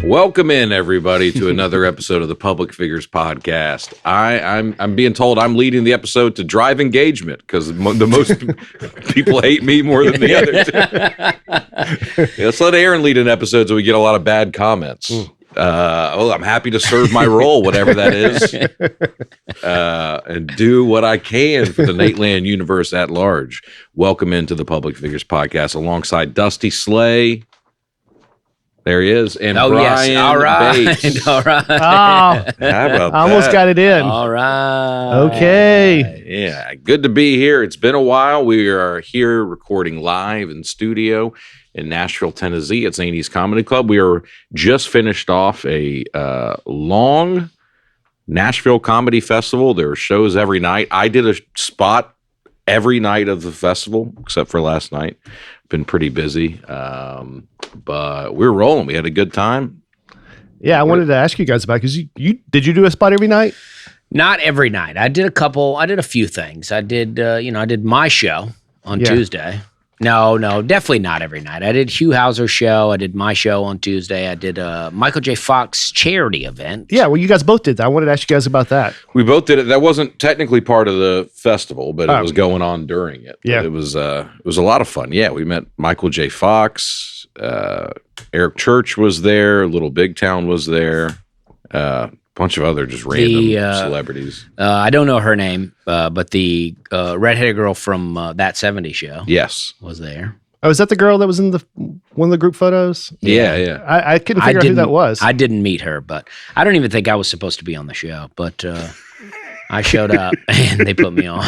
Welcome in, everybody, to another episode of the Public Figures Podcast. I'm being told I'm leading the episode to drive engagement because the most people hate me more than the other two. Let's let Aaron lead an episode so we get a lot of bad comments. I'm happy to serve my role, whatever that is, and do what I can for the Nateland universe at large. Welcome into the Public Figures Podcast alongside Dusty Slay. There he is. And Brian yes. All right. Bates. All right. Oh, How about I almost that? got it in. All right. Okay. Yeah, good to be here. It's been a while. We are here recording live in studio in Nashville, Tennessee at Zany's Comedy Club. We are just finished off a long Nashville Comedy Festival. There are shows every night. I did a spot every night of the festival, except for last night. Been pretty busy, but we're rolling. We had a good time. Yeah, I wanted to ask you guys about because you did you do a spot every night? Not every night. I did a few things. I did, I did my show on Tuesday. No, definitely not every night. I did Hugh Hauser's show. I did my show on Tuesday. I did a Michael J. Fox charity event. Yeah, well, you guys both did that. I wanted to ask you guys about that. We both did it. That wasn't technically part of the festival, but it was going on during it. Yeah, it was a lot of fun. Yeah, we met Michael J. Fox. Eric Church was there. Little Big Town was there. Bunch of other just random celebrities. I don't know her name, but the redheaded girl from That 70s Show. Yes, was there. Oh, is that the girl that was in one of the group photos? Yeah. I couldn't figure out who that was. I didn't meet her, but I don't even think I was supposed to be on the show. But I showed up and they put me on.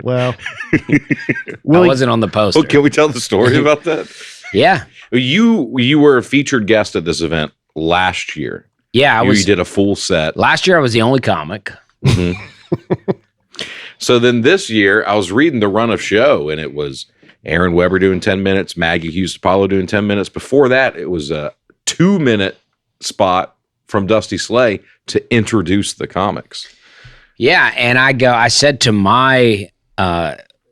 Well, I wasn't on the poster. Oh, can we tell the story about that? Yeah. You were a featured guest at this event last year. Yeah, you did a full set. Last year I was the only comic. Mm-hmm. So then this year I was reading the run of show and it was Aaron Weber doing 10 minutes, Maggie Hughes Apollo doing 10 minutes. Before that, it was a 2-minute spot from Dusty Slay to introduce the comics. Yeah, and I said to my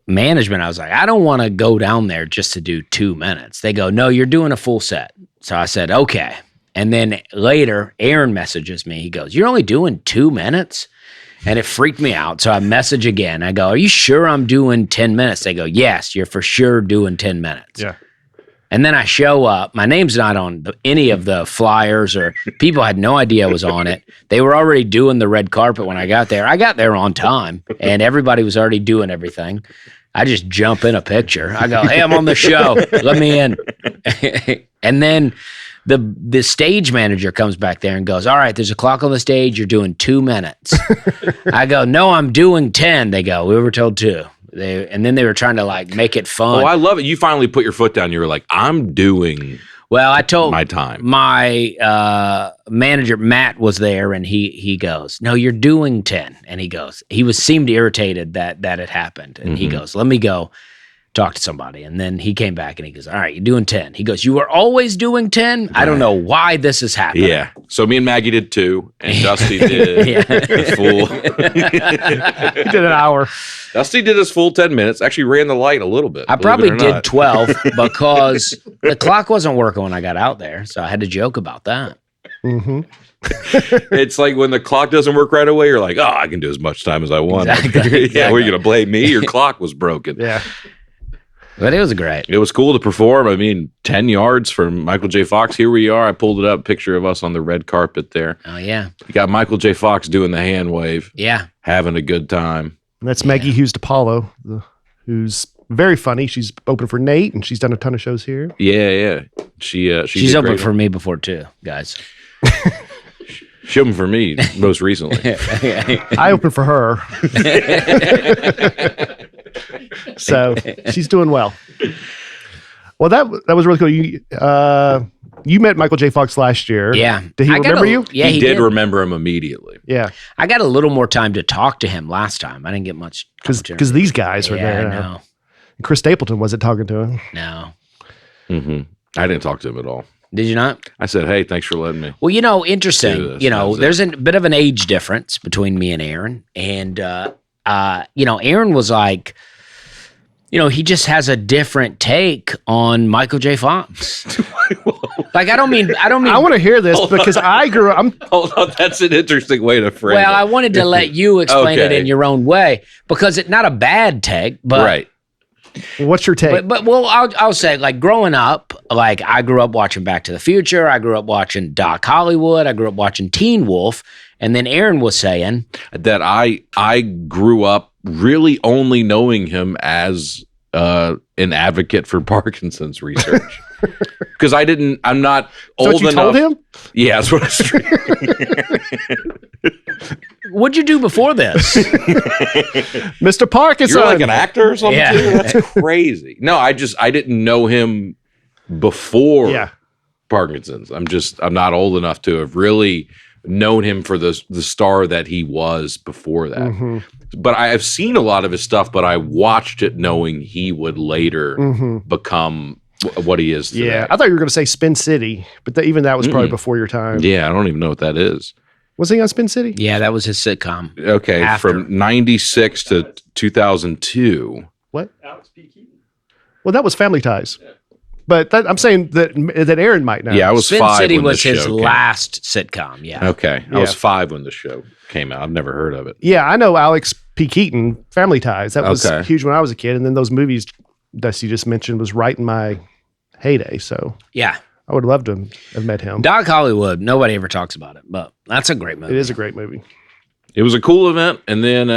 management, I was like, I don't want to go down there just to do 2 minutes. They go, no, you're doing a full set. So I said, okay. And then later, Aaron messages me. He goes, you're only doing 2 minutes? And it freaked me out. So I message again. I go, are you sure I'm doing 10 minutes? They go, yes, you're for sure doing 10 minutes. Yeah. And then I show up. My name's not on any of the flyers or people had no idea I was on it. They were already doing the red carpet when I got there. I got there on time and everybody was already doing everything. I just jump in a picture. I go, hey, I'm on the show. Let me in. And then the stage manager comes back there and goes, all right, there's a clock on the stage. You're doing 2 minutes. I go, no, I'm doing 10. They go, we were told 2. And then they were trying to make it fun. Oh, I love it. You finally put your foot down. You were like, I'm doing I told my time. My manager, Matt, was there and he goes, no, you're doing 10. And he seemed irritated that had happened. And he goes, let me go talk to somebody. And then he came back and he goes, all right, you're doing 10. He goes, you were always doing 10? I don't know why this is happening. Yeah. So me and Maggie did 2 and Dusty did a full. He did an hour. Dusty did his full 10 minutes. Actually ran the light a little bit. I probably did 12 because the clock wasn't working when I got out there. So I had to joke about that. Mm-hmm. It's like when the clock doesn't work right away, you're like, oh, I can do as much time as I want. Exactly. Yeah, we're going to blame me. Your clock was broken. Yeah. But it was great. It was cool to perform. I mean, 10 yards from Michael J. Fox. Here we are. I pulled it up. Picture of us on the red carpet there. Oh, yeah. You got Michael J. Fox doing the hand wave. Yeah. Having a good time. And that's Maggie Hughes Apollo, who's very funny. She's open for Nate, and she's done a ton of shows here. Yeah. She's opened for me before, too, guys. She opened for me most recently. I opened for her. So she's doing well. Well, that was really cool. You met Michael J. Fox last year. Yeah. Did he remember you? Yeah, he did remember him immediately. Yeah. I got a little more time to talk to him last time. I didn't get much because these guys were there. I know. Chris Stapleton wasn't talking to him. No. Mm-hmm. I didn't talk to him at all. Did you not? I said, hey, thanks for letting me. Well, interesting. There's a bit of an age difference between me and Aaron. And, Aaron was like, he just has a different take on Michael J. Fox. Like, I don't mean. I want to hear this because I grew up. Hold on, that's an interesting way to frame it. Well, I wanted to let you explain it Okay. in your own way because it's not a bad take, but right. What's your take? But well, I'll say, like, growing up, like, I grew up watching Back to the Future. I grew up watching Doc Hollywood. I grew up watching Teen Wolf. And then Aaron was saying That I grew up really only knowing him as an advocate for Parkinson's research. Because I'm not old What you enough. told him? Yeah, that's what I was what'd you do before this? Mr. Parkinson. You're like an actor or something Yeah. too? That's crazy. No, I didn't know him before Yeah. Parkinson's. I'm not old enough to have really known him for the star that he was before that. Mm-hmm. But I have seen a lot of his stuff, but I watched it knowing he would later become what he is today. Yeah. I thought you were going to say Spin City, but even that was probably before your time. Yeah, I don't even know what that is. Was he on Spin City? Yeah, that was his sitcom. Okay, After. from 96 to 2002. What? Well, that was Family Ties. But I'm saying that Aaron might know. Yeah, I was Spin 5 City when was the his show came. last sitcom. Yeah. Okay, I Yeah. was 5 when the show came out. I've never heard of it. Yeah, I know Alex P. Keaton, Family Ties. That was Okay. huge when I was a kid. And then those movies that you just mentioned was right in my heyday. So Yeah. I would love to have met him. Doc Hollywood. Nobody ever talks about it, but that's a great It movie. is a great movie. It was a cool event, and then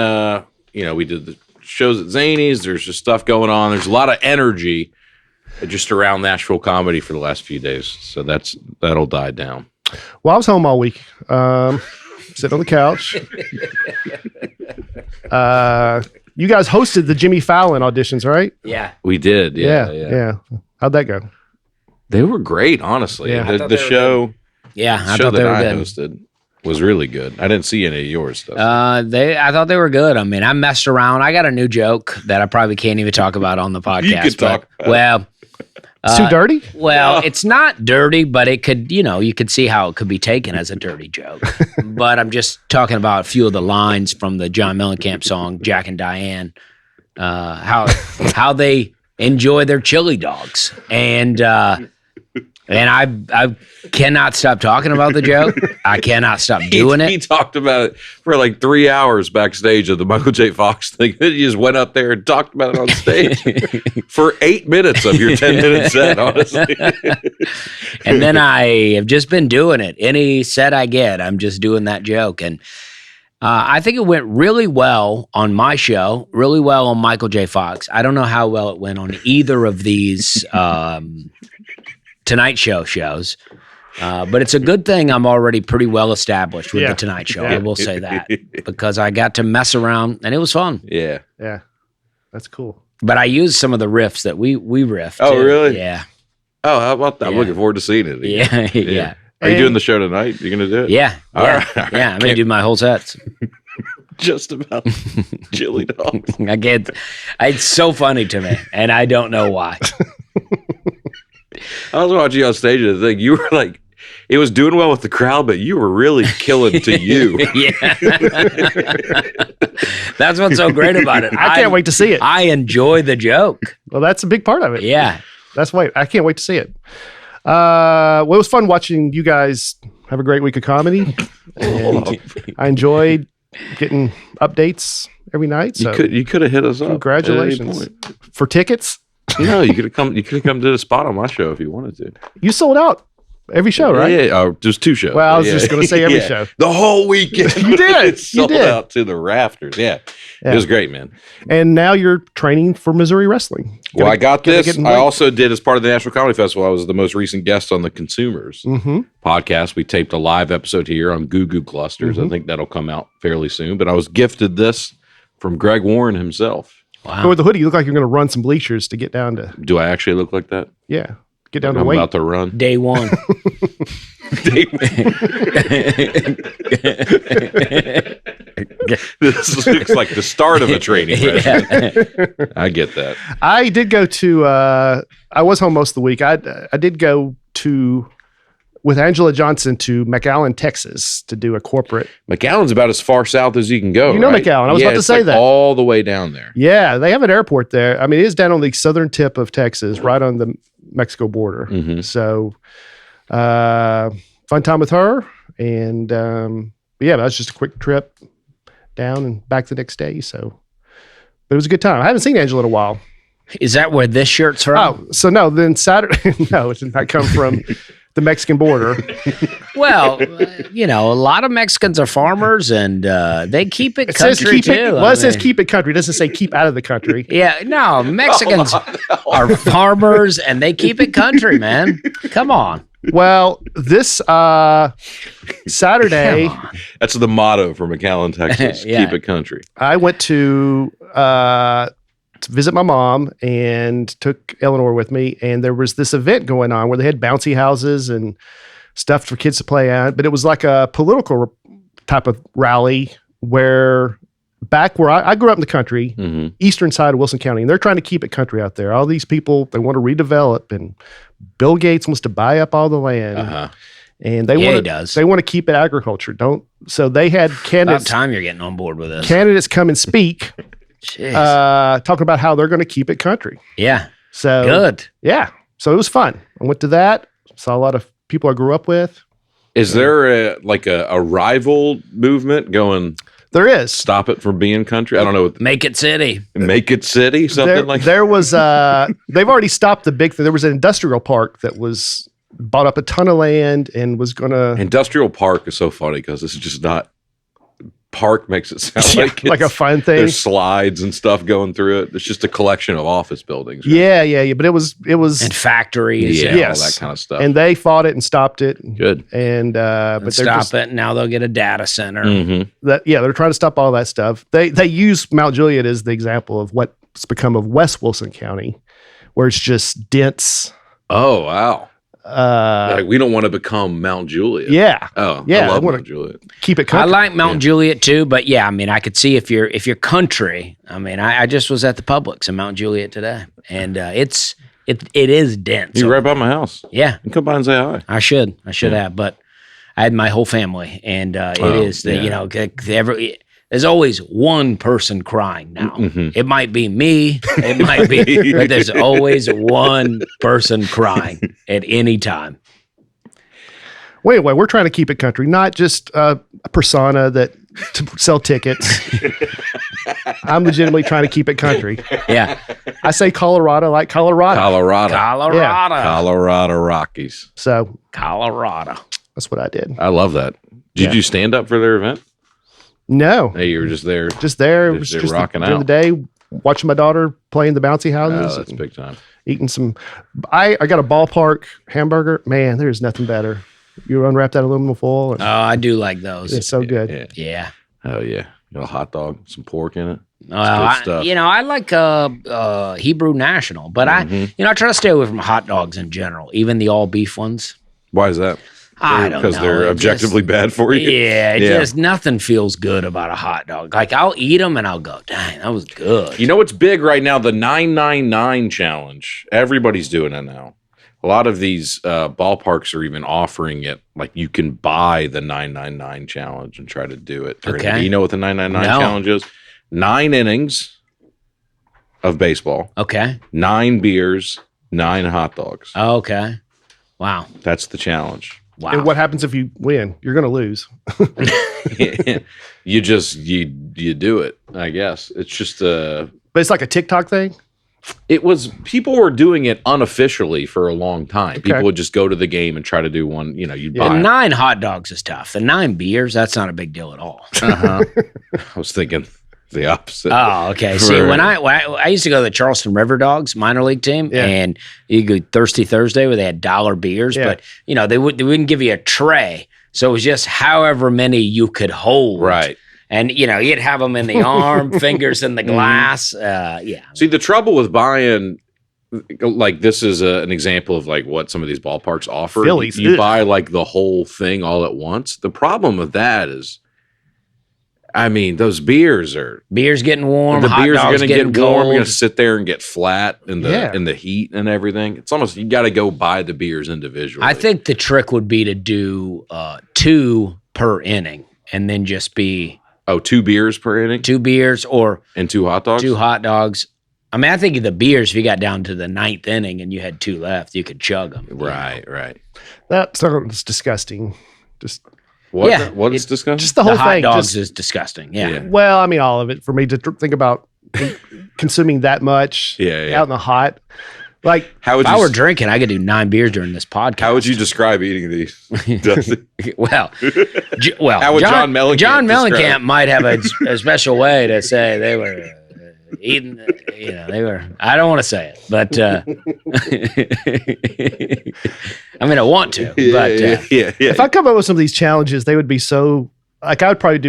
we did the shows at Zany's. There's just stuff going on. There's a lot of energy just around Nashville comedy for the last few days. So that'll die down. Well, I was home all week, sitting on the couch. You guys hosted the Jimmy Fallon auditions, right? Yeah. We did, yeah. How'd that go? They were great, honestly. Yeah. I The thought they were show, Yeah. I show thought they that were I good. hosted was really good. I didn't see any of yours stuff. I thought they were good. I mean, I messed around. I got a new joke that I probably can't even talk about on the podcast. could talk but- about it. well, It's too dirty? Well, it's not dirty, but it could, you could see how it could be taken as a dirty joke. But I'm just talking about a few of the lines from the John Mellencamp song "Jack and Diane," how they enjoy their chili dogs, and I cannot stop talking about the joke. I cannot stop doing He it. talked about it for like 3 hours backstage of the Michael J. Fox thing. Then he just went up there and talked about it on stage for 8 minutes of your 10-minute set, honestly. And then I have just been doing it. Any set I get, I'm just doing that joke. And I think it went really well on my show, really well on Michael J. Fox. I don't know how well it went on either of these Tonight Show shows. But it's a good thing I'm already pretty well established with Yeah. the Tonight Show. I will say that because I got to mess around and it was fun. Yeah. Yeah. That's cool. But I used some of the riffs that we riffed. Oh, too. really? Yeah. Oh, how about that? I'm Yeah. looking forward to seeing it again. Yeah. Yeah. Are you And- doing the show tonight? You going to do it? Yeah. All Yeah. right. Yeah. I'm going to do my whole sets. Just about chili dogs. I get it's so funny to me, and I don't know why. I was watching you on stage and I think you were like, it was doing well with the crowd, but you were really killing to you. Yeah. That's what's so great about it. I can't wait to see it. I enjoy the joke. Well, that's a big part of it. Yeah. I can't wait to see it. Well, it was fun watching you guys have a great week of comedy. And I enjoyed getting updates every night. So You could have hit us up. congratulations. at any point. For tickets, No, you could have come. You could have come to the spot on my show if you wanted to. you sold out every show, right? Yeah. There's 2 shows. Well, I was Yeah. just going to say every Yeah. show. The whole weekend. You did. It sold You did. out to the rafters. Yeah. Yeah. It was great, man. And now you're training for Missouri Wrestling. Well, I got gotta this. get in I weight. also did, as part of the National Comedy Festival, I was the most recent guest on the Consumers Mm-hmm. podcast. We taped a live episode here on Goo Goo Clusters. Mm-hmm. I think that'll come out fairly soon. But I was gifted this from Greg Warren himself. Wow. With the hoodie, you look like you're going to run some bleachers to get down to, Do I actually look like that? get down to I'm weight. about to run. Day one. This looks like the start of a training regimen. Yeah. I get that. I did go to, I was home most of the week. I did go to, with Angela Johnson to McAllen, Texas to do a corporate. McAllen's about as far south as you can go. You know right? McAllen. I was about to it's say like that. all the way down there. Yeah, they have an airport there. I mean, it is down on the southern tip of Texas, right on the Mexico border. Mhm. So Fun time with her. And yeah, that was just a quick trip down and back the next day. So, but it was a good time. I haven't seen Angela in a while. Is that where this shirt's from? Oh, so no, then Saturday, no, it did not come from the Mexican border. Well, a lot of Mexicans are farmers, and they keep it country too. It says keep it country. It doesn't say keep out of the country. Yeah, no, Mexicans are farmers, and they keep it country, man. Come on. Well, this Saturday, that's the motto for McAllen, Texas. Yeah. Keep it country. I went to visit my mom and took Eleanor with me. And there was this event going on where they had bouncy houses and stuff for kids to play at. But it was like a political type of rally where back where I grew up in the country, eastern side of Wilson County, and they're trying to keep it country out there. All these people, they want to redevelop, and Bill Gates wants to buy up all the land. And they want to keep it agriculture. So they had candidates. About time you're getting on board with this. Candidates come and speak. Talking about how they're going to keep it country. Yeah. So good. Yeah. So it was fun. I went to that. Saw a lot of people I grew up with. Is there a rival movement going? There is. Stop it from being country. I don't know. Make it city. Make it city. Something like that. There was. They've already stopped the big thing. There was an industrial park that was bought up a ton of land and was going to. Industrial park is so funny because it's just not. Park makes it sound like a fun thing. There's slides and stuff going through it. It's just a collection of office buildings. Right? Yeah. But it was and factories. Yeah, yes. all that kind of stuff. And they fought it and stopped it. Good. And but stop it. Now they'll get a data center. They're trying to stop all that stuff. They use Mount Juliet as the example of what's become of West Wilson County, where it's just dense. Oh wow. We don't want to become Mount Juliet. Yeah. Oh, yeah. I love Mount Juliet. Keep it country. I like Mount Juliet too, but yeah, I mean, I could see if you're country. I mean, I just was at the Publix in Mount Juliet today, and it is dense. You're right by my house. Yeah. You come by and say hi. I should have, but I had my whole family, and there's always one person crying now. It might be me, it might be, but there's always one person crying at any time. Well, anyway, we're trying to keep it country, not just a persona that to sell tickets. I'm legitimately trying to keep it country. Yeah. I say Colorado like Colorado. Colorado Rockies. So Colorado. That's what I did. I love that. Did you stand up for their event? No. Hey, you were just there. Just there. It was just rocking during out. the day, watching my daughter playing the bouncy houses. Oh, that's big time. Eating some. I got a ballpark hamburger. Man, there's nothing better. You unwrap that aluminum foil. Oh, I do like those. It's so good. Yeah. Oh yeah. Got a hot dog, some pork in it. I like Hebrew National, but I try to stay away from hot dogs in general, even the all beef ones. Why is that? I don't know. Because they're objectively bad for you? Yeah, just nothing feels good about a hot dog. Like, I'll eat them and I'll go, dang, that was good. You know what's big right now? The 999 challenge. Everybody's doing it now. A lot of these ballparks are even offering it. Like, you can buy the 999 challenge and try to do it. Okay. You know what the 999 challenge is? 9 innings of baseball. Okay. 9 beers, 9 hot dogs. Okay. Wow. That's the challenge. Wow. And what happens if you win? You're going to lose. You do it, I guess. It's just But it's like a TikTok thing? People were doing it unofficially for a long time. Okay. People would just go to the game and try to do one, you'd buy The 9 hot dogs is tough. The 9 beers, that's not a big deal at all. I was thinking the opposite. Oh, okay. See, when I used to go to the Charleston River Dogs minor league team, and you go Thirsty Thursday where they had $1 beers, but they wouldn't give you a tray, so it was just however many you could hold. Right. And you'd have them in the arm, fingers in the glass. See, the trouble with buying, like, this is an example of like what some of these ballparks offer. Phillies. You buy like the whole thing all at once. The problem with that is, those beers getting warm. The hot beers are dogs going to get cold. warm. You're going to sit there and get flat in the heat and everything. It's almost, you got to go buy the beers individually. I think the trick would be to do 2 per inning, and then just be 2 beers per inning, 2 beers and 2 hot dogs. 2 hot dogs. I think the beers, if you got down to the 9th inning and you had 2 left, you could chug them. Right. That sounds disgusting. Just What? Yeah. What is disgusting? just the whole hot thing. dogs Just, is disgusting. Yeah. Yeah. well, I mean, all of it for me to think about consuming that much Yeah. out in the hot. Like, How would If you? I were drinking, I could do 9 beers during this podcast. How would you describe eating these? Dusty? Well, How would John Mellencamp John describe Mellencamp might have a special way to say they were eating. They were. I don't want to say it, but I mean, I want to. But yeah. if I come up with some of these challenges, they would be so. Like, I would probably I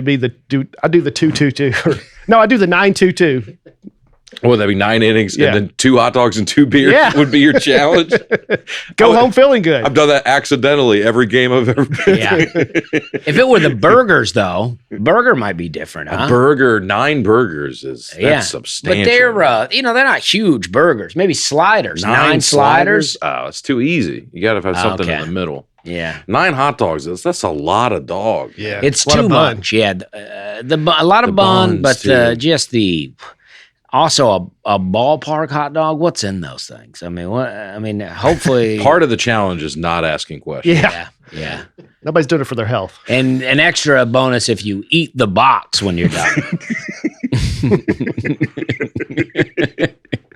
do the 2-2-2. No, I do the 9-2-2. Well, that'd be 9 innings, Yeah. and then 2 hot dogs and 2 beers Yeah. would be your challenge. Go home feeling good. I've done that accidentally every game I've ever been. yeah, if it were the burgers, though, burger might be different, huh? Burger, 9 burgers that's substantial. But they're not huge burgers. Maybe sliders. 9 sliders. Oh, it's too easy. You got to have something in Okay. the middle. Yeah. 9 hot dogs. That's a lot of dog. yeah, It's a lot of too bun. much. Yeah, a lot of The bun, buns, but too. just the also a ballpark hot dog. What's in those things? I mean, hopefully Part of the challenge is not asking questions. Yeah, yeah. nobody's doing it for their health. And an extra bonus if you eat the box when you're done.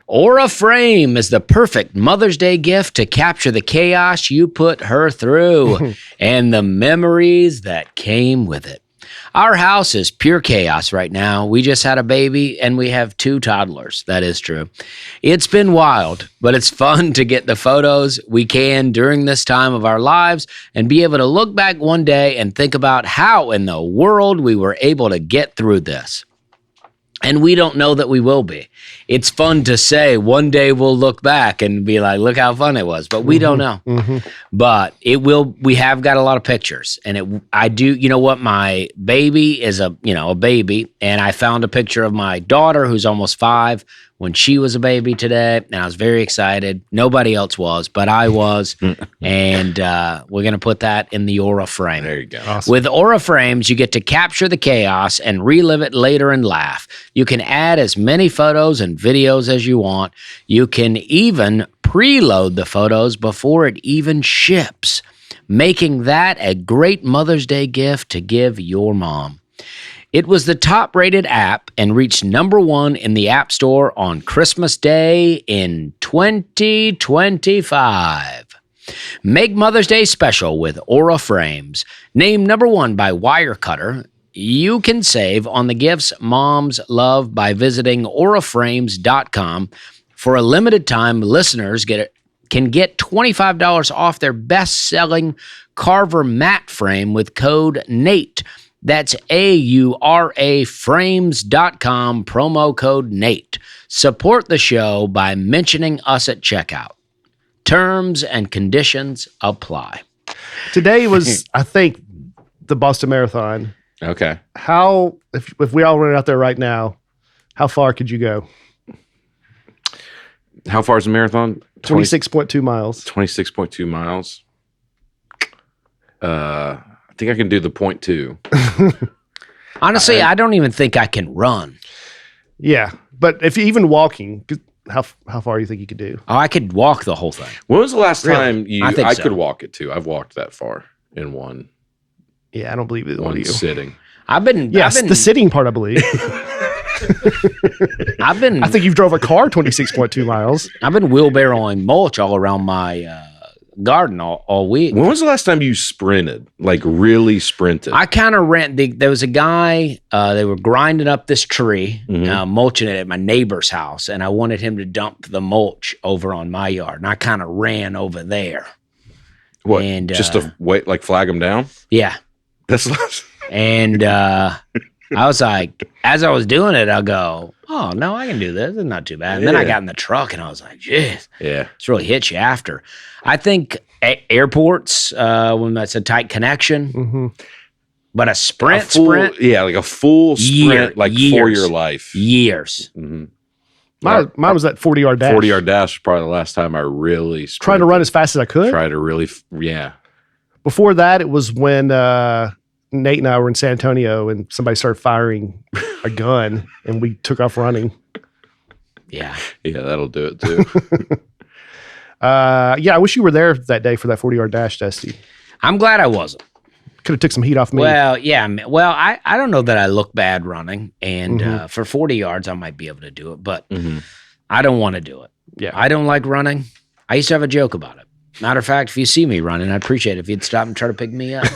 Aura Frame is the perfect Mother's Day gift to capture the chaos you put her through and the memories that came with it. Our house is pure chaos right now. We just had a baby and we have 2 toddlers. That is true. It's been wild, but it's fun to get the photos we can during this time of our lives and be able to look back one day and think about how in the world we were able to get through this. And we don't know that we will be. It's fun to say one day we'll look back and be like, look how fun it was, but we don't know. But it will. We have got a lot of pictures, and I do. You know what? My baby is a baby, and I found a picture of my daughter who's almost 5 when she was a baby today, and I was very excited. Nobody else was, but I was, and we're gonna put that in the Aura Frame. There you go. Awesome. With Aura Frames, you get to capture the chaos and relive it later and laugh. You can add as many photos and videos as you want. You can even preload the photos before it even ships, making that a great Mother's Day gift to give your mom. It was the top-rated app and reached number 1 in the App Store on Christmas Day in 2025. Make Mother's Day special with Aura Frames. Named number 1 by Wirecutter, you can save on the gifts moms love by visiting auraframes.com. For a limited time, listeners can get $25 off their best-selling Carver matte frame with code NATE. That's AURA frames.com, promo code NATE. Support the show by mentioning us at checkout. Terms and conditions apply. Today was, I think, the Boston Marathon. Okay. How, if we all run out there right now, how far could you go? How far is the marathon? 26.2 miles. 26.2 miles. I think I can do the 0.2. Honestly, I don't even think I can run. Yeah, but if you even walking, how far do you think you could do? Oh, I could walk the whole thing. When was the last Really? time I think I so. could walk it too? I've walked that far in one Yeah, I don't believe either one of you. sitting. Yes, the sitting part, I believe. I've been I think you've drove a car 26.2 miles. I've been wheelbarrowing mulch all around my garden all week. When was the last time you sprinted? Like really sprinted? I kind of ran. There was a guy. They were grinding up this tree, mulching it at my neighbor's house, and I wanted him to dump the mulch over on my yard, and I kind of ran over there. What? And, just to wait, like flag them down? Yeah, That's and I was like, as I was doing it, I'll go, "Oh no, I can do this. It's not too bad." And then I Yeah. got in the truck, and I was like, "Jeez, yeah. it's really hit you after." I think airports when that's a tight connection. Mm-hmm. But a sprint, Yeah, like a full sprint, like for years. your life. years. Mhm. Mine was that 40-yard dash. 40-yard dash was probably the last time I really sprinted. Trying to run as fast as I could. Try to really, yeah. Before that, it was when Nate and I were in San Antonio and somebody started firing a gun and we took off running. Yeah. Yeah, that'll do it too. Yeah, I wish you were there that day for that 40-yard dash, Dusty. I'm glad I wasn't. Could have took some heat off me. Well, yeah. Well, I don't know that I look bad running, and for 40 yards, I might be able to do it, but I don't want to do it. Yeah. I don't like running. I used to have a joke about it. Matter of fact, if you see me running, I'd appreciate it if you'd stop and try to pick me up.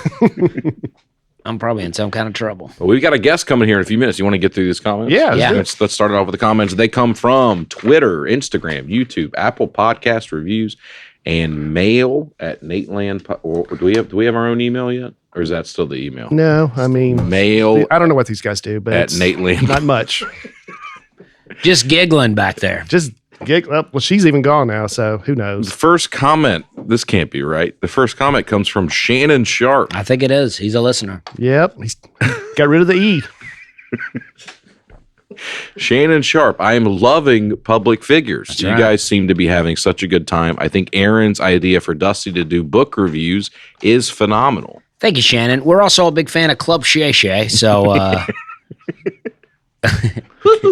I'm probably in some kind of trouble. Well, we've got a guest coming here in a few minutes. You want to get through these comments? Yeah. Let's start it off with the comments. They come from Twitter, Instagram, YouTube, Apple Podcast reviews, and mail at Nateland. Do we have our own email yet? Or is that still the email? No, I mean, mail. I don't know what these guys do, but at Nateland. Not much. Just giggling back there. Just well, she's even gone now, so who knows? The first comment, this can't be right. The first comment comes from Shannon Sharp. I think it is. He's a listener. Yep. He's got rid of the E. Shannon Sharp, I am loving public figures. That's you right. guys seem to be having such a good time. I think Aaron's idea for Dusty to do book reviews is phenomenal. Thank you, Shannon. We're also a big fan of Club Shay Shay, so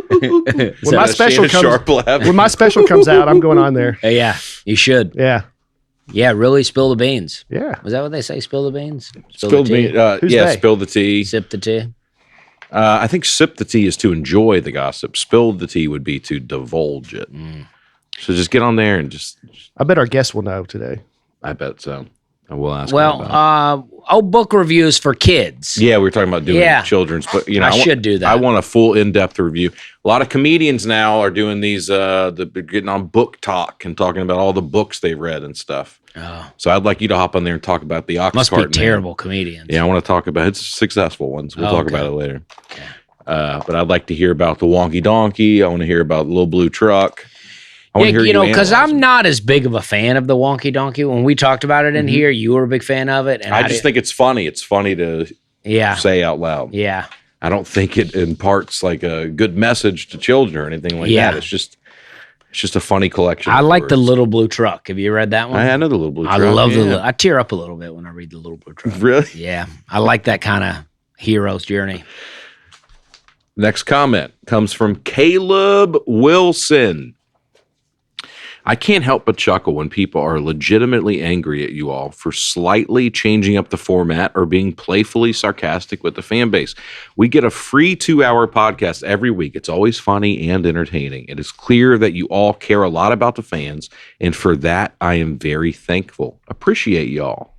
When my special Shannon Sharp laugh? when my special comes out, I'm going on there. yeah, you should. Yeah. Yeah, really spill the beans. Yeah. Was that what they say? Spill the beans? Spill the tea? tea. Who's Yeah, they? spill the tea. Sip the tea. I think sip the tea is to enjoy the gossip. Spill the tea would be to divulge it. So just get on there and just. I bet our guest will know today. I bet so. I will ask. him Well, about book reviews for kids. it. Yeah, we were talking about doing Yeah. children's, but I should do that. I want a full in-depth review. A lot of comedians now are doing these. They're getting on book talk and talking about all the books they read and stuff. Oh, So I'd like you to hop on there and talk about the Ox must be Cart Man. terrible comedians. Yeah, I want to talk about it's successful ones. We'll talk Okay. about it later. But I'd like to hear about the Wonky Donkey. I want to hear about the Little Blue Truck. I want to Yeah, hear you know, because analyze I'm it. not as big of a fan of the Wonky Donkey. When we talked about it in here, you were a big fan of it. And I just think it's funny. It's funny to yeah, say out loud. yeah. I don't think it imparts like a good message to children or anything like Yeah. that. It's just a funny collection. I of like the words. Little Blue Truck. Have you read that one? I know the Little Blue I Truck. love yeah. I tear up a little bit when I read the Little Blue Truck. Really? Yeah, I like that kind of hero's journey. Next comment comes from Caleb Wilson. I can't help but chuckle when people are legitimately angry at you all for slightly changing up the format or being playfully sarcastic with the fan base. We get a free 2-hour podcast every week. It's always funny and entertaining. It is clear that you all care a lot about the fans, and for that, I am very thankful. Appreciate y'all.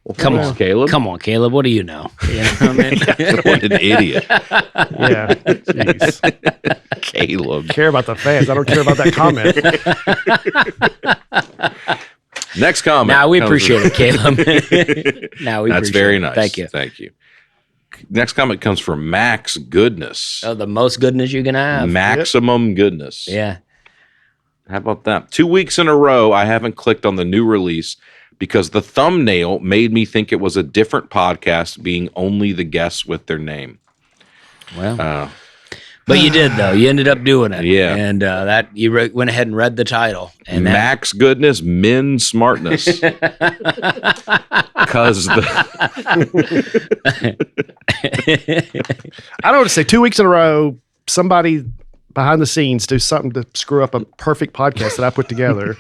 Well, Come thanks, on, Caleb. Come on, Caleb. What do you know? You know what I mean? What an idiot. Yeah. Jeez. Caleb. Care about the fans. I don't care about that comment. Next comment. Now we comes appreciate from- it, Caleb. Now we That's appreciate very it. nice. Thank you. Thank you. Next comment comes from Max Goodness. Oh, the most goodness you can have. Maximum Goodness. Yeah. How about that? 2 weeks in a row, I haven't clicked on the new release because the thumbnail made me think it was a different podcast, being only the guests with their name. Well, but you did though. You ended up doing it. Yeah. And that you went ahead and read the title. And Max Goodness, Men Smartness. Because I don't want to say 2 weeks in a row, somebody behind the scenes do something to screw up a perfect podcast that I put together.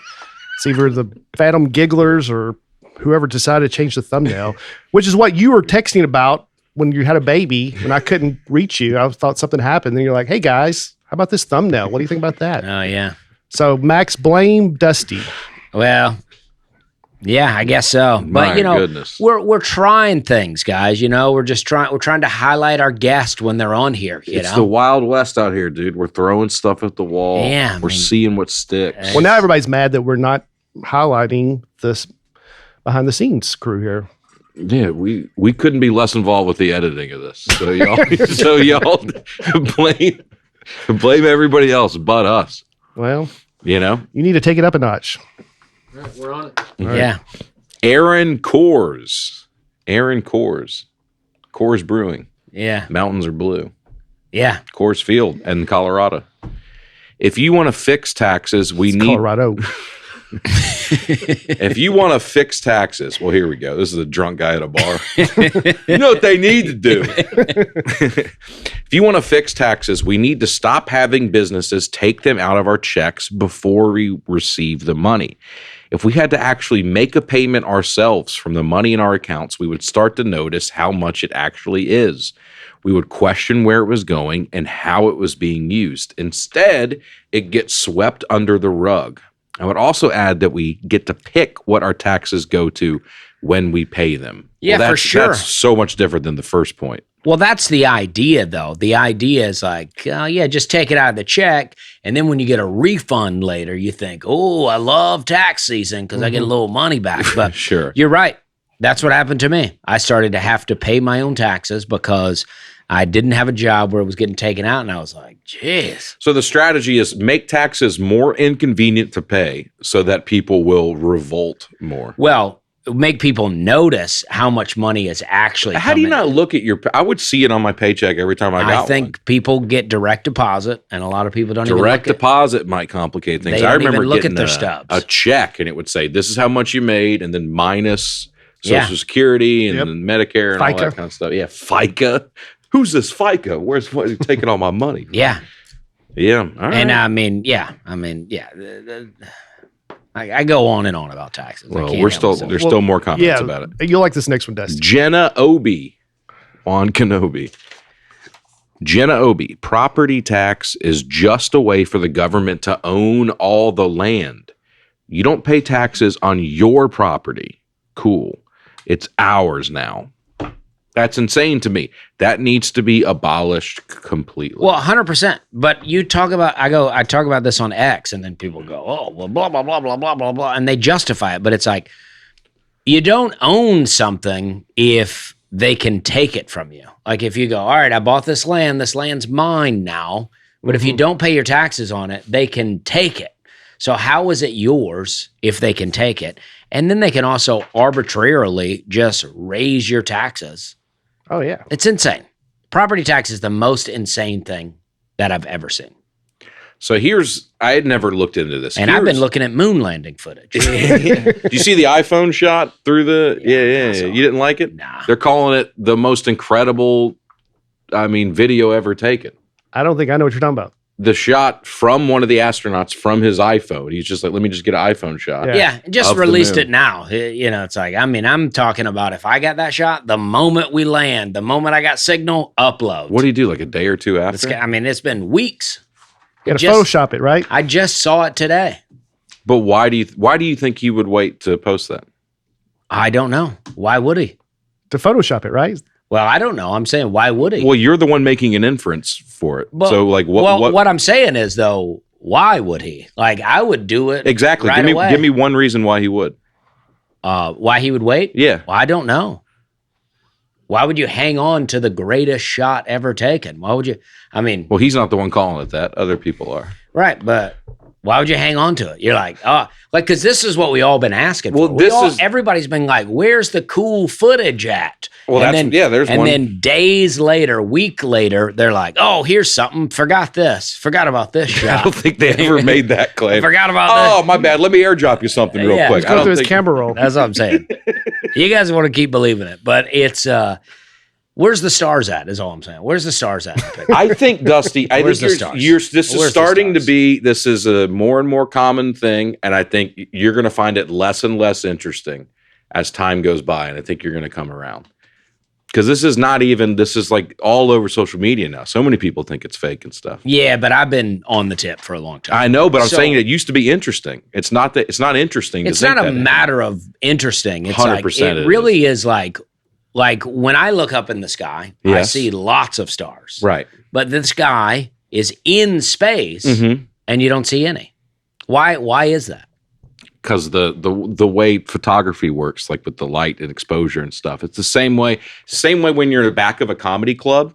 It's either the Phantom Gigglers or whoever decided to change the thumbnail, which is what you were texting about when you had a baby and I couldn't reach you. I thought something happened. Then you're like, hey guys, how about this thumbnail? What do you think about that? oh yeah. So Max, blame Dusty. Well, yeah, I guess so. But My you know, goodness. we're trying things, guys. You know, we're trying to highlight our guest when they're on here. You it's know, the Wild West out here, dude. We're throwing stuff at the wall. Yeah, I We're mean- seeing what sticks. Well, now everybody's mad that we're not highlighting this behind the scenes crew here. Yeah, we couldn't be less involved with the editing of this. So y'all blame everybody else but us. Well, You know? you need to take it up a notch. we're on it. Yeah. Aaron Coors. Coors Brewing. Yeah. Mountains are blue. Yeah. Coors Field and Colorado. If you want to fix taxes, we It's need Colorado. If you want to fix taxes, well, here we go. This is a drunk guy at a bar. You know what they need to do? If you want to fix taxes, we need to stop having businesses take them out of our checks before we receive the money. If we had to actually make a payment ourselves from the money in our accounts, we would start to notice how much it actually is. We would question where it was going and how it was being used. Instead, it gets swept under the rug. I would also add that we get to pick what our taxes go to when we pay them. Yeah, for sure. That's so much different than the first point. Well, that's the idea, though. The idea is like, just take it out of the check. And then when you get a refund later, you think, oh, I love tax season because I get a little money back. But Sure. You're right. That's what happened to me. I started to have to pay my own taxes because I didn't have a job where it was getting taken out. And I was like, geez. So the strategy is make taxes more inconvenient to pay so that people will revolt more. Well, make people notice how much money is actually How do you coming not in. look at your? I would see it on my paycheck every time I got I think one. people get direct deposit, and a lot of people don't Direct even look deposit might complicate things. They I don't remember even look getting at their stubs. a check, and it would say, "This is how much you made," and then minus Yeah. Social Security and Yep. then Medicare and all FICA. that kind of stuff. Yeah, FICA. Who's this FICA? Where's taking all my money? Yeah. Yeah, all right. And I go on and on about taxes. I well, can't we're help still myself. there's still more comments about it. You'll like this next one, Dusty. Jenna Obi on Kenobi. Jenna Obi, property tax is just a way for the government to own all the land. You don't pay taxes on your property. Cool. It's ours now. That's insane to me. That needs to be abolished completely. Well, 100%. But you talk about, I talk about this on X, and then people go, oh, well, blah, blah, blah, blah, blah, blah, blah. And they justify it. But it's like, you don't own something if they can take it from you. Like if you go, all right, I bought this land's mine now. But if you don't pay your taxes on it, they can take it. So how is it yours if they can take it? And then they can also arbitrarily just raise your taxes. Oh, yeah. It's insane. Property tax is the most insane thing that I've ever seen. So I had never looked into this. And I've been looking at moon landing footage. Do you see the iPhone shot through the? Yeah. You didn't like it? Nah. They're calling it the most incredible, video ever taken. I don't think I know what you're talking about. The shot from one of the astronauts from his iPhone. He's just like, let me just get an iPhone shot. Yeah, just Of the released moon. it now. It's like, I'm talking about if I got that shot, the moment we land, the moment I got signal, upload. What do you do? Like a day or two after? It's been weeks. You got to Just- Photoshop it, right? I just saw it today. But why do you think he would wait to post that? I don't know. Why would he? To Photoshop it, right? Well, I don't know. I'm saying, why would he? Well, you're the one making an inference for it. But- so, like, what? What I'm saying is, though, why would he? Like, I would do it Exactly. right away. Give me one reason why he would. Why he would wait? Yeah. Well, I don't know. Why would you hang on to the greatest shot ever taken? Why would you? I mean, Well, he's not the one calling it that. Other people are. right, but why would you hang on to it? You're like, because this is what we all been asking Well, for. Everybody's been like, where's the cool footage at? Well, there's and one. then days later, week later, they're like, oh, here's something. Forgot about this I shot. don't think they ever made that claim. Forgot about Oh, my bad. Let me airdrop you something real Yeah. quick. Go through his camera roll. That's what I'm saying. You guys want to keep believing it, but it's where's the stars at? Is all I'm saying. Where's the stars at? I think, Dusty, Where's the this stars? is Where's the starting to stars? be, this is a more and more common thing, and I think you're going to find it less and less interesting as time goes by, and I think you're going to come around. Because this is like all over social media now. So many people think it's fake and stuff. Yeah, but I've been on the tip for a long time. I know, but I'm So- saying it used to be interesting. It's not interesting. to It's think not a that matter of interesting. It's like 100% it it really is like when I look up in the sky, I Yes. see lots of stars. Right. But the sky is in space Mm-hmm. and you don't see any. Why is that? Because the way photography works, like with the light and exposure and stuff, it's the same way. Same way when you're in the back of a comedy club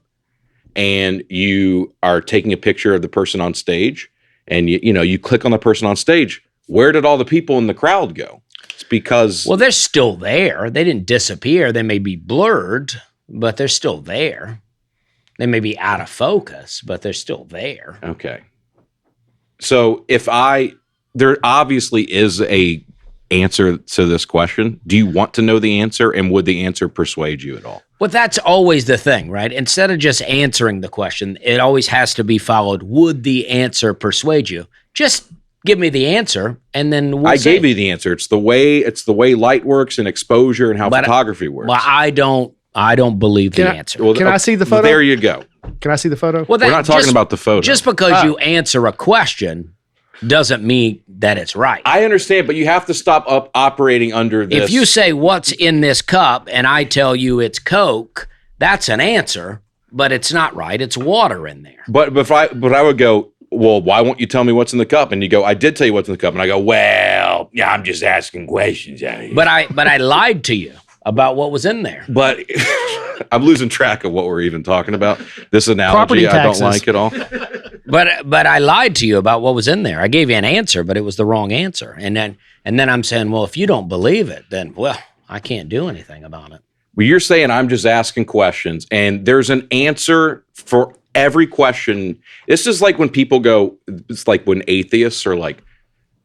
and you are taking a picture of the person on stage, and you click on the person on stage. Where did all the people in the crowd go? It's because Well, they're still there. They didn't disappear. They may be blurred, but they're still there. They may be out of focus, but they're still there. okay. So there obviously is a answer to this question. Do you want to know the answer, and would the answer persuade you at all? But that's always the thing, right? Instead of just answering the question, it always has to be followed. Would the answer persuade you? Just give me the answer, and then we'll I see. gave you the answer. It's the way light works and exposure and how photography works. Well, I don't believe the answer. Well, Can I see the photo? There you go. Can I see the photo? Well, We're not talking about the photo. Just because you answer a question doesn't mean that it's right. I understand, but you have to stop operating under this. If you say what's in this cup and I tell you it's Coke, that's an answer, but it's not right. It's water in there. But I would go, well, why won't you tell me what's in the cup? And you go, I did tell you what's in the cup. And I go, well, yeah, I'm just asking questions. But I lied to you about what was in there. But I'm losing track of what we're even talking about. This analogy I don't like at all. But I lied to you about what was in there. I gave you an answer, but it was the wrong answer. And then I'm saying, well, if you don't believe it, then well, I can't do anything about it. Well, you're saying I'm just asking questions, and there's an answer for every question. This is like when people go, it's like when atheists are like,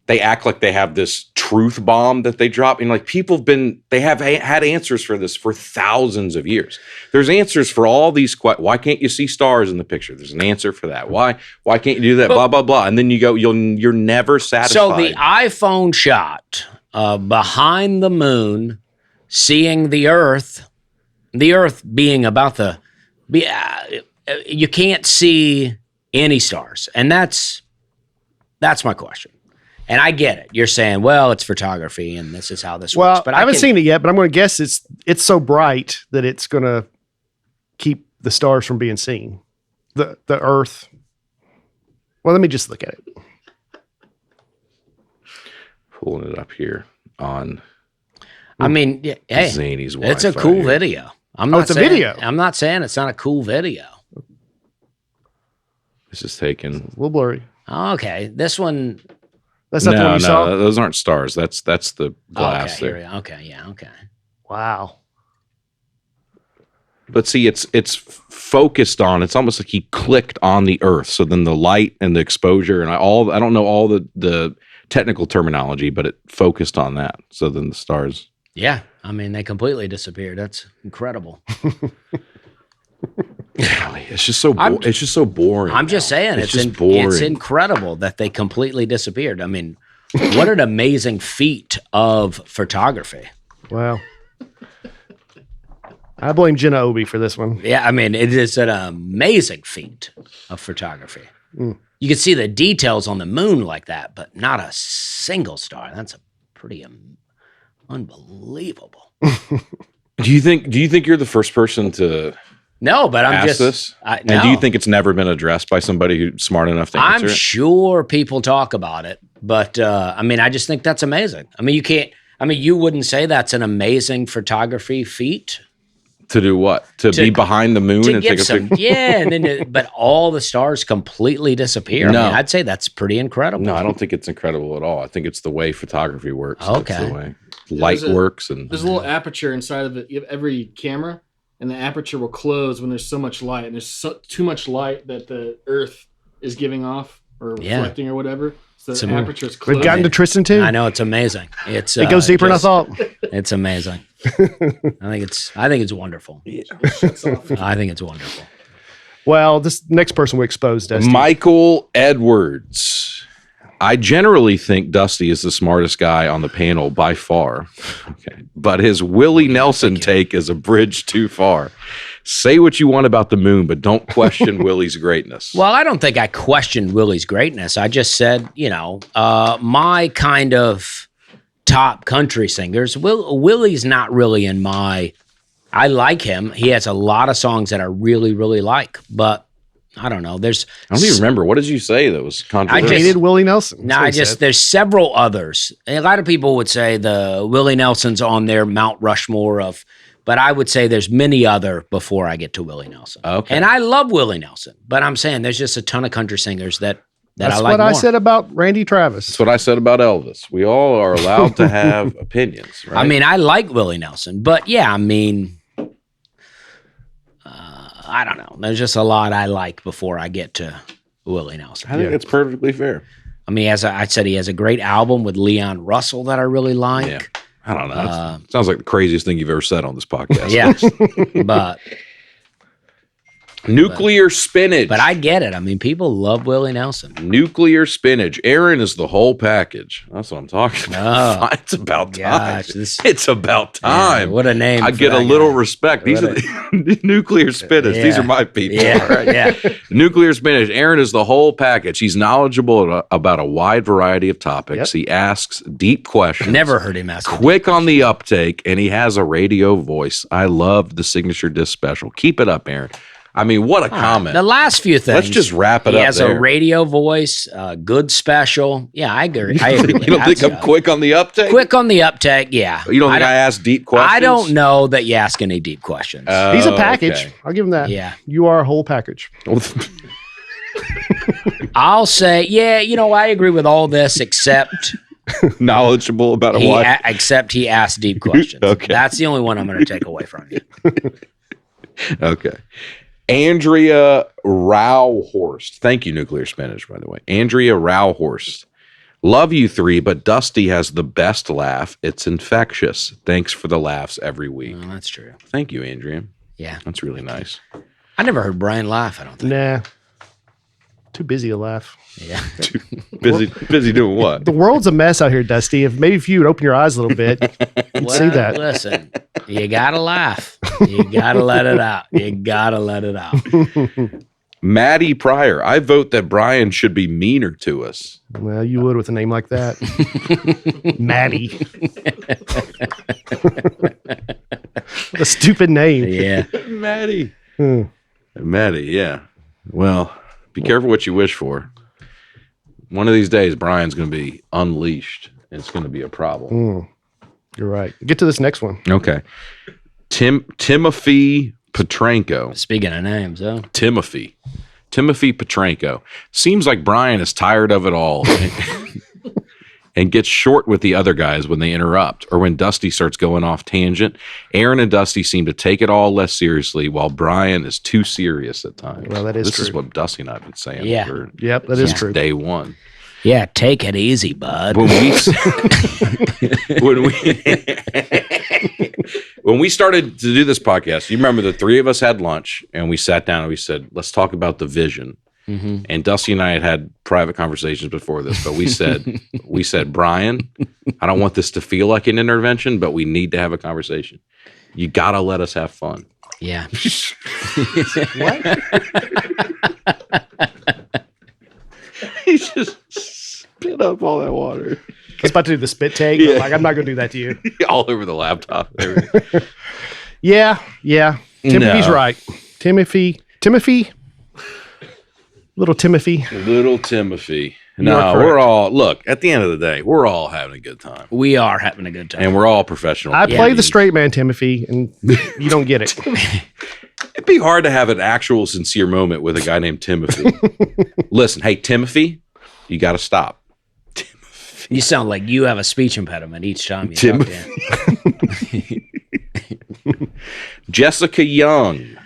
they act like they have this truth bomb that they drop. And like they have had answers for this for thousands of years. There's answers for all these questions. Why can't you see stars in the picture? There's an answer for that. Why can't you do that? Blah, blah, blah. And then you go, you're never satisfied. So the iPhone shot behind the moon, seeing the Earth being about you can't see any stars. And that's my question. And I get it. You're saying, well, it's photography and this is how this works. But I haven't seen it yet, but I'm going to guess it's so bright that it's going to keep the stars from being seen. The Earth. Well, let me just look at it. Pulling it up here on I mean, hey, Zany's it's a Wi-Fi cool here. video. It's a video. I'm not saying it's not a cool video. This is taken. A little blurry. Okay, this one. That's not the one you saw? Those aren't stars. That's the glass okay, there. Okay. Wow. But see, it's focused on. It's almost like he clicked on the Earth. So then the light and the exposure and I don't know all the technical terminology, but it focused on that. So then the stars. Yeah, I mean they completely disappeared. That's incredible. It's just so boring. I'm just saying it's just boring. It's incredible that they completely disappeared. I mean, what an amazing feat of photography. Wow. I blame Jenna Obi for this one. Yeah, I mean, it is an amazing feat of photography. You can see the details on the moon like that, but not a single star. That's a pretty unbelievable. Do you think you're the first person to No, but I'm ask just this? no. And do you think it's never been addressed by somebody who's smart enough to answer I'm it? sure people talk about it, but I mean, I just think that's amazing. I mean, you wouldn't say that's an amazing photography feat. To do what? To be behind the moon To and get take a some, picture? yeah, and then but all the stars completely disappear. No. I mean, I'd say that's pretty incredible. No, I don't think it's incredible at all. I think it's the way photography works. Okay. That's the way light works. And there's a little aperture inside of it. You have every camera, and the aperture will close when there's so much light. And there's too much light that the Earth is giving off or reflecting or whatever. So the aperture is closed. We've gotten to Tristan too. I know it's amazing. It goes deeper than I thought. It's amazing. I think it's wonderful. Yeah. I think it's wonderful. Well, this next person we exposed, Dusty. Michael Edwards. I generally think Dusty is the smartest guy on the panel by far. Okay. But his Willie Nelson take is a bridge too far. Say what you want about the moon, but don't question Willie's greatness. Well, I don't think I questioned Willie's greatness. I just said, my kind of top country singers, Willie's not really in my, I like him. He has a lot of songs that I really, really like, but I don't know. I don't even remember. What did you say that was controversial? I hated Willie Nelson. No, there's several others. A lot of people would say the Willie Nelson's on their Mount Rushmore of, but I would say there's many other before I get to Willie Nelson. Okay. And I love Willie Nelson, but I'm saying there's just a ton of country singers that That's I like what more. I said about Randy Travis. That's what I said about Elvis. We all are allowed to have opinions, right? I mean, I like Willie Nelson, but yeah, I mean, I don't know. There's just a lot I like before I get to Willie Nelson. I think it's perfectly fair. I mean, I said he has a great album with Leon Russell that I really like. Yeah. I don't know. Sounds like the craziest thing you've ever said on this podcast. Yeah, but Nuclear spinach. But I get it. I mean, people love Willie Nelson. Nuclear spinach. Aaron is the whole package. That's what I'm talking about. It's about time. It's about time. Yeah, what a name. I get a little respect. These are the nuclear spinach. Yeah. These are my people. Yeah, right? yeah. Nuclear spinach. Aaron is the whole package. He's knowledgeable about a wide variety of topics. He asks deep questions. Never heard him ask. Quick on the uptake, and he has a radio voice. I love the signature disc special. Keep it up, Aaron. I mean, what a comment. The last few things. Let's just wrap it up. He has a radio voice, good special. Yeah, I agree. I agree. You don't think I'm quick on the uptake? Quick on the uptake, yeah. You don't think I ask deep questions? I don't know that you ask any deep questions. He's a package. Okay. I'll give him that. Yeah. You are a whole package. I'll say, yeah, I agree with all this except knowledgeable about a wide. Except he asked deep questions. Okay. That's the only one I'm going to take away from you. Okay. Andrea Rauhorst. Thank you, Nuclear Spinach, by the way. Andrea Rauhorst. Love you three, but Dusty has the best laugh. It's infectious. Thanks for the laughs every week. Well, that's true. Thank you, Andrea. Yeah. That's really nice. I never heard Brian laugh, I don't think. Nah. Too busy to laugh. Yeah. Busy doing what? The world's a mess out here, Dusty. If you would open your eyes a little bit, you'd see that. Listen, you got to laugh. You got to let it out. You got to let it out. Maddie Pryor. I vote that Brian should be meaner to us. Well, you would with a name like that. Maddie. What a stupid name. Yeah. Maddie. Maddie, yeah. Well, be careful what you wish for. One of these days, Brian's going to be unleashed. And it's going to be a problem. You're right. Get to this next one. Okay. Timothy Petranko. Speaking of names, huh? Timothy Petranko. Seems like Brian is tired of it all and gets short with the other guys when they interrupt or when Dusty starts going off tangent. Aaron and Dusty seem to take it all less seriously while Brian is too serious at times. Well, that is true. This is what Dusty and I have been saying. Yeah. Yep, that is true. Day one. Yeah, take it easy, bud. When we started to do this podcast, you remember the three of us had lunch and we sat down and we said, let's talk about the vision. Mm-hmm. And Dusty and I had private conversations before this, but we said, Brian, I don't want this to feel like an intervention, but we need to have a conversation. You got to let us have fun. Yeah. What? He just spit up all that water. I was about to do the spit take. Yeah. Like, I'm not going to do that to you. All over the laptop. Yeah. Timothy's right. Timothy. Little Timothy. No, we're all, look, at the end of the day, we're all having a good time. We are having a good time. And we're all professional. I play the straight man, Timothy, and you don't get it. It'd be hard to have an actual sincere moment with a guy named Timothy. Listen, hey, Timothy, you got to stop. You sound like you have a speech impediment each time you talk to him. Jessica Young.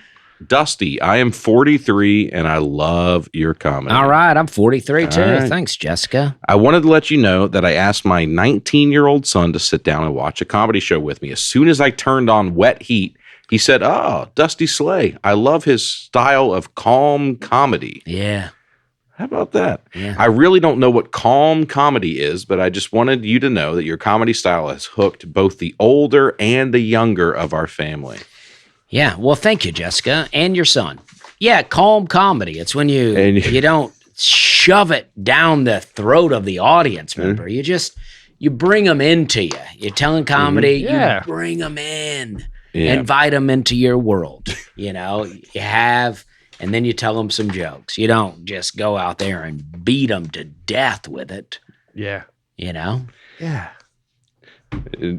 Dusty, I am 43 and I love your comedy. All right, I'm 43 too. Right. Thanks, Jessica. I wanted to let you know that I asked my 19-year-old son to sit down and watch a comedy show with me. As soon as I turned on Wet Heat, he said, "Oh, Dusty Slay. I love his style of calm comedy." Yeah. How about that? Yeah. I really don't know what calm comedy is, but I just wanted you to know that your comedy style has hooked both the older and the younger of our family. Yeah. Well, thank you, Jessica, and your son. Yeah, calm comedy. It's when you don't shove it down the throat of the audience member. You bring them into you. You're telling comedy, you bring them in, invite them into your world. You have, and then you tell them some jokes. You don't just go out there and beat them to death with it. Yeah. Yeah.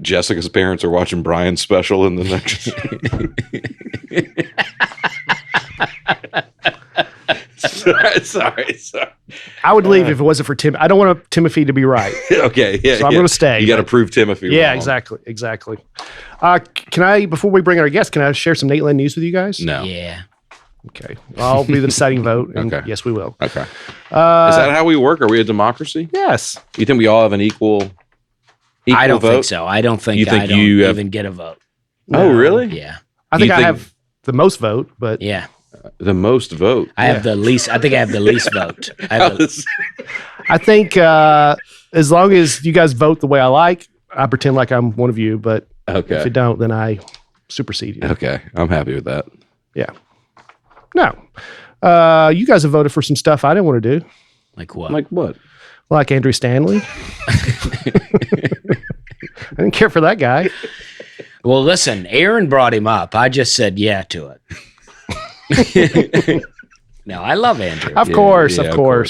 Jessica's parents are watching Brian's special in the next. Sorry. I would leave if it wasn't for Tim. I don't want Timothy to be right. Okay, yeah. So I'm going to stay. You got to prove Timothy wrong. Yeah, exactly. Can I, before we bring in our guest, can I share some Nateland news with you guys? No. Yeah. Okay. I'll be the deciding vote. And Okay. Yes, we will. Okay. Is that how we work? Are we a democracy? Yes. You think we all have an equal I don't vote? think so. I don't think I don't even get a vote. Oh, really? Yeah. I Do think you I think- have the most vote, but Yeah. The most vote. I have the least. I think I have the least vote. I think as long as you guys vote the way I like, I pretend like I'm one of you. But if you don't, then I supersede you. Okay. I'm happy with that. Yeah. No. You guys have voted for some stuff I didn't want to do. Like what? Like what? Like Andrew Stanley. I didn't care for that guy. Well, listen, Aaron brought him up. I just said yeah to it. No, I love Andrew. Of course.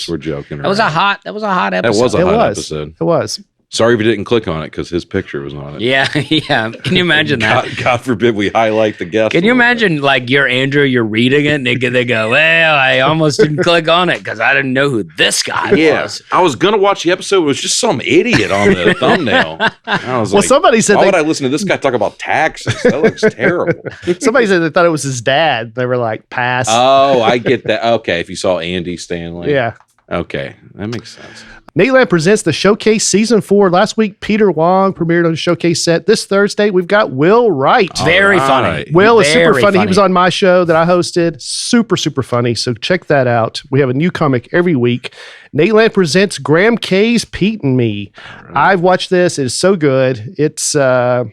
We're joking. That was a hot episode. That was a hot episode. It was. Sorry if you didn't click on it because his picture was on it. Yeah. Can you imagine that? God forbid we highlight the guest. Can you imagine, like, you're Andrew, you're reading it, and they go, well, I almost didn't click on it because I didn't know who this guy was. I was going to watch the episode. It was just some idiot on the thumbnail. I was like, somebody said, why would I listen to this guy talk about taxes? That looks terrible. Somebody said they thought it was his dad. They were like, pass. Oh, I get that. Okay, if you saw Andy Stanley. Yeah. Okay, that makes sense. Nateland presents the Showcase Season 4. Last week, Peter Wong premiered on the Showcase set. This Thursday, we've got Will Wright. Very funny. Will is super funny. He was on my show that I hosted. Super, super funny. So check that out. We have a new comic every week. Nateland presents Graham K's Pete and Me. Right. I've watched this. It is so good. It's I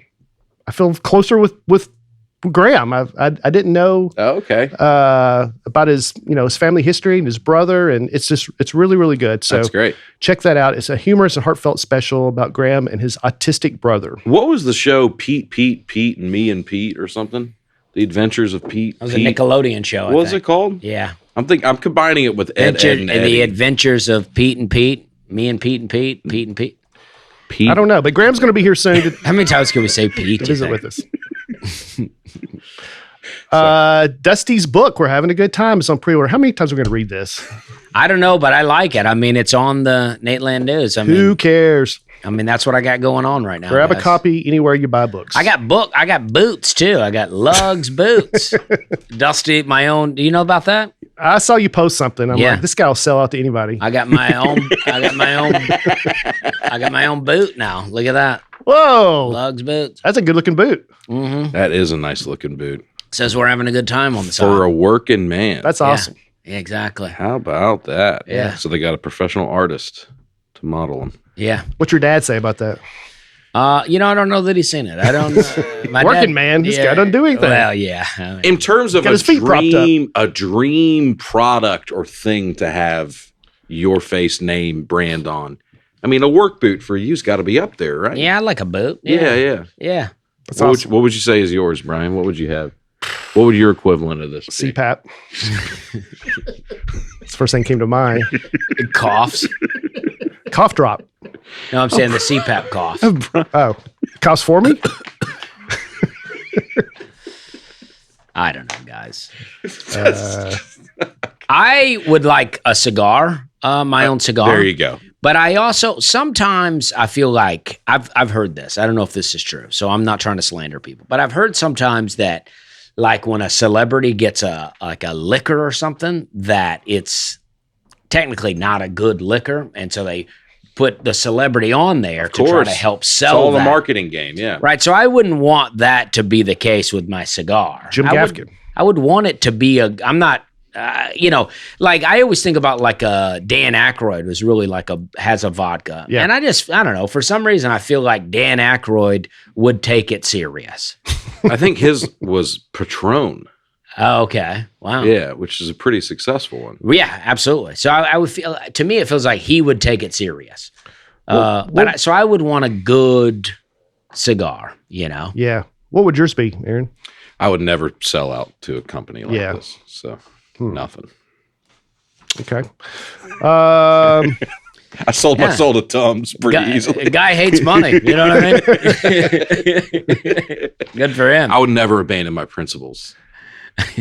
feel closer with Graham. I didn't know about his his family history and his brother, and it's really, really good. So that's great. Check that out. It's a humorous and heartfelt special about Graham and his autistic brother. What was the show? Pete, and Me and Pete, or something? The Adventures of Pete. It was a Nickelodeon show. What was it called? Yeah, I'm combining it with Ed and Eddie. The Adventures of Pete and Pete, Me and Pete and Pete, Pete and Pete. I don't know, but Graham's going to be here soon. How many times can we say Pete? Visit with us. Dusty's book. We're having a good time. It's on pre-order. How many times are we going to read this? I don't know, but I like it. I mean, it's on the Nateland News. Who cares? I mean, that's what I got going on right now. Grab a copy anywhere you buy books. I got boots too. I got Lugs boots. Dusty, my own. Do you know about that? I saw you post something. I'm like, this guy will sell out to anybody. I got my own. I got my own boot now. Look at that. Whoa. Lugs boots. That's a good looking boot. Mm-hmm. That is a nice looking boot. Says we're having a good time on the side. For a working man. That's awesome. Yeah, exactly. How about that? Yeah. So they got a professional artist to model them. Yeah. What's your dad say about that? I don't know that he's seen it. I don't know. Working man. This guy doesn't do anything. Well, yeah. In terms of a dream product or thing to have your face, name, brand on, I mean, a work boot for you's got to be up there, right? Yeah, I like a boot. Yeah. That's awesome. What would you say is yours, Brian? What would you have? What would your equivalent of this be? CPAP. That's the first thing came to mind. It coughs. Cough drop. No, I'm saying the CPAP cough. Oh, coughs for me? I don't know, guys. I would like a cigar, my own cigar. There you go. But I also sometimes I feel like I've heard this. I don't know if this is true, so I'm not trying to slander people. But I've heard sometimes that, like, when a celebrity gets a liquor or something, that it's technically not a good liquor, and so they put the celebrity on there to try to help sell. It's all the marketing game, yeah. Right. So I wouldn't want that to be the case with my cigar. Jim Gaffigan. I would want it to be I'm not. Like I always think about like Dan Aykroyd was really has a vodka. Yeah. And I don't know, for some reason I feel like Dan Aykroyd would take it serious. I think his was Patron. Oh, okay. Wow. Yeah, which is a pretty successful one. Yeah, absolutely. So I would feel, to me, it feels like he would take it serious. So I would want a good cigar, Yeah. What would yours be, Aaron? I would never sell out to a company like this. So nothing. Okay. I sold my soul to Tums pretty easily. The guy hates money. You know what I mean? Good for him. I would never abandon my principles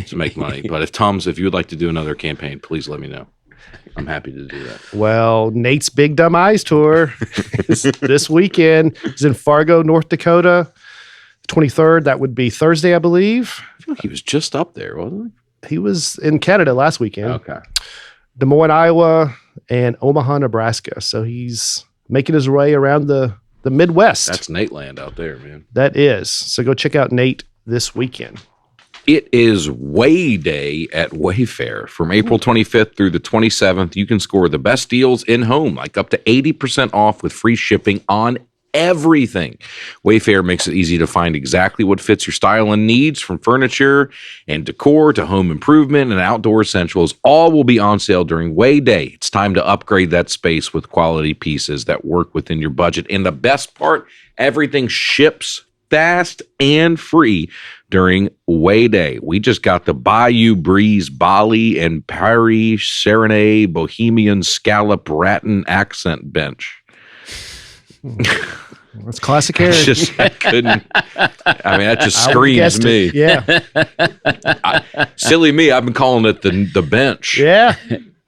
to make money. But if you would like to do another campaign, please let me know. I'm happy to do that. Well, Nate's Big Dumb Eyes tour is this weekend. He's in Fargo, North Dakota. 23rd. That would be Thursday, I believe. I feel like he was just up there, wasn't he? He was in Canada last weekend. Okay. Des Moines, Iowa, and Omaha, Nebraska. So he's making his way around the Midwest. That's Nateland out there, man. That is. So go check out Nate this weekend. It is Way Day at Wayfair. From April 25th through the 27th, you can score the best deals in home, like up to 80% off with free shipping on everything. Wayfair makes it easy to find exactly what fits your style and needs, from furniture and decor to home improvement and outdoor essentials. All will be on sale during Way Day. It's time to upgrade that space with quality pieces that work within your budget. And the best part, everything ships fast and free during Way Day. We just got the Bayou Breeze Bali and Paris Serenade Bohemian Scallop Rattan accent bench. That's classic Eric. I couldn't. I mean, that just screams me. Yeah. Silly me. I've been calling it the bench. Yeah.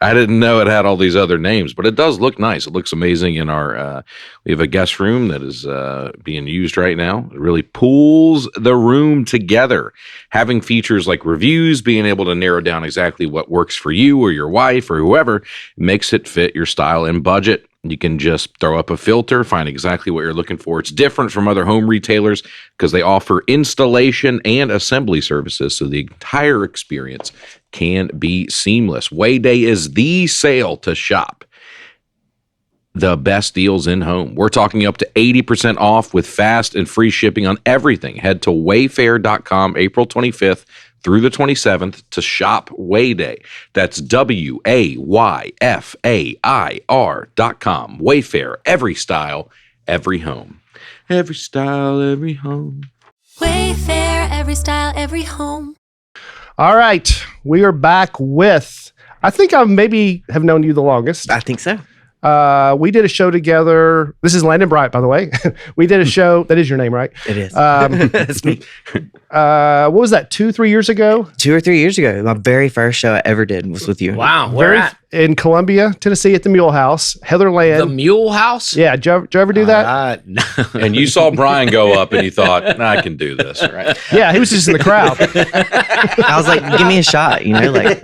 I didn't know it had all these other names, but it does look nice. It looks amazing in our, we have a guest room that is being used right now. It really pulls the room together. Having features like reviews, being able to narrow down exactly what works for you or your wife or whoever, makes it fit your style and budget. You can just throw up a filter, find exactly what you're looking for. It's different from other home retailers because they offer installation and assembly services, so the entire experience can be seamless. Way Day is the sale to shop the best deals in home. We're talking up to 80% off with fast and free shipping on everything. Head to wayfair.com April 25th through the 27th to shop Way Day. That's WAYFAIR.com. Wayfair, every style, every home. Every style, every home. Wayfair, every style, every home. All right. We are back with, I think I maybe have known you the longest. I think so. We did a show together. This is Landon Bryant, by the way. We did a show. That is your name, right? It is. That's me. What was that, 2-3 years ago? 2 or 3 years ago, my very first show I ever did was with you. Wow. Where at? In Columbia, Tennessee, at the Mule House. Heather Land. The Mule House? Yeah. Did you ever do that? No. And you saw Brian go up and you thought, nah, I can do this, right? Yeah, he was just in the crowd. I was like, give me a shot, like,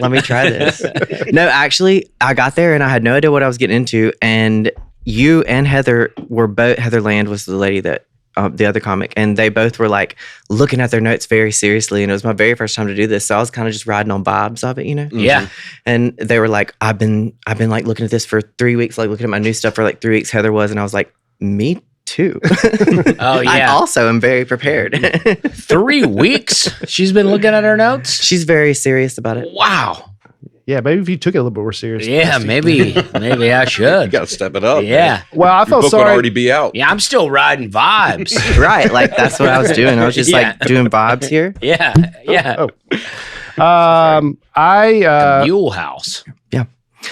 let me try this. No, actually, I got there and I had no idea what I was getting into. And you and Heather were both, Heather Land was the lady that, the other comic, and they both were like looking at their notes very seriously. And it was my very first time to do this. So I was kind of just riding on vibes of it, Yeah. And they were like, I've been like looking at this for 3 weeks, like looking at my new stuff for like 3 weeks. Heather was, and I was like, me too. Oh, yeah. I also am very prepared. 3 weeks? She's been looking at her notes? She's very serious about it. Wow. Yeah, maybe if you took it a little bit more seriously. Yeah, maybe I You should. got to step it up. Yeah. Well, I Your felt book would sorry. already be out. Yeah, I'm still riding vibes. Right. Like that's what I was doing. I was just like doing vibes here. Yeah. Oh. I Mule House. Yeah.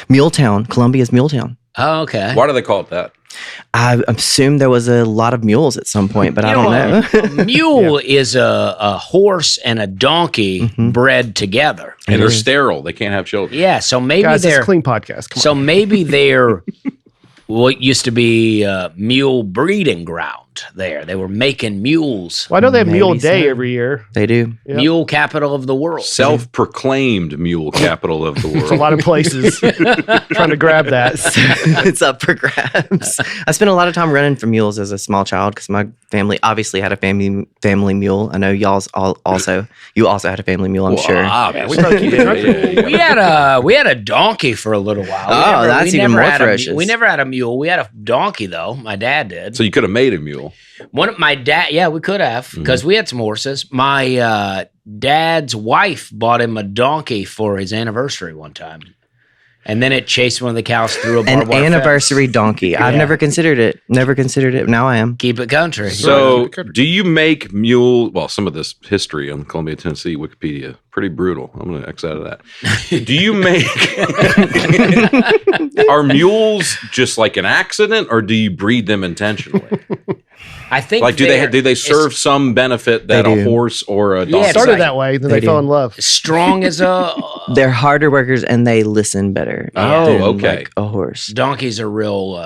Muletown. Columbia's Muletown. Oh, okay. Why do they call it that? I assume there was a lot of mules at some point, but I don't know. A mule is a horse and a donkey bred together. And they're sterile. They can't have children. Yeah, so maybe guys, it's they're a clean podcast. Come so on. maybe they're what used to be mule breeding ground there. They were making mules. Well, I know they have Maybe Mule Day so. every year. They do. Yep. Mule capital of the world. Self-proclaimed mule capital of the It's a world. lot of places trying to grab that. It's up for grabs. I spent a lot of time running from mules as a small child because my family obviously had a family mule. I know you also had a family mule, I'm sure. Obviously. we both keep it. Yeah. We had a donkey for a little while. Oh, that's even more ferocious. We never had a mule. We had a donkey though. My dad did. So you could have made a mule. One of my dad, yeah, we could have because we had some horses. My dad's wife bought him a donkey for his anniversary one time, and then it chased one of the cows through a barbed An wire anniversary donkey. I've Yeah. never considered it. Now I am. fence. Keep it country. So do you make mule, well, some of this history on Columbia, Tennessee, Wikipedia, pretty brutal. I'm going to X out of that. Do you make, are mules just like an accident or do you breed them intentionally? I think Like, do they serve some benefit that They a do. horse or a Yeah, donkey? it's Started like- that way, then They they fell do. in love. strong as a They're harder workers and they listen better. Oh, than, okay. like a horse. donkeys are real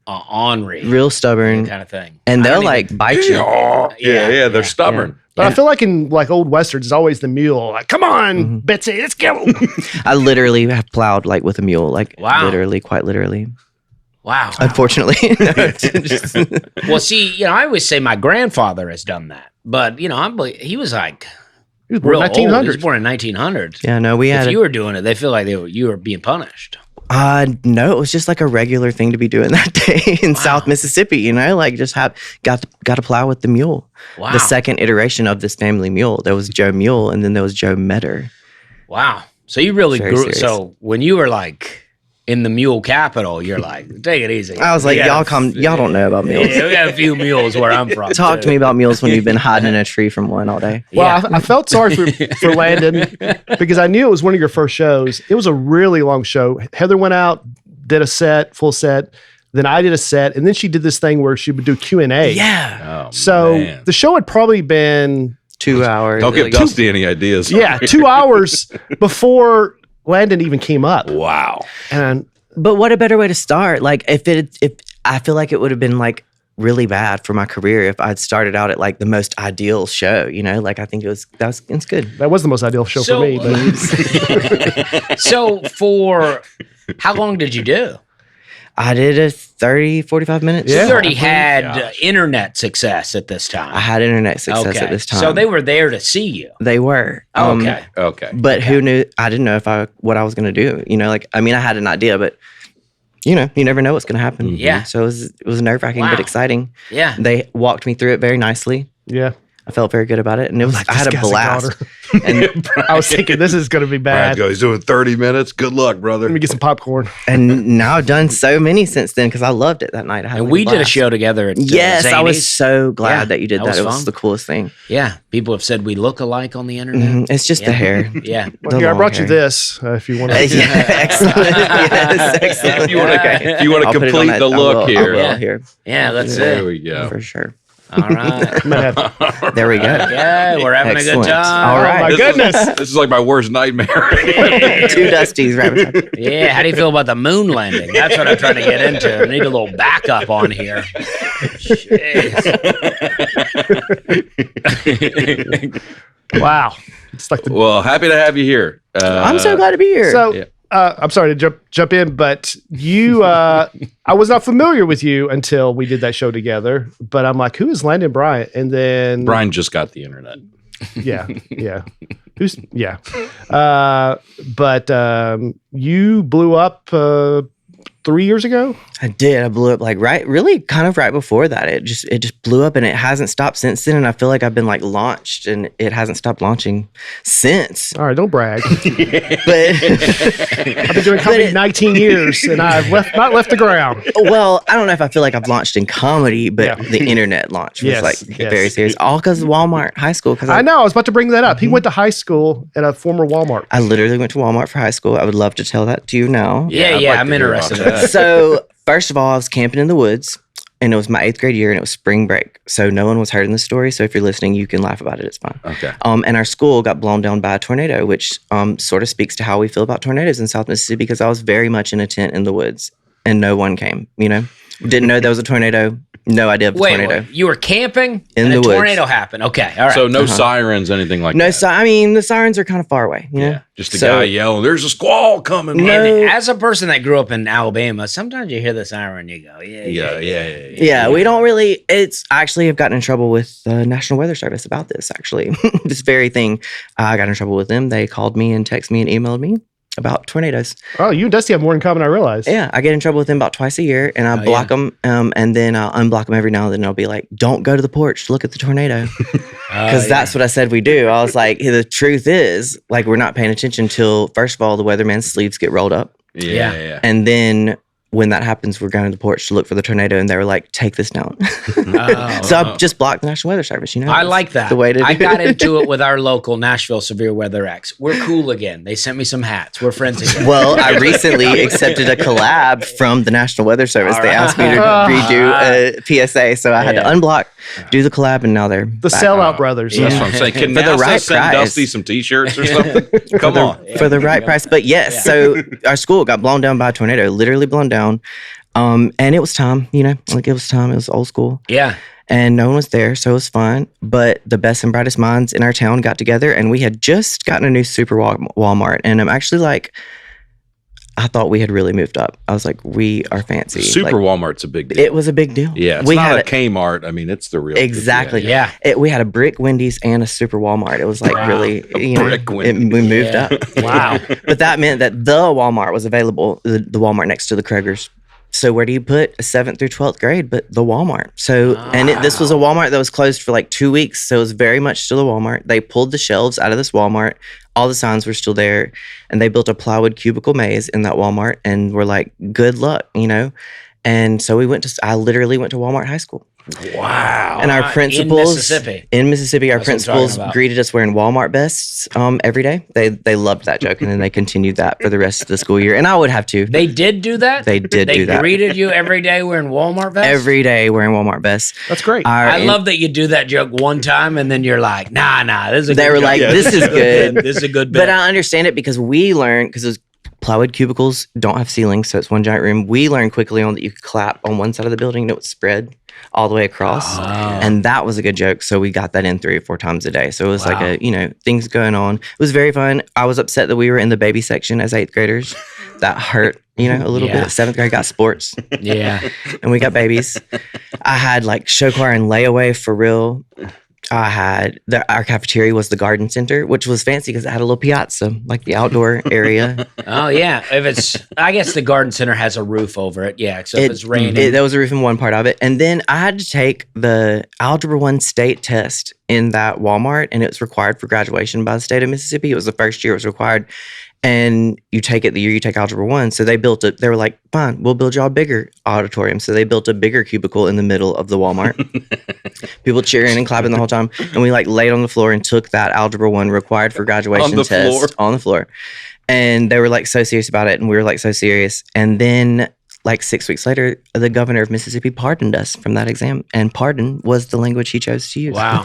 ornery, Real stubborn. kind of thing. And I they'll don't like bite you. Yeah, they're stubborn. But I feel like in like old westerns, it's always the mule. Like, come on, Betsy, let's go. I literally have plowed like with a mule. Like Wow. literally, quite literally. Wow. Unfortunately. No, it's just- Well, see, I always say my grandfather has done that, but he was like He was born in Real old. 1900s. He was born in 1900s. Yeah, no, we had. If you were doing it, they feel like you were being punished. No, it was just like a regular thing to be doing that day in South Mississippi. You know, like just got to plow with the mule. Wow. The second iteration of this family mule. There was Joe Mule, and then there was Joe Metter. Wow. So you really Very grew. serious. So when you were like in the mule capital, you're like, take it easy. I was like, y'all don't know about mules. Yeah, we got a few mules where I'm from. Talk to me about mules when you've been hiding in a tree from one all day. Well, I felt sorry for Landon because I knew it was one of your first shows. It was a really long show. Heather went out, did a full set. Then I did a set, and then she did this thing where she would do Q&A. Yeah. Oh, So man. the show had probably been 2 hours. Don't give Like, Dusty any ideas. 2 hours before Landon even came up. Wow. And But what a better way to start? Like if I feel like it would have been like really bad for my career if I'd started out at like the most ideal show, you know? Like I think it's good. that was the most ideal show for me. But So for how long did you do? I did a 30, 45 minutes. Yeah. You already had internet success at this time. I had internet success at this time. So they were there to see you. They were. Okay. Okay. But who knew? I didn't know what I was going to do. You know, like, I mean, I had an idea, but you know, you never know what's going to happen. Yeah. So it was nerve wracking, Wow. but exciting. Yeah. They walked me through it very nicely. yeah. I felt very good about it. And it was, I had This a guy's blast. daughter. And, I was thinking this is going to be Brian's bad. go, he's doing 30 minutes. Good luck, brother. Let me get some popcorn. and now I've done so many since then because I loved it that night. I had And like we did a blast. show together at Yes, I was Zany's. so glad Yeah, that you did that that. was It was fun. the coolest thing. Yeah. People have said we look alike on the internet. Mhm. It's just the Yeah. hair. Yeah. Well, here, I long brought you hair. this if you want to. Yeah, excellent. Yes, excellent. If you want to I'll put it on complete that- the I look will, here. I will Yeah. here. Yeah, that's There it. we go. For sure. All right. There we go. Yeah, we're having a Excellent. good time. All right. my goodness. This is like my worst nightmare. Two Dusties right beside you. Yeah, how do you feel about the moon landing? That's what I'm trying to get into. I need a little backup on here. Jeez. Wow. It's like the. Well, happy to have you here. I'm so glad to be here. So, yeah. I'm sorry to jump in, but you, I was not familiar with you until we did that show together. But I'm like, who is Landon Bryant? And then Brian just got the internet. yeah. But you blew up 3 years ago. I did. I blew up like really kind of right before that. It just blew up and it hasn't stopped since then. And I feel like I've been like launched and it hasn't stopped launching since. All right, don't brag. But I've been doing comedy 19 years, and I've not left the ground. well, I don't know if I feel like I've launched in comedy, but Yeah. the internet launch was Yes, like yes. very serious. All because of Walmart high school. Because I know. I was about to bring that up. He went to high school at a former Walmart. I literally went to Walmart for high school. I would love to tell that to you now. Yeah, I'd like I'm to hear interested in about that. So first of all, I was camping in the woods and it was my 8th grade year and it was spring break. So no one was heard in the story. So if you're listening, you can laugh about it. It's fine. Okay. And our school got blown down by a tornado, which sort of speaks to how we feel about tornadoes in South Mississippi because I was very much in a tent in the woods and no one came, you know? Didn't know there was a tornado. No idea of the tornado. Wait, you were camping In and the a woods. tornado happened. Okay, all right. So no sirens, anything like No, that. I mean, the sirens are kind of far away, you know? Yeah. Just a So- guy yelling, "There's a squall coming!" No. And as a person that grew up in Alabama, sometimes you hear the siren, you go, yeah. Yeah, we don't really. It's actually, I've gotten in trouble with the National Weather Service about this, actually. This very thing. I got in trouble with them. They called me and texted me and emailed me about tornadoes. Oh, you and Dusty have more in common than I realized. Yeah, I get in trouble with them about twice a year and I block them and then I'll unblock them every now and then. I'll be like, don't go to the porch, look at the tornado. Because that's what I said we do. I was like, the truth is, like, we're not paying attention until, first of all, the weatherman's sleeves get rolled up. Yeah. And then when that happens, we're going to the porch to look for the tornado, and they were like, "Take this down." So I just blocked the National Weather Service. You know, I It's like that. The way to. I do got it. into it with our local Nashville Severe Weather X. We're cool again. They sent me some hats. We're friends again. Well, I recently accepted a collab from the National Weather Service. All They asked me to redo a PSA, so I had to unblock, do the collab, and now they're The back. Sellout Brothers. That's what I'm saying. Can For the NASA right send price. Dusty some T-shirts or something? Come on. for the right price. But yes, so our school got blown down by a tornado, literally blown down. And it was time, you know, like it was time. It was old school. Yeah. And no one was there, so it was fun. But the best and brightest minds in our town got together, and we had just gotten a new super Walmart. And I'm actually like, I thought we had really moved up. I was like, we are fancy. Super like, Walmart's a big deal. It was a big deal. Yeah, it's we not had a Kmart. I mean, it's the real. Exactly. Yeah. We had a brick Wendy's and a super Walmart. It was like really, brick Wendy's. we moved up. Wow. But that meant that the Walmart was available, the Walmart next to the Kroger's. So where do you put a 7th through 12th grade but the Walmart? So, and this was a Walmart that was closed for like 2 weeks. So it was very much still a Walmart. They pulled the shelves out of this Walmart. All the signs were still there. And they built a plywood cubicle maze in that Walmart. And we're like, good luck, And so I literally went to Walmart High School. Wow. And our principals in Mississippi, our principals greeted us wearing Walmart vests every day. They loved that joke, and then they continued that for the rest of the school year. And I would have too. They did do that? They do that. They greeted you every day wearing Walmart vests? Every day wearing Walmart vests. That's great. I love that you do that joke one time, and then you're like, nah, this is a good They were joke. like, this is good. This is a good bit. But I understand it because we learned, because those plywood cubicles don't have ceilings, so it's one giant room. We learned quickly on that you could clap on one side of the building and it would spread all the way across. Oh. And that was a good joke. So we got that in 3 or 4 times a day. So it was like things going on. It was very fun. I was upset that we were in the baby section as 8th graders. That hurt, a little bit. 7th grade got sports. Yeah. And we got babies. I had like show choir and layaway for real. I had our cafeteria was the garden center, which was fancy because it had a little piazza, like the outdoor area. Oh yeah, I guess the garden center has a roof over it. Yeah, so if it's raining, there was a roof in one part of it, and then I had to take the Algebra 1 state test in that Walmart, and it was required for graduation by the state of Mississippi. It was the first year it was required. And you take it the year you take Algebra 1. So they were like, fine, we'll build y'all a bigger auditorium. So they built a bigger cubicle in the middle of the Walmart. People cheering and clapping the whole time. And we like laid on the floor and took that Algebra 1 required for graduation test on the floor. And they were like so serious about it. And we were like so serious. And then like 6 weeks later, the governor of Mississippi pardoned us from that exam. And pardon was the language he chose to use. Wow.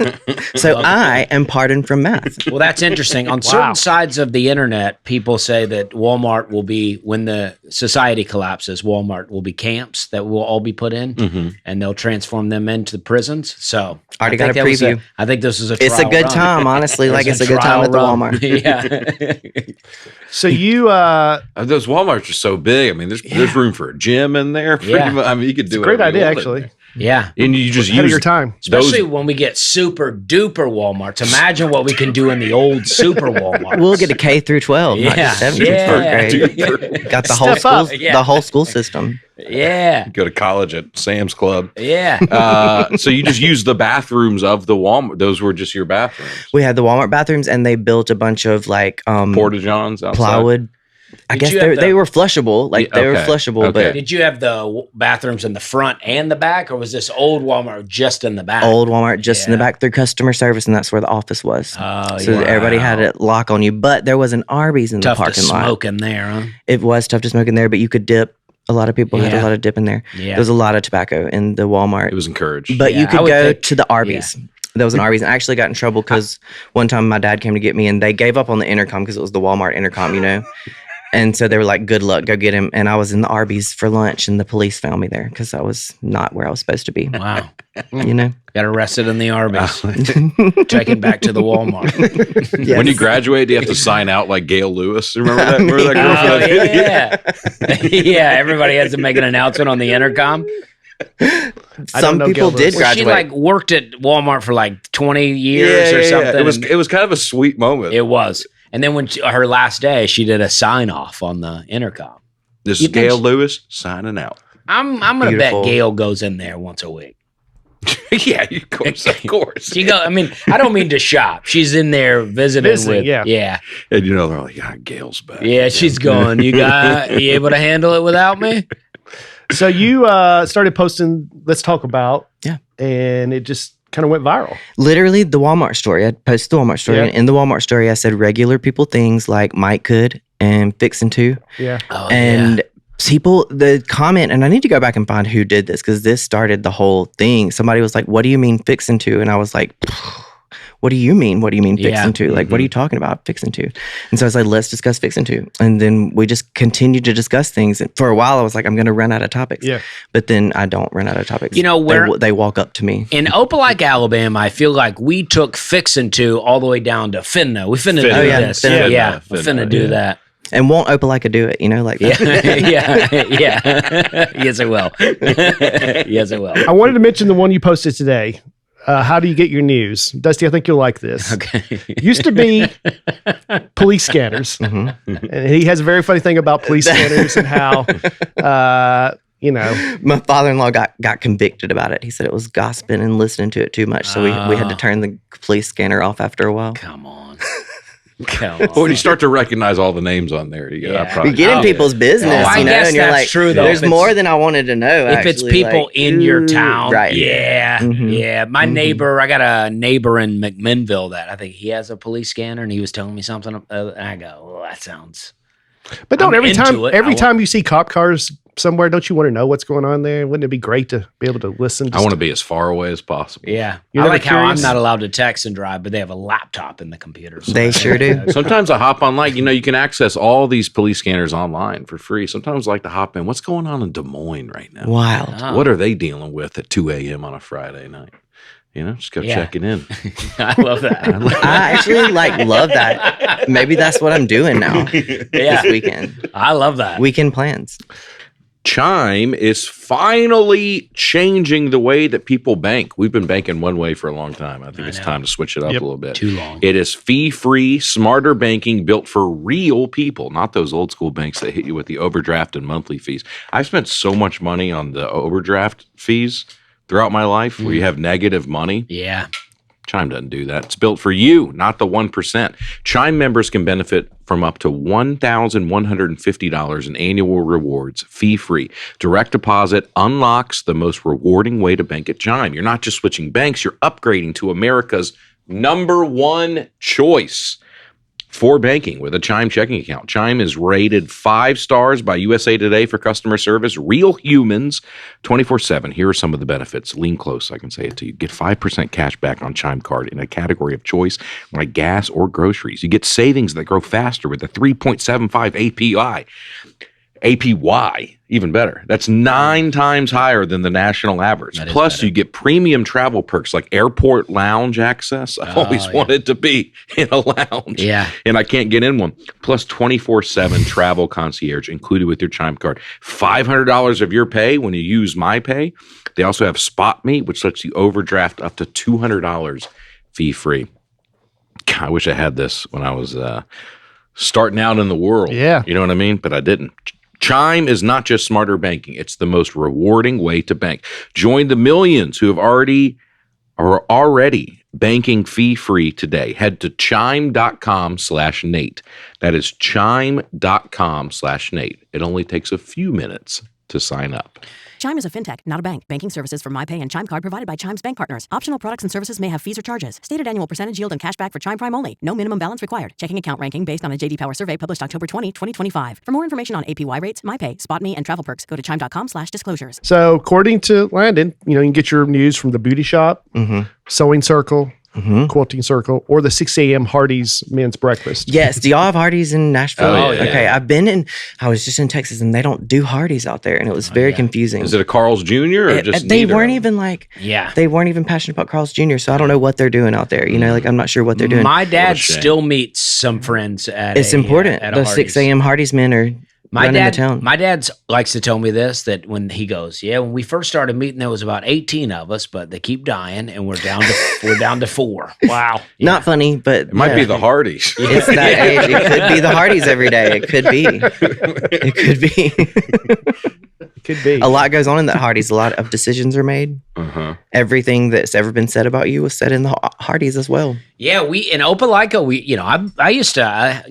So I am pardoned from math. Well, that's interesting. On certain sides of the internet, people say that Walmart will be, when the society collapses, Walmart will be camps that will all be put in, and they'll transform them into prisons. So already got a preview. I think this is a It's a good time, honestly. Like it's a good time at the Walmart. Yeah. So you those Walmarts are so big. I mean, there's room for a gym in there. Yeah. I mean, you could do great whatever you idea, want in actually. there. Yeah. And you just ahead of use your time. Especially when we get super duper Walmarts. Imagine what we can do in the old super Walmarts. We'll get a K through 12, not just 7th through 12th grade. Got the whole school, the whole school system. Yeah. Go to college at Sam's Club. Yeah. So you just use the bathrooms of the Walmart. Those were just your bathrooms. We had the Walmart bathrooms, and they built a bunch of like Porta-johns outside. plywood. I guess they were flushable. Like they were flushable, but did you have the bathrooms in the front and the back, or was this old Walmart just in the back? Old Walmart just in the back through customer service, and that's where the office was. Oh, so everybody had a lock on you. But there was an Arby's in the parking lot. Tough to smoke in there, huh? It was tough to smoke in there, but you could dip. A lot of people had a lot of dip in there. Yeah. There was a lot of tobacco in the Walmart. It was encouraged. But you could go to the Arby's. Yeah. There was an Arby's, and I actually got in trouble because one time my dad came to get me, and they gave up on the intercom because it was the Walmart intercom, And so they were like, good luck, go get him. And I was in the Arby's for lunch, and the police found me there because I was not where I was supposed to be. Wow. Got arrested in the Arby's. Taken back to the Walmart. Yes. When you graduate, do you have to sign out like Gail Lewis? Remember that? Remember that girl from that video? Yeah, everybody has to make an announcement on the intercom. Some people did graduate. She like worked at Walmart for like 20 years or something. It was kind of a sweet moment. It was. And then when her last day, she did a sign off on the intercom. This is Gail Lewis signing out. I'm gonna bet Gail goes in there once a week. Yeah, of course. She go. I mean, I don't mean to shop. She's in there visiting with. Yeah. And they're like, yeah, Gail's back. Yeah, she's going. You able to handle it without me? So you started posting Let's Talk About. Yeah. And it just kind of went viral. Literally the Walmart story. I posted the Walmart story. And in the Walmart story, I said regular people things like Mike could and fixing to. Yeah. Oh, and people, the comment, and I need to go back and find who did this because this started the whole thing. Somebody was like, what do you mean fixing to? And I was like, what do you mean? What do you mean fixing to? Like, what are you talking about fixing to? And so I was like, let's discuss fixing to. And then we just continued to discuss things. And for a while, I was like, I'm going to run out of topics. Yeah. But then I don't run out of topics. Where they walk up to me. In Opelika, Alabama, I feel like we took fixing to all the way down to finna. We finna do this. Finna. We're finna do that. And won't Opelika do it? Like that. Yeah. Yes, it will. Yes, it will. I wanted to mention the one you posted today. How do you get your news? Dusty, I think you'll like this. Okay. Used to be police scanners. Mm-hmm. And he has a very funny thing about police scanners and how, My father-in-law got convicted about it. He said it was gossiping and listening to it too much. So we had to turn the police scanner off after a while. Come on. When you start to recognize all the names on there, you go, Yeah. You get in people's business, I guess and you're that's like, true, though. there's If more than I wanted to know. If it's people in your town, right? Yeah, Mhm. yeah. My neighbor, I got a neighbor in McMinnville that I think he has a police scanner, and he was telling me something. And I go, well, that sounds. But don't I'm into it. every time you see cop cars somewhere, don't you want to know what's going on there? Wouldn't it be great to be able to listen? I want to be as far away as possible. Yeah, You're I never like how I'm curious? not allowed to text and drive, but they have a laptop in the computer. So They sure do. Sometimes I hop online. You can access all these police scanners online for free. Sometimes I like to hop in. What's going on in Des Moines right now? Wild. Oh. What are they dealing with at 2 a.m. on a Friday night? Just go checking in. I love that. I actually love that. Maybe that's what I'm doing now this weekend. I love that. Weekend plans. Chime is finally changing the way that people bank. We've been banking one way for a long time. I think it's time to switch it up a little bit. Too long. It is fee-free, smarter banking built for real people, not those old school banks that hit you with the overdraft and monthly fees. I've spent so much money on the overdraft fees throughout my life where you have negative money. Yeah. Chime doesn't do that. It's built for you, not the 1%. Chime members can benefit from up to $1,150 in annual rewards, fee-free. Direct deposit unlocks the most rewarding way to bank at Chime. You're not just switching banks, you're upgrading to America's #1 choice for banking with a Chime checking account. Chime is rated 5 stars by USA Today for customer service. Real humans, 24/7. Here are some of the benefits. Lean close, I can say it to you. Get 5% cash back on Chime card in a category of choice like gas or groceries. You get savings that grow faster with a 3.75 APY, even better. That's 9 times higher than the national average. Plus, you get premium travel perks like airport lounge access. I've always wanted to be in a lounge. Yeah. And I can't get in one. Plus 24/7 travel concierge included with your Chime card. $500 of your pay when you use My Pay. They also have Spot Me, which lets you overdraft up to $200 fee-free. God, I wish I had this when I was starting out in the world. Yeah. You know what I mean? But I didn't. Chime is not just smarter banking. It's the most rewarding way to bank. Join the millions who are already banking fee-free today. Head to chime.com/Nate. That is chime.com/Nate. It only takes a few minutes to sign up. Chime is a fintech, not a bank. Banking services for MyPay and Chime Card provided by Chime's bank partners. Optional products and services may have fees or charges. Stated annual percentage yield and cashback for Chime Prime only. No minimum balance required. Checking account ranking based on a J.D. Power survey published October 20, 2025. For more information on APY rates, MyPay, SpotMe, and travel perks, go to chime.com/disclosures. So according to Landon, you can get your news from the Beauty Shop, Sewing Circle, Quilting Circle, or the 6 a.m. Hardee's Men's Breakfast. Yes. Do y'all have Hardee's in Nashville? Oh, yeah. Okay. I was just in Texas and they don't do Hardee's out there. And it was very confusing. Is it a Carl's Jr. or just they neither weren't of them? even Yeah. they weren't even passionate about Carl's Jr. So I don't know what they're doing out there. I'm not sure what they're doing. My dad shame. still meets some friends at It's important. At The a 6 Hardee's. a.m. Hardee's men are running the town. My dad likes to tell me this, that when he goes, when we first started meeting, there was about 18 of us, but they keep dying, and we're down to 4. Wow, Not funny, but It might be the Hardee's. It's that age. It could be the Hardee's every day. It could be. It could be. Could be. A lot goes on in that Hardee's. A lot of decisions are made. Everything that's ever been said about you was said in the Hardee's as well. Yeah, we in Opelika, I used to,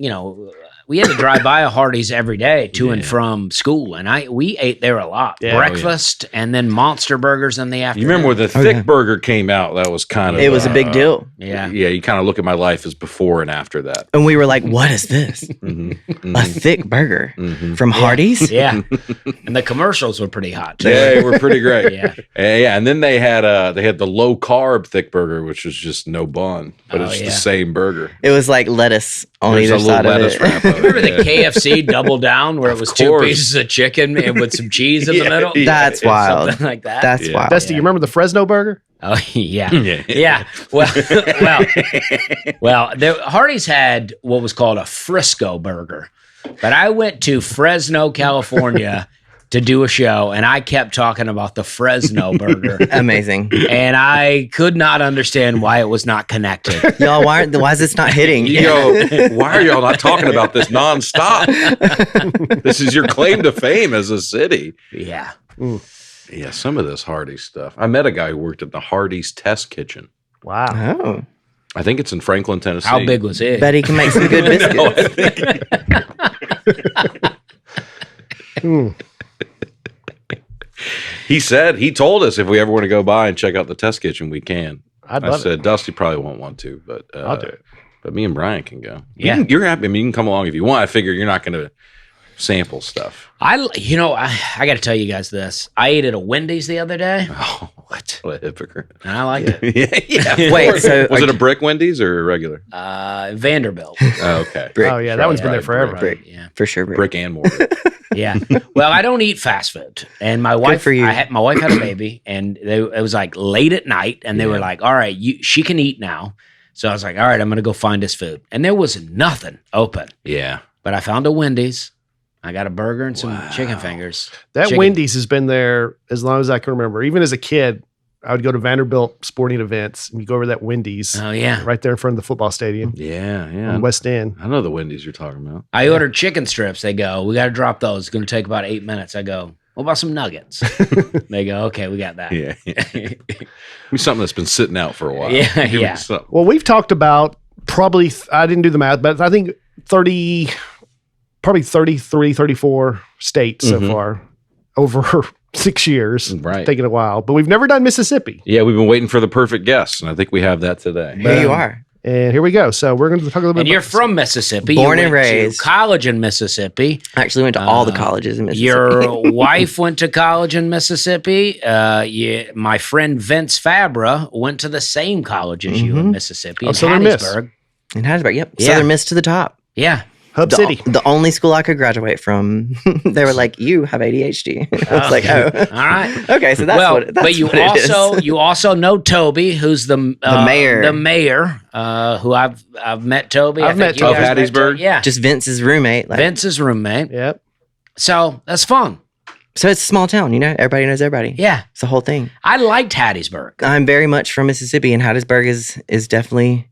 we had to drive by a Hardee's every day to and from school, and we ate there a lot. Yeah. Breakfast and then monster burgers in the afternoon. You remember when the thick burger came out? That was kind of It was a big deal. Yeah. Yeah, you kind of look at my life as before and after that. And we were like, what is this? A thick burger from Hardee's? Yeah. And the commercials were pretty hot too. Yeah, they were pretty great. Yeah. Yeah, and then they had the low carb thick burger, which was just no bun, but it's the same burger. It was like lettuce on There's either a little side lettuce of it. wrap of it. Remember the KFC Double Down where it was 2 course. pieces of chicken and with some cheese in the middle? That's wild. Something like that. That's wild. Dusty, you remember the Fresno burger? Oh yeah, yeah. Well, Hardee's had what was called a Frisco burger, But I went to Fresno, California to do a show, and I kept talking about the Fresno burger. Amazing. And I could not understand why it was not connected. Y'all, why is this not hitting? Yo, why are y'all not talking about this nonstop? This is your claim to fame as a city. Yeah. Yeah, some of this Hardee's stuff. I met a guy who worked at the Hardee's test kitchen. Wow. Oh. I think it's in Franklin, Tennessee. How big was it? Bet he can make some good biscuits. No, I think- He told us if we ever want to go by and check out the test kitchen, we can. I said, Dusty probably won't want to, but I'll do it. But me and Brian can go. Yeah. You're happy. I mean, you can come along if you want. I figure you're not going to sample stuff. I got to tell you guys this. I ate at a Wendy's the other day, Oh, what a hypocrite. and I liked it. yeah. Wait, so Was it a brick Wendy's or a regular? Vanderbilt. Oh, okay. Brick. Oh, yeah. That one's been there forever. Brick. Yeah. For sure. Brick and mortar. Yeah. Well, I don't eat fast food, and my wife. for you. My wife had a baby, and it was like late at night, and they were like, "All right, she can eat now." So I was like, "All right, I'm going to go find this food," and there was nothing open. Yeah. But I found a Wendy's. I got a burger and some chicken fingers. That Chicken- Wendy's has been there as long as I can remember. Even as a kid, I would go to Vanderbilt sporting events, and you go over to that Wendy's Oh yeah. right there in front of the football stadium Yeah. in West End. I know the Wendy's you're talking about. I ordered chicken strips. They go, "We got to drop those. It's going to take about 8 minutes." I go, "What about some nuggets?" They go, "Okay, we got that." Yeah. Something that's been sitting out for a while. Yeah, Give me yeah. something. Well, we've talked about probably, I didn't do the math, but I think 33, 34 states so far over 6 years. Right. It's taken a while, but we've never done Mississippi. Yeah, we've been waiting for the perfect guest, and I think we have that today. Here you are. And here we go. So we're going to talk a little bit And you're about from Mississippi. Born You and went to raised. college in Mississippi. I actually went to all the colleges in Mississippi. Your wife went to college in Mississippi. My friend Vince Fabra went to the same college as you in Mississippi, in Southern Miss. Hattiesburg. In Hattiesburg, yep. Yeah. Southern Miss to the top. Yeah. Hub The, City. the only school I could graduate from. They were like, "You have ADHD." I was like, "Oh, All right. okay." So that's well, what. That's but you what it is. you also know Toby, who's the mayor. The mayor, who I've met Toby. I've met you Toby. guys Of met Hattiesburg? Toby. Yeah. just Vince's roommate. Like, Vince's roommate. Yep. So that's fun. so it's a small town, you know. Everybody knows everybody. Yeah. It's the whole thing. I liked Hattiesburg. I'm very much from Mississippi, and Hattiesburg is definitely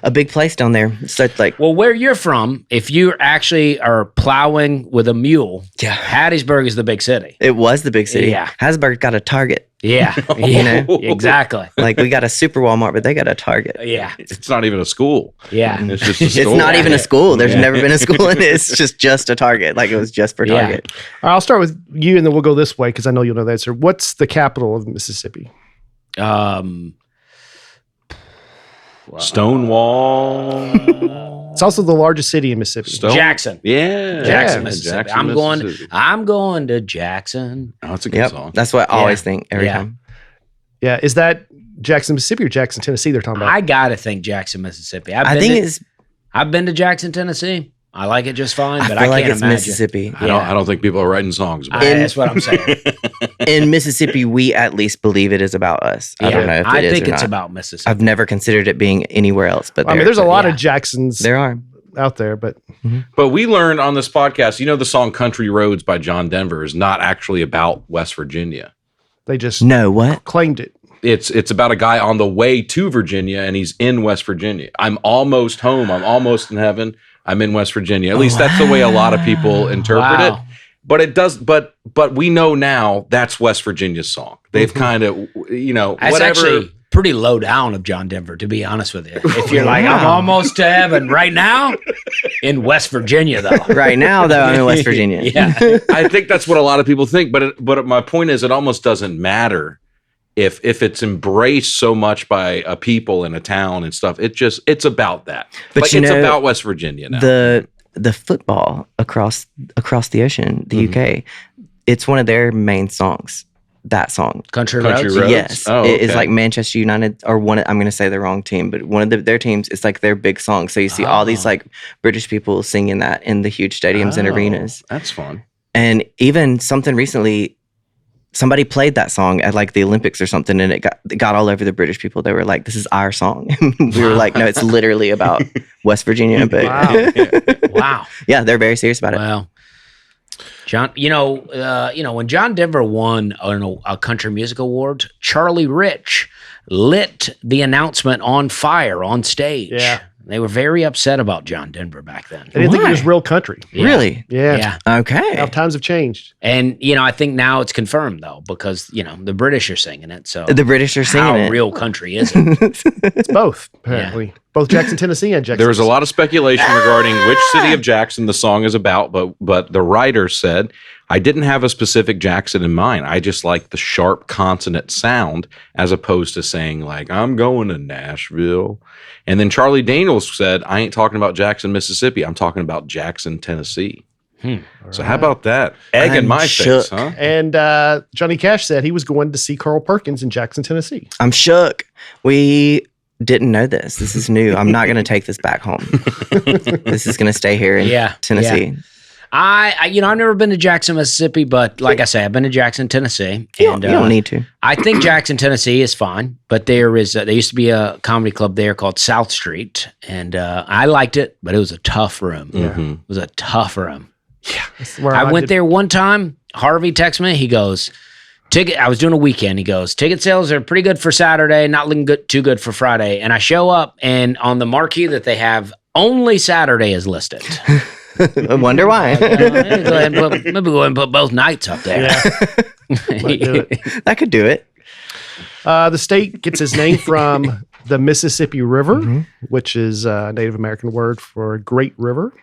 a big place down there. So it's like, Well, where you're from, if you actually are plowing with a mule, yeah, Hattiesburg is the big city. it was the big city. Yeah. Hattiesburg got a Target. Yeah. You know? Exactly. Like we got a super Walmart, but they got a Target. Yeah. It's not even a school. Yeah. It's just a It's store. not even a school. There's never been a school in it. It's just a Target. Like it was just for Yeah. Target. All right, I'll start with you, and then we'll go this way because I know you'll know the answer. What's the capital of Mississippi? Stonewall. It's also the largest city in Mississippi. Jackson. Yeah. Jackson, Mississippi. Jackson, Mississippi. I'm going to Jackson. Oh, that's a good Yep. song. That's what I always Yeah. think every Yeah. time. Yeah, is that Jackson, Mississippi, or Jackson, Tennessee? They're talking about. I gotta think Jackson, Mississippi. I think I've been to Jackson, Tennessee. I like it just fine, I but feel I like can't it's imagine. Mississippi. I don't think people are writing songs about In- That's what I'm saying. In Mississippi, we at least believe it is about us. I don't know if I it is think or it's not. about Mississippi. I've never considered it being anywhere else, but I mean, there's a lot yeah. of Jacksons there are. out there, but But we learned on this podcast, the song Country Roads by John Denver is not actually about West Virginia. they just No, what? claimed it. It's about a guy on the way to Virginia, and he's in West Virginia. I'm almost home. I'm almost in heaven. I'm in West Virginia. At least that's the way a lot of people interpret it. Wow. But it does. But we know now that's West Virginia's song. They've kind of, That's whatever. actually pretty low down of John Denver, to be honest with you. If you're like, I'm almost to heaven right now, in West Virginia, though. Right now, though, I'm in West Virginia. Yeah. I think that's what a lot of people think. But my point is, it almost doesn't matter if it's embraced so much by a people in a town and stuff. It's about that. But like, you it's know, about West Virginia now. The football across the ocean, the UK, it's one of their main songs. That song. Country Country Roads? Roads? Yes, Oh, it is okay. like Manchester United or one. I'm going to say the wrong team, but one of their teams. It's like their big song. So you see all these like British people singing that in the huge stadiums and Oh, arenas. That's fun. And even something recently, somebody played that song at like the Olympics or something, and it got all over the British people. They were like, "This is our song." We were like, "No, it's literally about West Virginia." But Wow. Yeah, they're very serious about it. Well, John, when John Denver won a country music award, Charlie Rich lit the announcement on fire on stage. Yeah. They were very upset about John Denver back then. I didn't think it was real country. Yeah. Really? Yeah. Okay. Now times have changed. And, I think now it's confirmed, though, because, the British are singing it. So The British are singing how it. real country is it? It's both, apparently. Both Jackson, Tennessee and Jackson. There was a lot of speculation regarding which city of Jackson the song is about, but the writer said, I didn't have a specific Jackson in mind. I just like the sharp consonant sound as opposed to saying like, I'm going to Nashville. And then Charlie Daniels said, I ain't talking about Jackson, Mississippi. I'm talking about Jackson, Tennessee. So how about that? Egg in my face, huh? And Johnny Cash said he was going to see Carl Perkins in Jackson, Tennessee. I'm shook. We didn't know this. This is new. I'm not going to take this back home. This is going to stay here in Tennessee. Yeah. I've never been to Jackson, Mississippi, but like I say, I've been to Jackson, Tennessee. You don't need to. I think Jackson, Tennessee is fine, but there used to be a comedy club there called South Street, and I liked it, but it was a tough room. Mm-hmm. It was a tough room. Yeah. I went there one time. Harvey texted me. He goes, I was doing a weekend. He goes, ticket sales are pretty good for Saturday, not looking too good for Friday. And I show up, and on the marquee that they have, only Saturday is listed. I wonder why. Maybe go ahead and put both nights up there. Yeah. That could do it. The state gets its name from the Mississippi River, which is a Native American word for great river.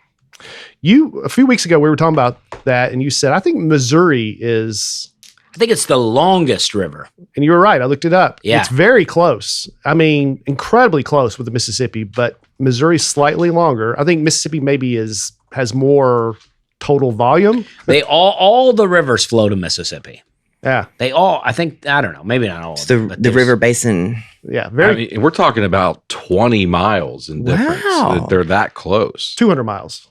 A few weeks ago, we were talking about that, and you said, I think Missouri is... I think it's the longest river. And you were right. I looked it up. Yeah. It's very close. I mean, incredibly close with the Mississippi, but Missouri's slightly longer. I think Mississippi maybe has more total volume. They all the rivers flow to Mississippi. Yeah. They all, I think, I don't know, maybe not all. It's the river basin. Yeah. We're talking about 20 miles in difference. Wow. They're that close. 200 miles.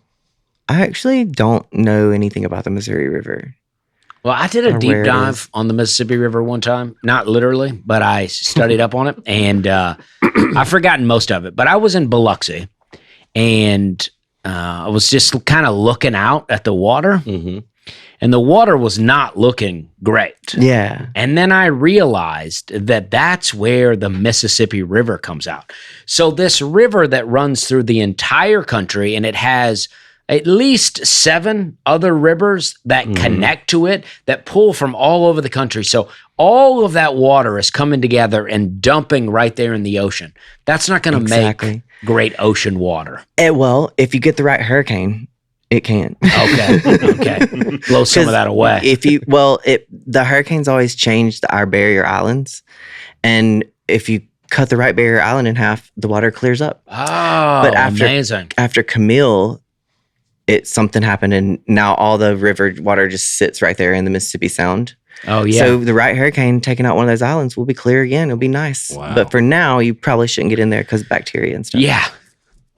I actually don't know anything about the Missouri River. Well, I did a deep dive on the Mississippi River one time. Not literally, but I studied up on it. And I've forgotten most of it. But I was in Biloxi, and I was just kind of looking out at the water. Mm-hmm. And the water was not looking great. Yeah. And then I realized that that's where the Mississippi River comes out. So this river that runs through the entire country, and it has at least 7 other rivers that connect to it, that pull from all over the country. So all of that water is coming together and dumping right there in the ocean. That's not going to make great ocean water. Well, if you get the right hurricane, it can. Okay. Blow some of that away. The hurricanes always change our barrier islands. And if you cut the right barrier island in half, the water clears up. Oh, but amazing. After Camille, something happened, and now all the river water just sits right there in the Mississippi Sound. Oh, yeah. So the right hurricane taking out one of those islands will be clear again. It'll be nice. Wow. But for now, you probably shouldn't get in there because bacteria and stuff. Yeah.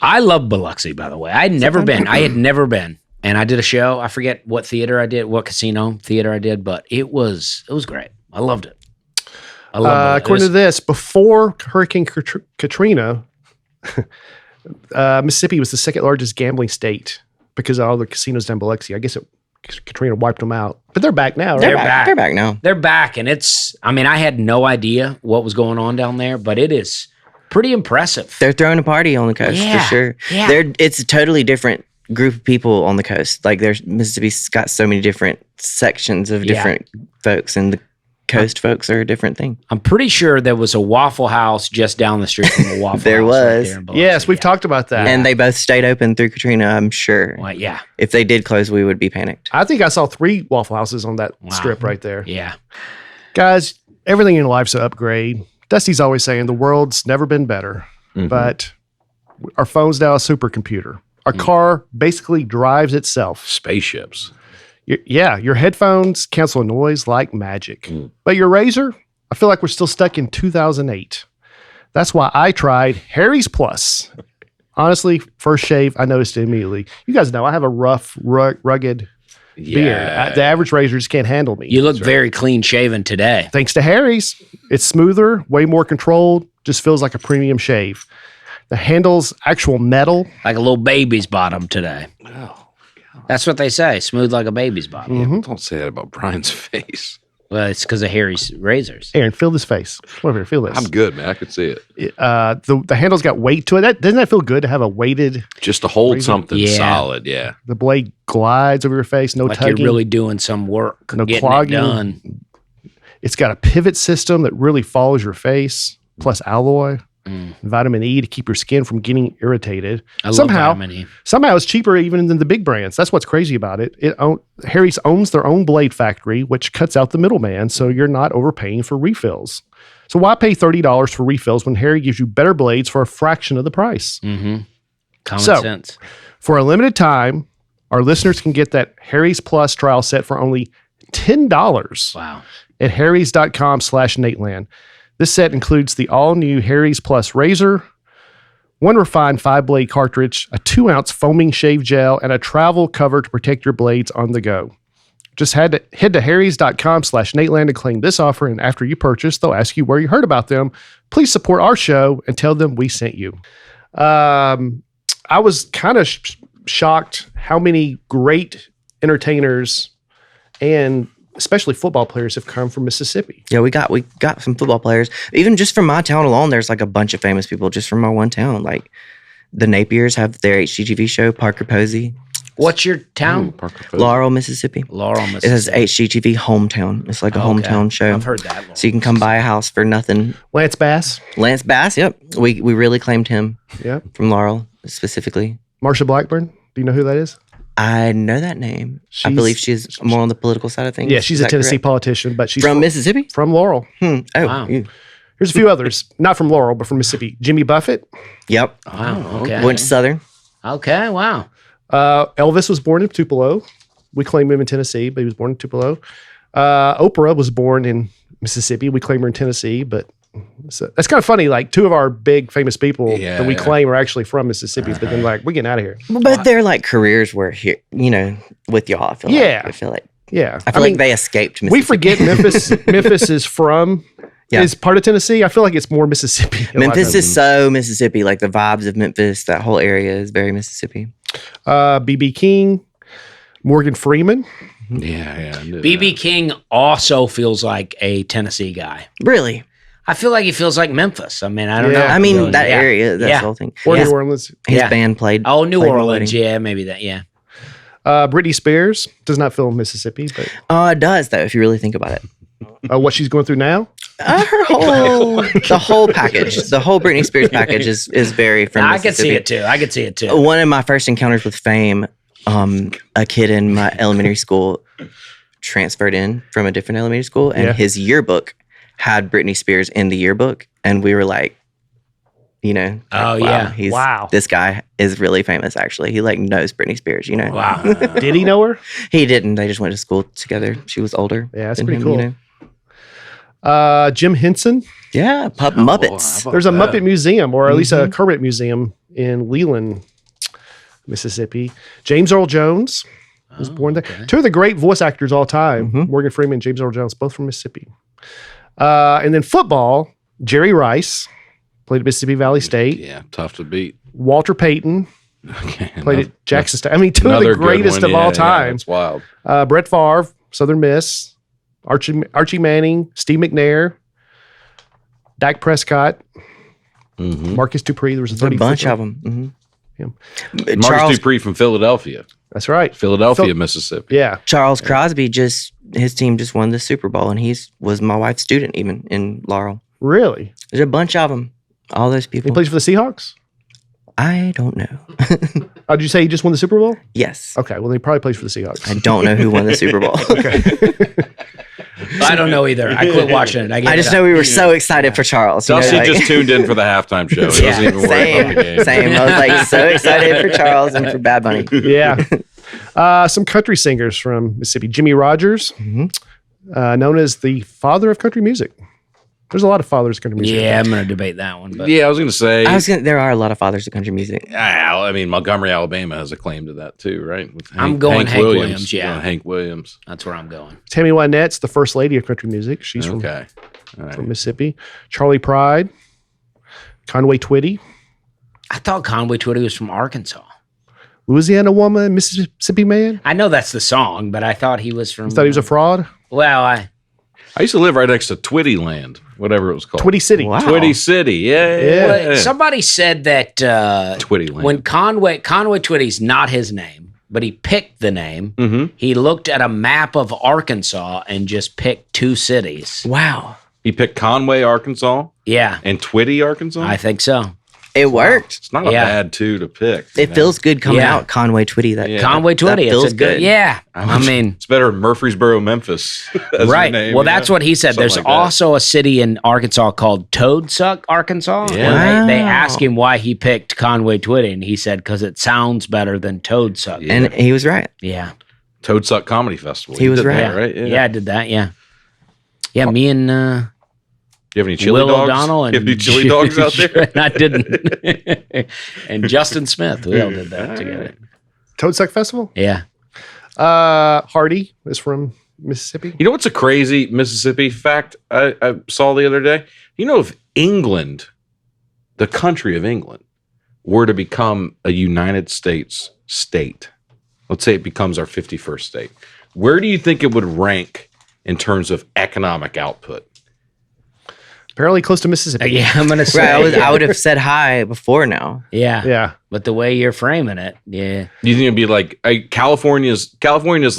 I love Biloxi, by the way. I had never been. And I did a show. I forget what theater I did, what casino theater I did, but it was great. I loved it. According to this, before Hurricane Katrina, Mississippi was the second largest gambling state because of all the casinos down Biloxi. I guess Katrina wiped them out. But they're back now, right? They're back. They're back now. They're back. And I had no idea what was going on down there, but it is pretty impressive. They're throwing a party on the coast for sure. Yeah. It's a totally different group of people on the coast. Like Mississippi's got so many different sections of different folks, and the coast folks are a different thing. I'm pretty sure there was a Waffle House just down the street from the Waffle There House. was. Right there in Biloxi. Yes, we've talked about that. And they both stayed open through Katrina, I'm sure. Well, yeah. If they did close, we would be panicked. I think I saw 3 Waffle Houses on that strip right there. Yeah. Guys, everything in life's an upgrade. Dusty's always saying the world's never been better, but our phone's now a supercomputer. Our car basically drives itself. Spaceships. Your headphones cancel noise like magic. But your razor, I feel like we're still stuck in 2008. That's why I tried Harry's Plus. Honestly, first shave, I noticed it immediately. You guys know I have a rough, rugged beer. The average razor just can't handle me. You look very clean shaven today. Thanks to Harry's. It's smoother, way more controlled, just feels like a premium shave. The handle's actual metal. Like a little baby's bottom today. Oh, that's what they say. Smooth like a baby's bottom. yeah, don't say that about Brian's face. Well, it's because of Harry's razors. Aaron, feel this face. Come over here, feel this. I'm good, man. I can see it. The handle's got weight to it. Doesn't that feel good to have a weighted? Just to hold razor? something solid, yeah. The blade glides over your face, no like tugging. You're really doing some work. No getting clogging. it done. It's got a pivot system that really follows your face, plus alloy, vitamin E to keep your skin from getting irritated. I love vitamin E. Somehow it's cheaper even than the big brands. That's what's crazy about it. Harry's owns their own blade factory, which cuts out the middleman, so you're not overpaying for refills. So why pay $30 for refills when Harry gives you better blades for a fraction of the price? Mm-hmm. Common sense. For a limited time, our listeners can get that Harry's Plus trial set for only $10. Wow. At harrys.com/Nateland. This set includes the all-new Harry's Plus razor, one refined 5-blade cartridge, a 2-ounce foaming shave gel, and a travel cover to protect your blades on the go. Just head to harrys.com/Nateland to claim this offer, and after you purchase, they'll ask you where you heard about them. Please support our show and tell them we sent you. I was kind of shocked how many great entertainers and especially football players have come from Mississippi. Yeah, we got some football players. Even just from my town alone, there's like a bunch of famous people just from my one town. Like the Napiers have their HGTV show, Parker Posey. What's your town? Laurel, Mississippi. Laurel, Mississippi. It says HGTV Hometown. It's like a hometown show. I've heard that. So you can come buy a house for nothing. Lance Bass. Yep. We really claimed him. Yep. From Laurel specifically. Marsha Blackburn. Do you know who that is? I know that name. I believe she's more on the political side of things. Yeah, she's a Tennessee politician, but she's from Mississippi? From Laurel. Oh, wow. Here's a few others. Not from Laurel, but from Mississippi. Jimmy Buffett. Yep. Wow. Okay. Went to Southern. Okay. Wow. Elvis was born in Tupelo. We claim him in Tennessee, but he was born in Tupelo. Oprah was born in Mississippi. We claim her in Tennessee, but that's kind of funny. Like two of our big famous people that we claim are actually from Mississippi, but then like we're getting out of here. But their like careers were here, with y'all. I feel like I feel like they escaped Mississippi. We forget Memphis is from is part of Tennessee. I feel like it's more Mississippi. Memphis is so Mississippi. Like the vibes of Memphis, that whole area is very Mississippi. B.B. King, Morgan Freeman. Yeah. B.B. King also feels like a Tennessee guy. Really? I feel like he feels like Memphis. I mean, I don't know. I mean, that area, that's the whole thing. Or New Orleans. His band played. Oh, New Orleans. Yeah, maybe that. Yeah. Britney Spears does not feel Mississippi, but it does though, if you really think about it. What she's going through now? The whole package, the whole Britney Spears package is very from Mississippi. I could see it too. One of my first encounters with fame, a kid in my elementary school transferred in from a different elementary school, and his yearbook had Britney Spears in the yearbook, and we were like, this guy is really famous. Actually, he like knows Britney Spears. Wow. Did he know her? He didn't. They just went to school together. She was older. Yeah, that's pretty cool. Jim Henson. Yeah, Muppets. There's a Muppet Museum, or at least a Kermit Museum in Leland, Mississippi. James Earl Jones was born there. Okay. Two of the great voice actors all time, Morgan Freeman and James Earl Jones, both from Mississippi. And then football, Jerry Rice played at Mississippi Valley State. Yeah, tough to beat. Walter Payton played at Jackson State. I mean, two of the greatest of all time. It's wild. Brett Favre, Southern Miss. Archie Manning, Steve McNair, Dak Prescott, Marcus Dupree. There was a bunch of them. Marcus Dupree from Philadelphia. That's right. Philadelphia, Mississippi. Yeah. Charles Crosby his team just won the Super Bowl, and he was my wife's student even in Laurel. Really? There's a bunch of them. All those people. He plays for the Seahawks? I don't know. Oh, did you say he just won the Super Bowl? Yes. Okay. Well, he probably plays for the Seahawks. I don't know who won the Super Bowl. Okay. I don't know either. I quit watching it. I just know we were so excited for Charles. Dusty just tuned in for the halftime show. He wasn't even worried about the game. Same. I was like so excited for Charles and for Bad Bunny. Yeah. Some country singers from Mississippi. Jimmy Rogers, known as the father of country music. There's a lot of fathers of country music. Yeah, I'm going to debate that one. But Yeah, I was going to say. There are a lot of fathers of country music. I mean, Montgomery, Alabama has a claim to that too, right? With I'm going Hank Williams, yeah. Hank Williams. That's where I'm going. Tammy Wynette's the first lady of country music. She's from Mississippi. Charlie Pride. Conway Twitty. I thought Conway Twitty was from Arkansas. Louisiana woman, Mississippi man. I know that's the song, but I thought he was from... You thought he was a fraud? Well, I used to live right next to Twitty Land, whatever it was called. Twitty City. Wow. Twitty City, yeah. Well, somebody said that Twitty Land. when Conway Twitty's not his name, but he picked the name, he looked at a map of Arkansas and just picked 2 cities. Wow. He picked Conway, Arkansas, Yeah, and Twitty, Arkansas. I think so. It worked. It's not a bad 2 to pick. It feels good coming out, Conway Twitty. Conway Twitty. That feels It's a good. Yeah, I mean, it's better than Murfreesboro, Memphis. As right. Name, well, that's what he said. Something There's like that. also a city in Arkansas called Toadsuck, Arkansas. Yeah. And they asked him why he picked Conway Twitty, and he said because it sounds better than Toadsuck. Yeah. And he was right. Yeah. Toadsuck Comedy Festival. He You was did right. that, right? Yeah, I did that. Yeah. Yeah, me and Do you have any chili Will dogs? O'Donnell and you have any chili dogs out there? I didn't. And Justin Smith, we all did that together. Toadsuck Festival. Yeah. Hardy is from Mississippi. You know what's a crazy Mississippi fact I saw the other day? You know, if England, the country of England, were to become a United States state, let's say it becomes our 51st state, where do you think it would rank in terms of economic output? Apparently close to Mississippi. Yeah, I'm going to say. Right, I would have said hi before now. Yeah. Yeah. But the way you're framing it, yeah. You think it'd be like California's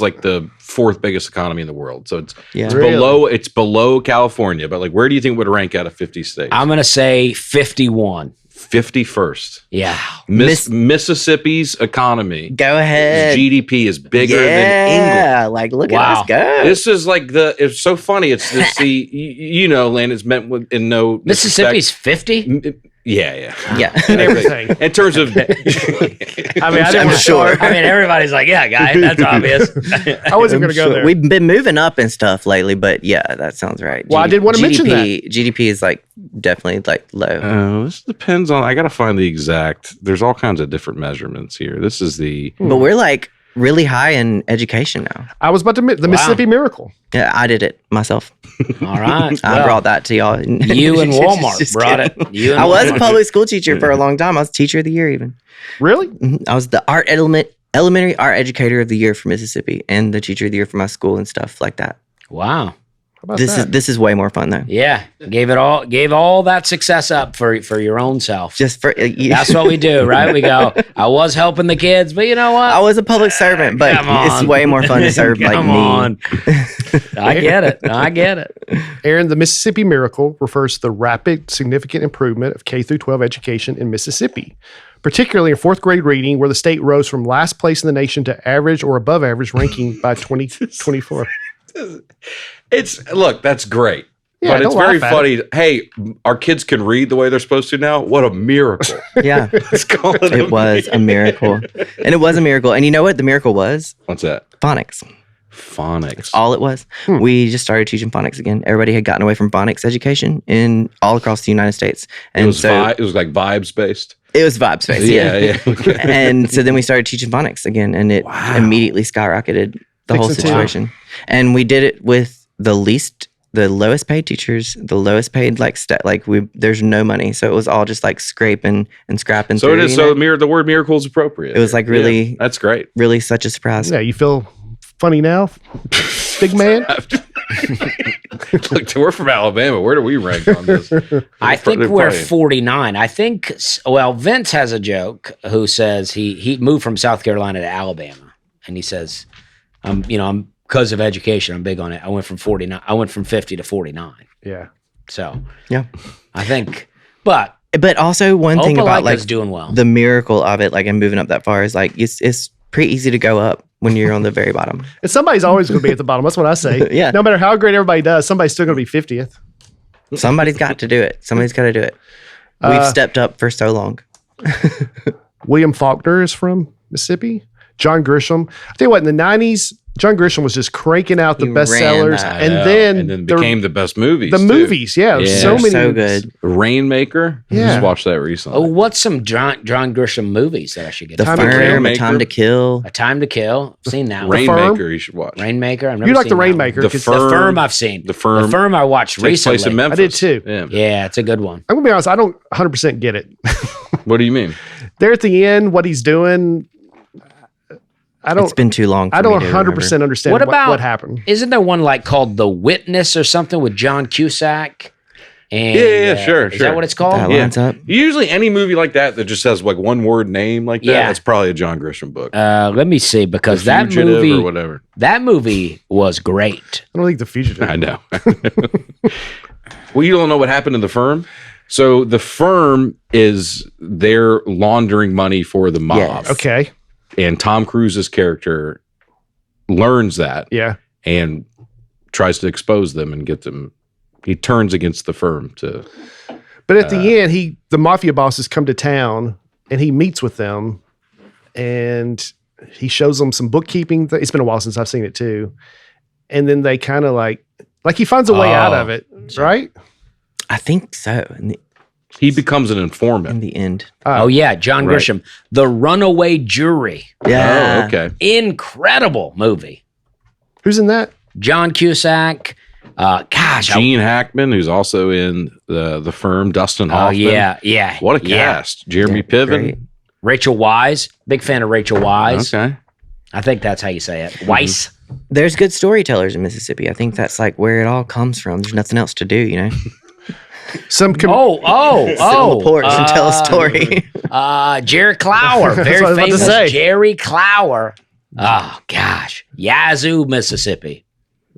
like the 4th biggest economy in the world, so it's Really? below California. But like, where do you think it would rank out of 50 states? I'm going to say 51. 51st. Yeah. Mississippi's economy. Go ahead. GDP is bigger than England. Yeah, like look Wow. at us go. This is like it's so funny. It's land is meant with in no Mississippi's 50? disrespect. Yeah. Yeah. And everything. In terms of, I mean, I'm sure. I mean, everybody's like, yeah, guy, that's obvious. I wasn't going to go there. We've been moving up and stuff lately, but yeah, that sounds right. Well, I did want to mention that. GDP is like definitely like low. this depends on. I got to find the exact. There's all kinds of different measurements here. This is the. But we're like really high in education now. I was about to the Mississippi Miracle. Yeah, I did it myself. All right. I Well, brought that to y'all. You and Walmart Just brought kidding. it. You and I was a Walmart. public school teacher for a long time. I was teacher of the year even. Really? Mhm. I was the elementary art educator of the year for Mississippi and the teacher of the year for my school and stuff like that. Wow. How about This that? is way more fun though. Yeah. Gave all that success up for your own self. Just for That's what we do, right? We go, I was helping the kids, but you know what? I was a public servant, but Come on. it's way more fun to serve like Come me. on. I get it. Aaron, the Mississippi Miracle refers to the rapid, significant improvement of K through 12 education in Mississippi, particularly in 4th grade reading, where the state rose from last place in the nation to average or above average ranking by 2024. Look, that's great. Yeah, but it's don't very laugh at funny. Hey, our kids can read the way they're supposed to now. What a miracle. Yeah, Let's call it it was a miracle, and it was a miracle. And you know what the miracle was? What's that? Phonics. Phonics. All it was. We just started teaching phonics again. Everybody had gotten away from phonics education in all across the United States, and It was, so it was like vibes based. it was vibe space. Yeah. And so then we started teaching phonics again, and it immediately skyrocketed the whole Fixing situation. And we did it with the lowest paid teachers, the lowest paid there's no money, so it was all just like scraping and scrapping. So through, it is. you know? The word miracle is appropriate. It was like really- Yeah, that's great. Really such a surprise. Yeah, you feel funny now, big man? Look, we're from Alabama. Where do we rank on this? I think They're we're playing. 49. I think, Vince has a joke who says he moved from South Carolina to Alabama. And he says, I'm because of education, I'm big on it. I went from 50 to 49. Yeah. So, Yeah. I think, but also one thing about Opelika's like doing well. the miracle of it, like and moving up that far is like it's pretty easy to go up when you're on the very bottom. And somebody's always going to be at the bottom. That's what I say. Yeah. No matter how great everybody does, somebody's still going to be 50th. Somebody's got to do it. Somebody's got to do it. We've stepped up for so long. William Faulkner is from Mississippi. John Grisham. I tell you what, in the 90s, John Grisham was just cranking out the He bestsellers, ran, and then became the best movies. the too. movies. Yeah, Yeah. so many. So movies. good. Rainmaker. Yeah. Just watched that recently. Oh, what's some John Grisham movies that I should get? The Time to Kill. Firm, A Rainmaker. Time to Kill. A Time to Kill. I've seen that one. Rainmaker. You should watch. Rainmaker. I've never You like seen the that one. Rainmaker? The 'cause Firm. The Firm I've seen. The Firm. The Firm I watched Takes recently. place in Memphis. I did too. Yeah. Yeah, it's a good one. I'm gonna be honest. I don't 100% get it. What do you mean? There at the end, what he's doing, I don't. It's been too long. For I don't me to 100% remember. understand What about- what happened. Isn't there one like called The Witness or something with John Cusack? And, Sure. Is that what it's called? That Yeah. lines up. Usually, any movie like that just has like one word name like that, Yeah. that's probably a John Grisham book. Let me see, because The that Fugitive movie, or whatever. that movie was great. I don't think the fugitive. I know. Well, you don't know what happened to the Firm. So the Firm is they're laundering money for the mob, Yes. Okay. and Tom Cruise's character learns that Yeah. and tries to expose them and get them. He turns against the Firm to. But at the end, the mafia bosses come to town and he meets with them, and he shows them some bookkeeping. It's been a while since I've seen it too, and then they kind of like he finds a way out of it, right? I think so. He becomes an In informant. the end. Oh yeah, John Right. Grisham, The Runaway Jury. Yeah. Oh, okay. Incredible movie. Who's in that? John Cusack. Gene Hackman, who's also in the Firm. Dustin Oh Hoffman. yeah. What a Yeah. cast! Jeremy Yeah, Piven. great. Rachel Wise. Big fan of Rachel Wise. Okay. I think that's how you say it. Weiss. There's good storytellers in Mississippi. I think that's like where it all comes from. There's nothing else to do, you know? Some Sit on the porch and tell a story. Jerry Clower, That's very what I was about to famous say. Jerry Clower. Oh gosh, Yazoo, Mississippi.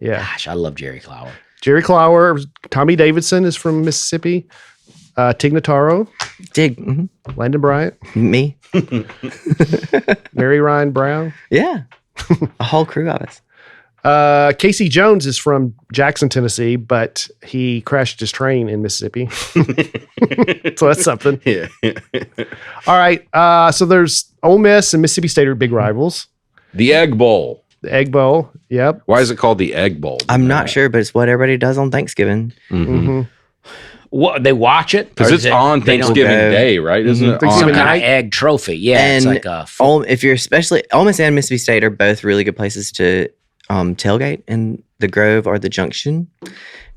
Yeah. Gosh, I love Jerry Clower. Jerry Clower. Tommy Davidson is from Mississippi. Tig Notaro, Dig. Mhm. Landon Bryant, Me. Mary Ryan Brown. Yeah. A whole crew of us. Casey Jones is from Jackson, Tennessee, but he crashed his train in Mississippi. So that's something. Yeah. All right. So there's Ole Miss and Mississippi State are big rivals. The Egg Bowl. The Egg Bowl. Yep. Why is it called the Egg Bowl? I'm not sure, but it's what everybody does on Thanksgiving. Mm-hmm. What they watch it Because Or it's is it- on they don't- Thanksgiving go- Day, right? Isn't it? Thanksgiving some on- kind of egg trophy. Yeah, it's And like a. If you're especially Ole Miss and Mississippi State are both really good places to tailgate in the Grove or the Junction,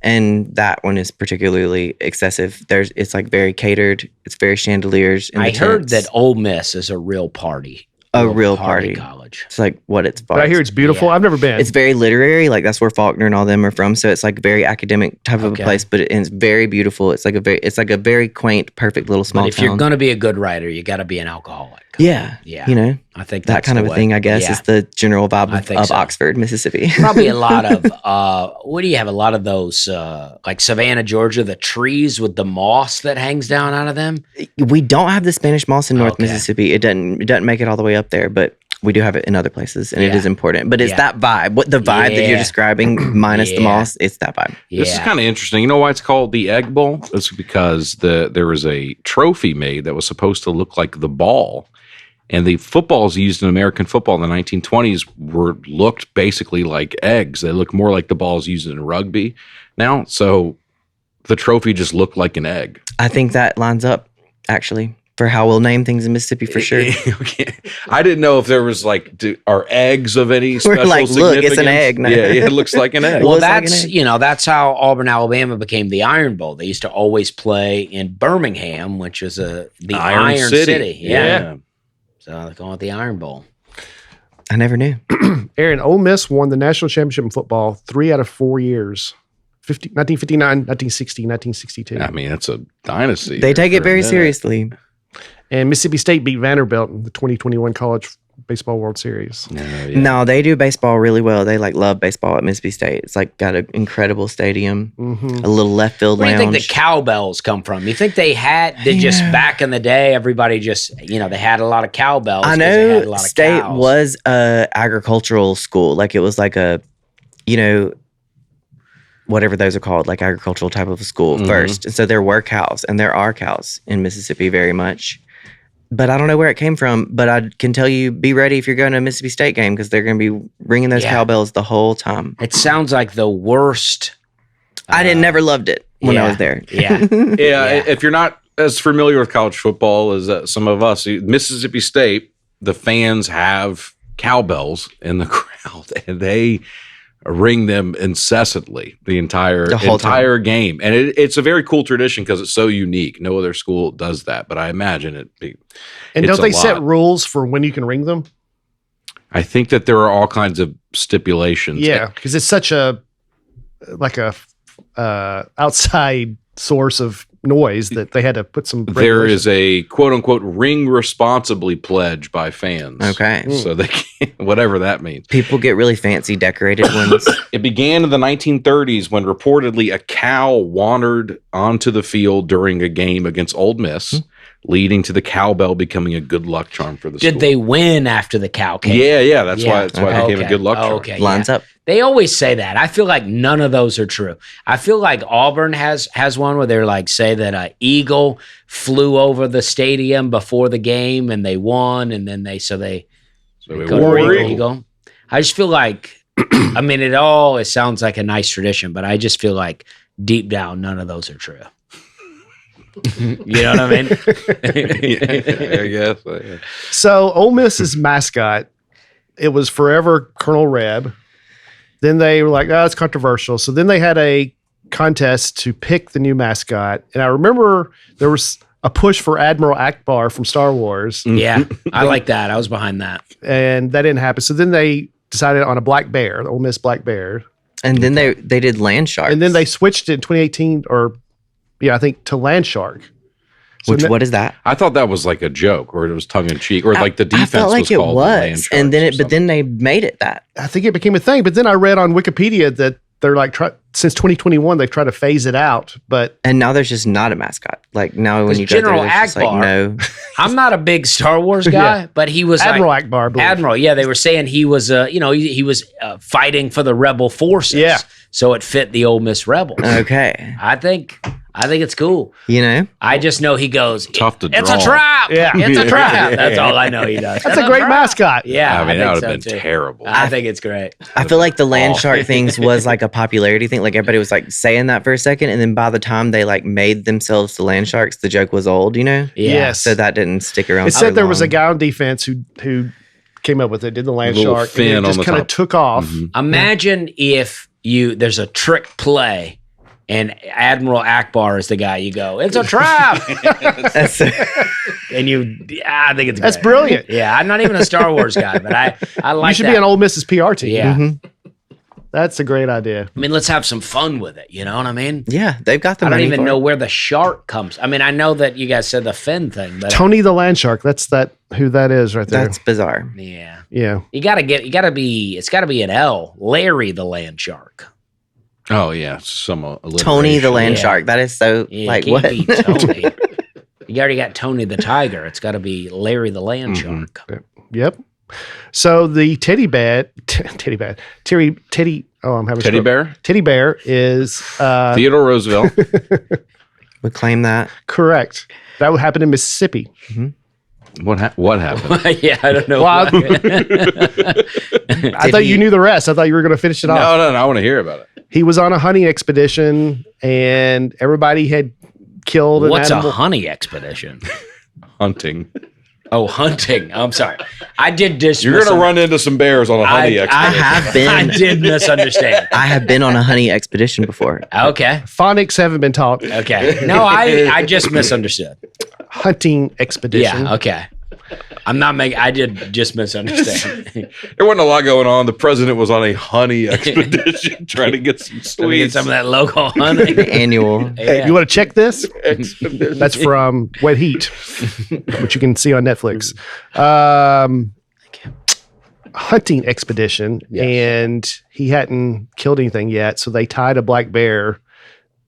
and that one is particularly excessive. It's like very catered. It's very chandeliers. In the I heard tents. that Ole Miss is a real party. A real party. college. It's like what it's But I hear it's beautiful. Yeah. I've never been. It's very literary, like that's where Faulkner and all them are from. So it's like very academic type of Okay. a place, but it's very beautiful. It's like a very quaint, perfect little small But if town. you're going to be a good writer, you got to be an alcoholic. yeah, Yeah. you know I think that that's kind the of a way. thing. I guess Yeah. is the general vibe I of, think so. Oxford, Mississippi. Probably a lot of what do you have? A lot of those like Savannah, Georgia, the trees with the moss that hangs down out of them. We don't have the Spanish moss in North Okay. Mississippi. It doesn't make it all the way up there, but we do have it in other places, and it Yeah. is important. But it's Yeah. that vibe. What the vibe that you're Yeah. describing, minus the Yeah. moss, it's that vibe. Yeah. This is kind of interesting. You know why it's called the Egg Bowl? It's because there was a trophy made that was supposed to look like the ball. And the footballs used in American football in the 1920s looked basically like eggs. They look more like the balls used in rugby now. So the trophy just looked like an egg. I think that lines up actually for how we'll name things in Mississippi for sure. Okay. I didn't know if there was are eggs of any special like, look, it's an significance? egg now. Yeah, it looks like an egg. Well, Well, looks like an that's egg. that's how Auburn, Alabama became the Iron Bowl. They used to always play in Birmingham, which is the Iron City. Yeah. So they call it the Iron Bowl. I never knew. Aaron, Ole Miss won the national championship in football 3 out of 4 years. 1959, 1960, 1962. I mean, it's a dynasty. They take for it a very minute. seriously. And Mississippi State beat Vanderbilt in the 2021 College Baseball World Series. Yeah. No, they do baseball really well. They love baseball at Mississippi State. It's like got an incredible stadium, Mm-hmm. a little left field Where do you lounge. think the cowbells come from? You think they just back in the day, everybody just, they had a lot of cowbells. I 'cause they had a know lot of State cows. was a agricultural school. Like it was like a, whatever those are called, like agricultural type of a school Mhm. first. And so there were cows, and there are cows in Mississippi very much. but I don't know where it came from. But I can tell you, be ready if you're going to a Mississippi State game because they're going to be ringing those cowbells the whole time. It sounds like the worst. I never loved it when I was there. Yeah. If you're not as familiar with college football as some of us, Mississippi State, the fans have cowbells in the crowd, and they ring them incessantly the entire game. And it's a very cool tradition because it's so unique. No other school does that, but I imagine And don't they set rules for when you can ring them? I think that there are all kinds of stipulations. Yeah, because it's such a outside source of noise that they had to put some. There is a quote unquote ring responsibly pledge by fans. Okay. So they can't, whatever that means. People get really fancy decorated ones. It began in the 1930s when reportedly a cow wandered onto the field during a game against Ole Miss, leading to the cowbell becoming a good luck charm for the school. Did they win after the cow came? Yeah. That's why it became a good luck charm. Okay, Lines up. They always say that. I feel like none of those are true. I feel like Auburn has one where they're like say that an eagle flew over the stadium before the game and they won, and then they go War eagle. I just feel like, I mean, it sounds like a nice tradition, but I just feel like deep down none of those are true. You know what I mean? I guess. Yeah. So Ole Miss's mascot, it was forever Colonel Reb. Then they were like, it's controversial. So then they had a contest to pick the new mascot. And I remember there was a push for Admiral Akbar from Star Wars. Yeah, I like that. I was behind that. And that didn't happen. So then they decided on a black bear, the Ole Miss black bear. And then they did land sharks. And then they switched it in 2018 I think to land shark. So what is that? I thought that was like a joke, or it was tongue in cheek, or like the defense I felt like was it called was, the and then they made it that. I think it became a thing. But then I read on Wikipedia that they're like, since 2021, they've tried to phase it out. And now there's just not a mascot. Like now when you go General there, there's just Akbar, like no. I'm not a big Star Wars guy, but he was Admiral Akbar. I believe. Admiral. Yeah, they were saying he was, he was fighting for the rebel forces. Yeah. So it fit the Ole Miss Rebels. Okay. I think it's cool. You know? I just know he goes, Tough to it's draw. a trap. Yeah. It's a trap. That's all I know he does. That's a great mascot. Yeah. I mean, that think would have so been too. terrible. I think it's great. I feel like the land shark things was like a popularity thing. Like everybody was like saying that for a second, and then by the time they like made themselves the land sharks, the joke was old, you know? Yeah. Yes. So that didn't stick around. It said there was a long. guy on defense who came up with it, did the land Little shark, fin and it on just the kind of top. took off. Mm-hmm. Imagine if there's a trick play and Admiral Akbar is the guy you go, it's a trap. That's- And I think it's great. That's brilliant. Yeah, I'm not even a Star Wars guy, but I like You should that. be on Ole Miss's PR team. Yeah. That's a great idea. I mean, let's have some fun with it. You know what I mean? yeah, they've got the I don't money even for know it. where the shark comes. I mean, I know that you guys said the fin thing, but Tony the land shark. That's who that is right there. That's bizarre. yeah, Yeah. it's got to be an L. Larry the land shark. Oh yeah, Tony the land Yeah. shark. That is so Yeah, like it what? can't be Tony. You already got Tony the tiger. It's got to be Larry the land shark. Yep. So the teddy bear. Oh, I'm having Teddy stroke. bear. Teddy bear is Theodore Roosevelt. We claim that. correct. That would happen in Mississippi. What happened? Yeah, I don't know. Well, why. I thought you knew the rest. I thought you were going to finish it off. No, I want to hear about it. He was on a hunting expedition, and everybody had killed an What's animal. a honey expedition? Hunting. Oh, hunting. I'm sorry. I did just. You're going to run into some bears on a honey I expedition. have been. I did misunderstand. I have been on a honey expedition before. Okay. Phonics haven't been taught. Okay. No, I just misunderstood. Hunting expedition. Yeah. Okay. I'm not making. I did just misunderstand. There wasn't a lot going on. The president was on a honey expedition trying to get some We get sweets. some of that local honey. The annual. Hey, you want to check this? That's from Wet Heat, which you can see on Netflix. Hunting expedition, and he hadn't killed anything yet, so they tied a black bear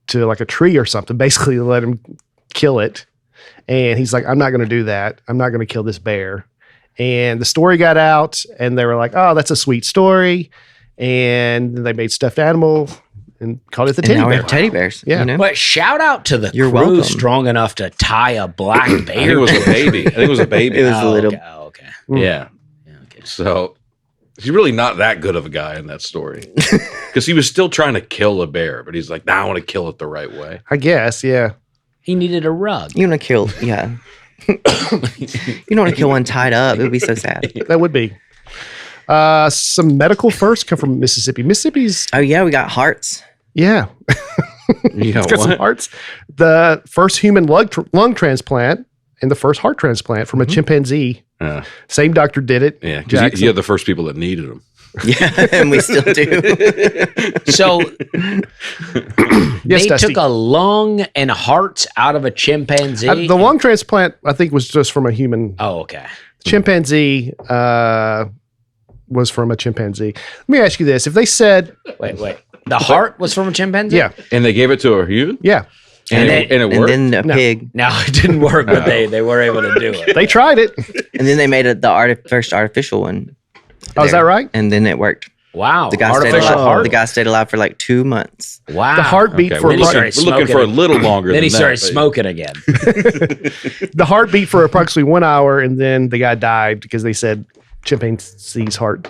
to like a tree or something, basically to let him kill it. And he's like, I'm not going to do that. I'm not going to kill this bear. And the story got out, and they were like, oh, that's a sweet story. And then they made stuffed animal and called it the And teddy now we bear. have teddy bears. Yeah. You know? But shout out to the You're crew welcome. strong enough to tie a black I think bear. it was a baby. I think it was a baby. It was a little. Okay. Oh, okay. Yeah. Okay. So he's really not that good of a guy in that story because he was still trying to kill a bear, but he's like, "Nah, I want to kill it the right way." I guess, yeah. He needed a rug. You want to kill? Yeah. You don't want to kill one tied up. It would be so sad. That would be. Some medical first come from Mississippi. Mississippi's, Oh yeah, we got hearts. yeah. You know It's got some what? hearts. The first human lung transplant and the first heart transplant from a chimpanzee. Yeah, Same doctor did it. yeah. Because Jackson. you're the first people that needed him. Yeah, and we still do. So Yes, they Dusty. took a lung and hearts out of a chimpanzee. The lung transplant, I think, was just from a human. Oh, okay. Chimpanzee was from a chimpanzee. Let me ask you this. If they said, Wait. The heart was from a chimpanzee? yeah, And they gave it to a human, yeah, and then- it And worked. then a No. pig. No, it didn't work, but they were able to do it. they tried it. And then they made first artificial one. Oh, is that right? And then it worked. Wow. The guy stayed Artificial alive. heart. The guy stayed alive for like 2 months. Wow. The heartbeat Okay, for we're Then he looking, started we're looking for a smoking. little longer. Then he than started that, but- smoking again. the heartbeat for approximately 1 hour, and then the guy died because they said chimpanzee's heart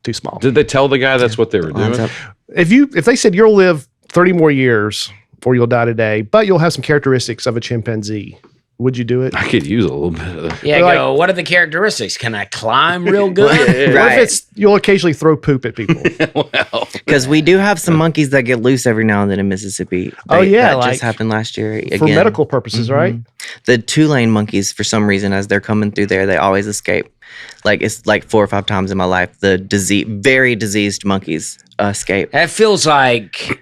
too small. Did they tell the guy that's what they were Lines doing? up. If they said you'll live 30 more years or you'll die today, but you'll have some characteristics of a chimpanzee, would you do it? I could use a little bit of that. Yeah, Like- go, what are the characteristics? Can I climb real good? What if Right. it's you'll occasionally throw poop at people? Well, Because we do have some monkeys that get loose every now and then in Mississippi. Oh, yeah, that like just happened last year again. For medical purposes, right? The 2-lane monkeys, for some reason, as they're coming through there, they always escape. Like it's like 4 or 5 times in my life, the very diseased monkeys escape. That feels like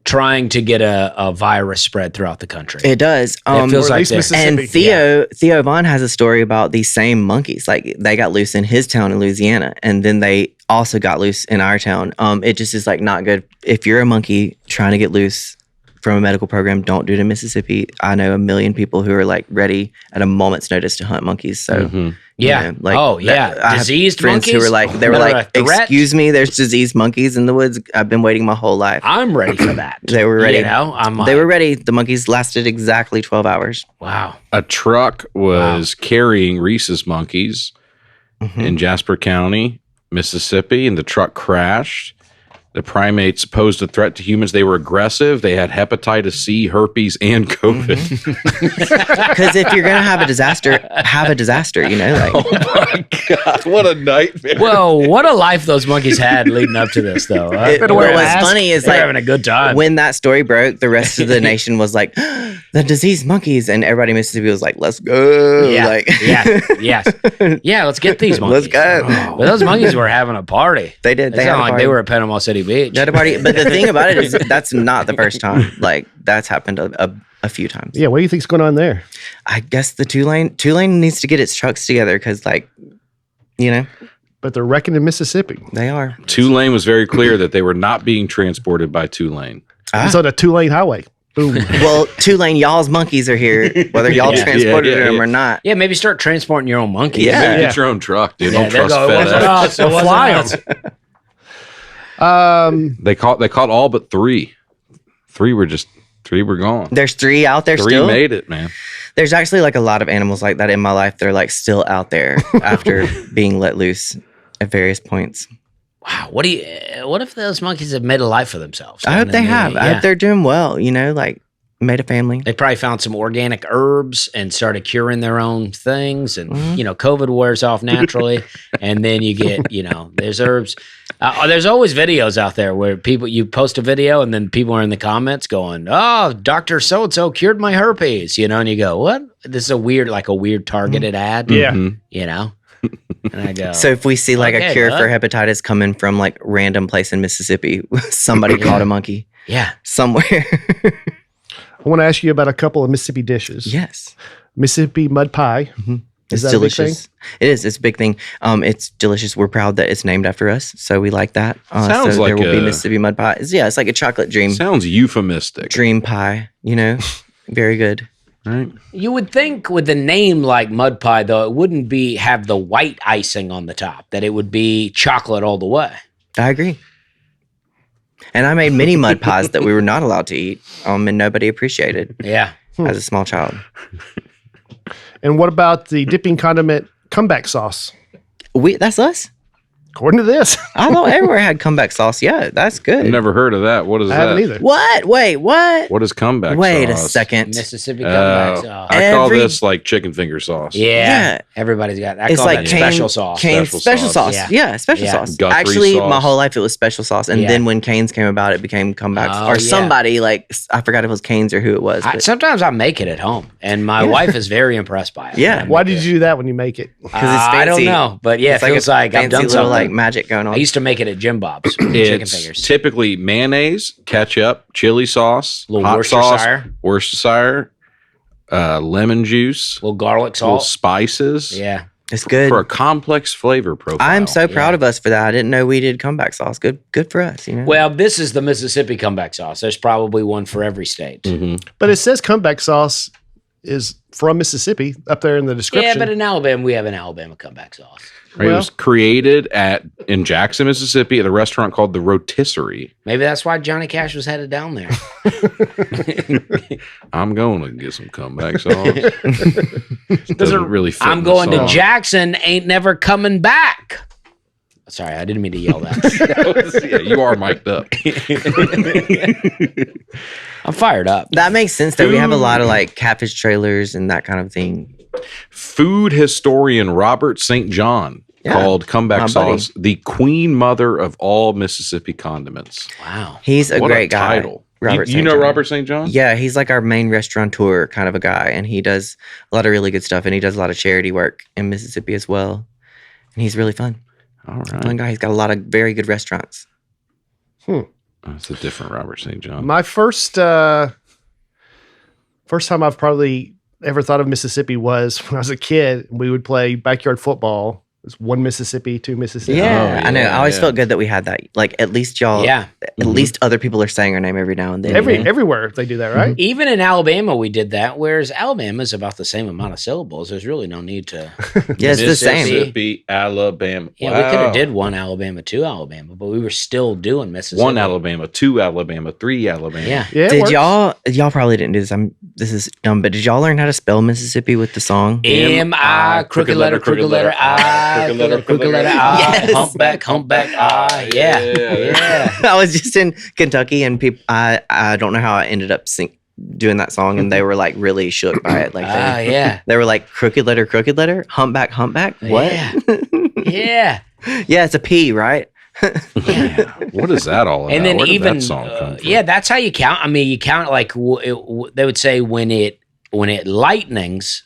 trying to get a virus spread throughout the country. It does. It feels Or at like least that. Mississippi. And Theo Vaughn has a story about these same monkeys. Like they got loose in his town in Louisiana, and then they also got loose in our town. It just is like not good. If you're a monkey trying to get loose from a medical program, don't do it in Mississippi. I know a million people who are like ready at a moment's notice to hunt monkeys. So Yeah. Oh, yeah. I have Diseased friends monkeys? who were like, they were They're like, a threat? excuse me, there's diseased monkeys in the woods. I've been waiting my whole life. I'm ready for that. They were ready. You know, I'm like, They were ready. The monkeys lasted exactly 12 hours. wow. a truck was carrying rhesus monkeys in Jasper County, Mississippi, and the truck crashed. The primates posed a threat to humans. They were aggressive. They had hepatitis C, herpes, and COVID. Because if you're going to have a disaster, you know? Like, Oh my God, what a nightmare. Well, what a life those monkeys had leading up to this, though. Huh? It- wear a what's mask. funny is They're like having a good time. when that story broke, the rest of the nation was like, the diseased monkeys. And everybody in Mississippi was like, let's go. yeah, Like, yes. let's get these monkeys. Let's go. But those monkeys were having a party. They did. They They had sound a like party. they were at Panama City Beach. They had a party. But the thing about it is that's not the first time. Like that's happened a few times. Yeah, what do you think's going on there? I guess the two-lane needs to get its trucks together because, like, you know, But they're wrecking in Mississippi. they are. Tulane was very clear that they were not being transported by Tulane. Ah. It's on a 2-lane highway. Boom. Well, two-lane y'all's monkeys are here, whether y'all Yeah. transported Yeah. them or not. Yeah, maybe start transporting your own monkeys. Yeah. Maybe get your own truck, dude. Yeah, Don't they'll trust go, it wasn't FedEx. us, it wasn't Fly 'em. us. They caught all but 3. 3 were gone. There's 3 out there 3 still. made it, man. There's actually like a lot of animals like that in my life. They're like still out there after being let loose at various points. Wow, what if those monkeys have made a life for themselves? I hope they have. I Yeah. hope they're doing well. You know, like made a family. They probably found some organic herbs and started curing their own things. And, COVID wears off naturally. And then you get, there's herbs. There's always videos out there where you post a video and then people are in the comments going, oh, Dr. So-and-so cured my herpes, and you go, what? This is a weird targeted ad. Yeah. Mhm. And I go, So if we see like Okay, a cure bud. for hepatitis coming from like random place in Mississippi, somebody caught a monkey yeah. somewhere. I want to ask you about a couple of Mississippi dishes. Yes. Mississippi mud pie. It's that a big delicious. It is. It's a big thing. It's delicious. We're proud that it's named after us, so we like that. Sounds so like there will be a- Mississippi mud pie. It's like a chocolate Sounds euphemistic. dream pie. Very good. Right? You would think with a name like mud pie, though, it wouldn't have the white icing on the top, that it would be chocolate all the way. I agree. And I made mini mud pies that we were not allowed to eat, and nobody appreciated Yeah. as a small child. And what about the dipping condiment comeback sauce? That's us. According to this, I thought everywhere had comeback sauce. Yeah, that's good. I've never heard of that. What is I that? haven't either. What? Wait, what? What is comeback Wait sauce? a second. Mississippi comeback sauce. I call Every- this like chicken finger sauce. Yeah. Yeah. Everybody's got. I It's call like that special sauce. Cane's Special special sauce. sauce. Yeah. Yeah, special Yeah. sauce. Guthrie Actually, my sauce. whole life it was special sauce, and Yeah. then when Cane's came about, it became comeback Oh, or yeah. somebody like I forgot if it was Cane's or who it was. But Sometimes I make it at home, and my wife is very impressed by it. Yeah. Why did you do that when you make it? because it's fancy. I don't know, but yeah, it It's like feels a like I've fancy done little something. like magic going on. I used to make it at Jim Bob's. Chicken It's fingers. typically mayonnaise, ketchup, chili sauce, Little hot Worcestershire. sauce, Worcestershire, lemon juice, little garlic little salt. spices. Yeah. It's good. For a complex flavor profile. I'm so proud Yeah. of us for that. I didn't know we did comeback sauce. Good for us. You know. Well, this is the Mississippi comeback sauce. There's probably one for every state. Mhm. But it says comeback sauce is from Mississippi up there in the description. Yeah, but in Alabama, we have an Alabama comeback sauce. It was created in Jackson, Mississippi, at a restaurant called the Rotisserie. Maybe that's why Johnny Cash was headed down there. I'm going to get some comeback sauce. Doesn't really fit. I'm in the going to song. Jackson, ain't never coming back. Sorry, I didn't mean to yell that. Yeah, you are mic'd up. I'm fired up. that makes sense though. We have a lot of like catfish trailers and that kind of thing. Food historian Robert St. John Yeah, called comeback my buddy. sauce the queen mother of all Mississippi condiments. Wow. He's a What great guy. title. Robert You St. know John. Robert St. John? Yeah, he's like our main restaurateur kind of a guy, and he does a lot of really good stuff, and he does a lot of charity work in Mississippi as well. And he's really fun. All One right. guy, he's got a lot of very good restaurants. That's a different Robert St. John. My first time I've probably ever thought of Mississippi was when I was a kid. We would play backyard football. It was one Mississippi, two Mississippi. Yeah, I know. I always yeah. felt good that we had that. Like at least y'all, Yeah. at least other people are saying our name every now and then. Everywhere they do that, right? Even in Alabama, we did that, whereas Alabama is about the same amount of syllables. There's really no need to. Yeah, it's the same. Mississippi, Alabama. Yeah, we could Wow. have did one Alabama, two Alabama, but we were still doing Mississippi. One Alabama, two Alabama, three Alabama. Yeah. Yeah, it Did works. y'all probably didn't do this. This is dumb, but did y'all learn how to spell Mississippi with the song? M-I, crooked letter, I, crooked letter, I, Yes. humpback, I. Yeah. Yeah. I was just in Kentucky, and people. I don't know how I ended up doing that song, and they were like really shook by it. Like Yeah. they were like crooked letter, humpback. What? Yeah. Yeah, it's a P, right? Yeah. What is that all about? And then Where did even that song come from? yeah, that's how you count. I mean, you count like they would say when it lightnings,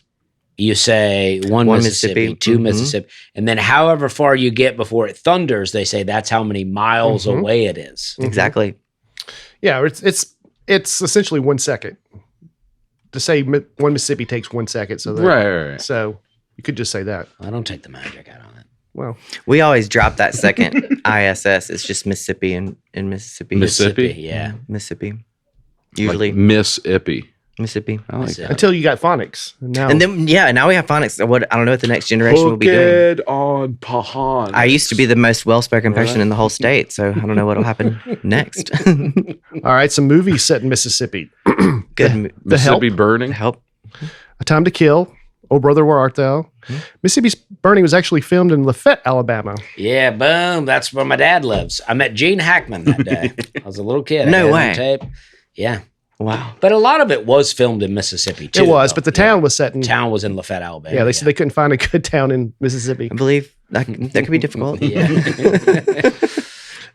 you say one Mississippi, Mississippi. two Mhm. Mississippi, and then however far you get before it thunders, they say that's how many miles Mhm. away it is. Exactly. Yeah, it's essentially 1 second. To say one Mississippi takes 1 second, so Right. So you could just say that. I don't take the magic out on it. Well, We always drop that second ISS. It's just Mississippi and Mississippi. Mississippi? Yeah. Mississippi. Usually Like Miss Ippy. Mississippi. I like that. until you got phonics. Now, And then now we have phonics. I don't know what the next generation will be doing. Hooked on Pahan. I used to be the most well-spoken person in the whole state, so I don't know what'll happen next. all right, some movies set in Mississippi. Good Mississippi Burning. help. A Time to Kill, Oh Brother, Where Art Thou? Mississippi's Burning was actually filmed in Lafayette, Alabama. Yeah, boom. That's where my dad lives. I met Gene Hackman that day. I was a little kid. I No had it on way. Tape. Yeah. Wow. But a lot of it was filmed in Mississippi too. It was, though. but the town was set in. town was in Lafayette, Alabama. Yeah, they said they couldn't find a good town in Mississippi. I believe that could be difficult. Yeah.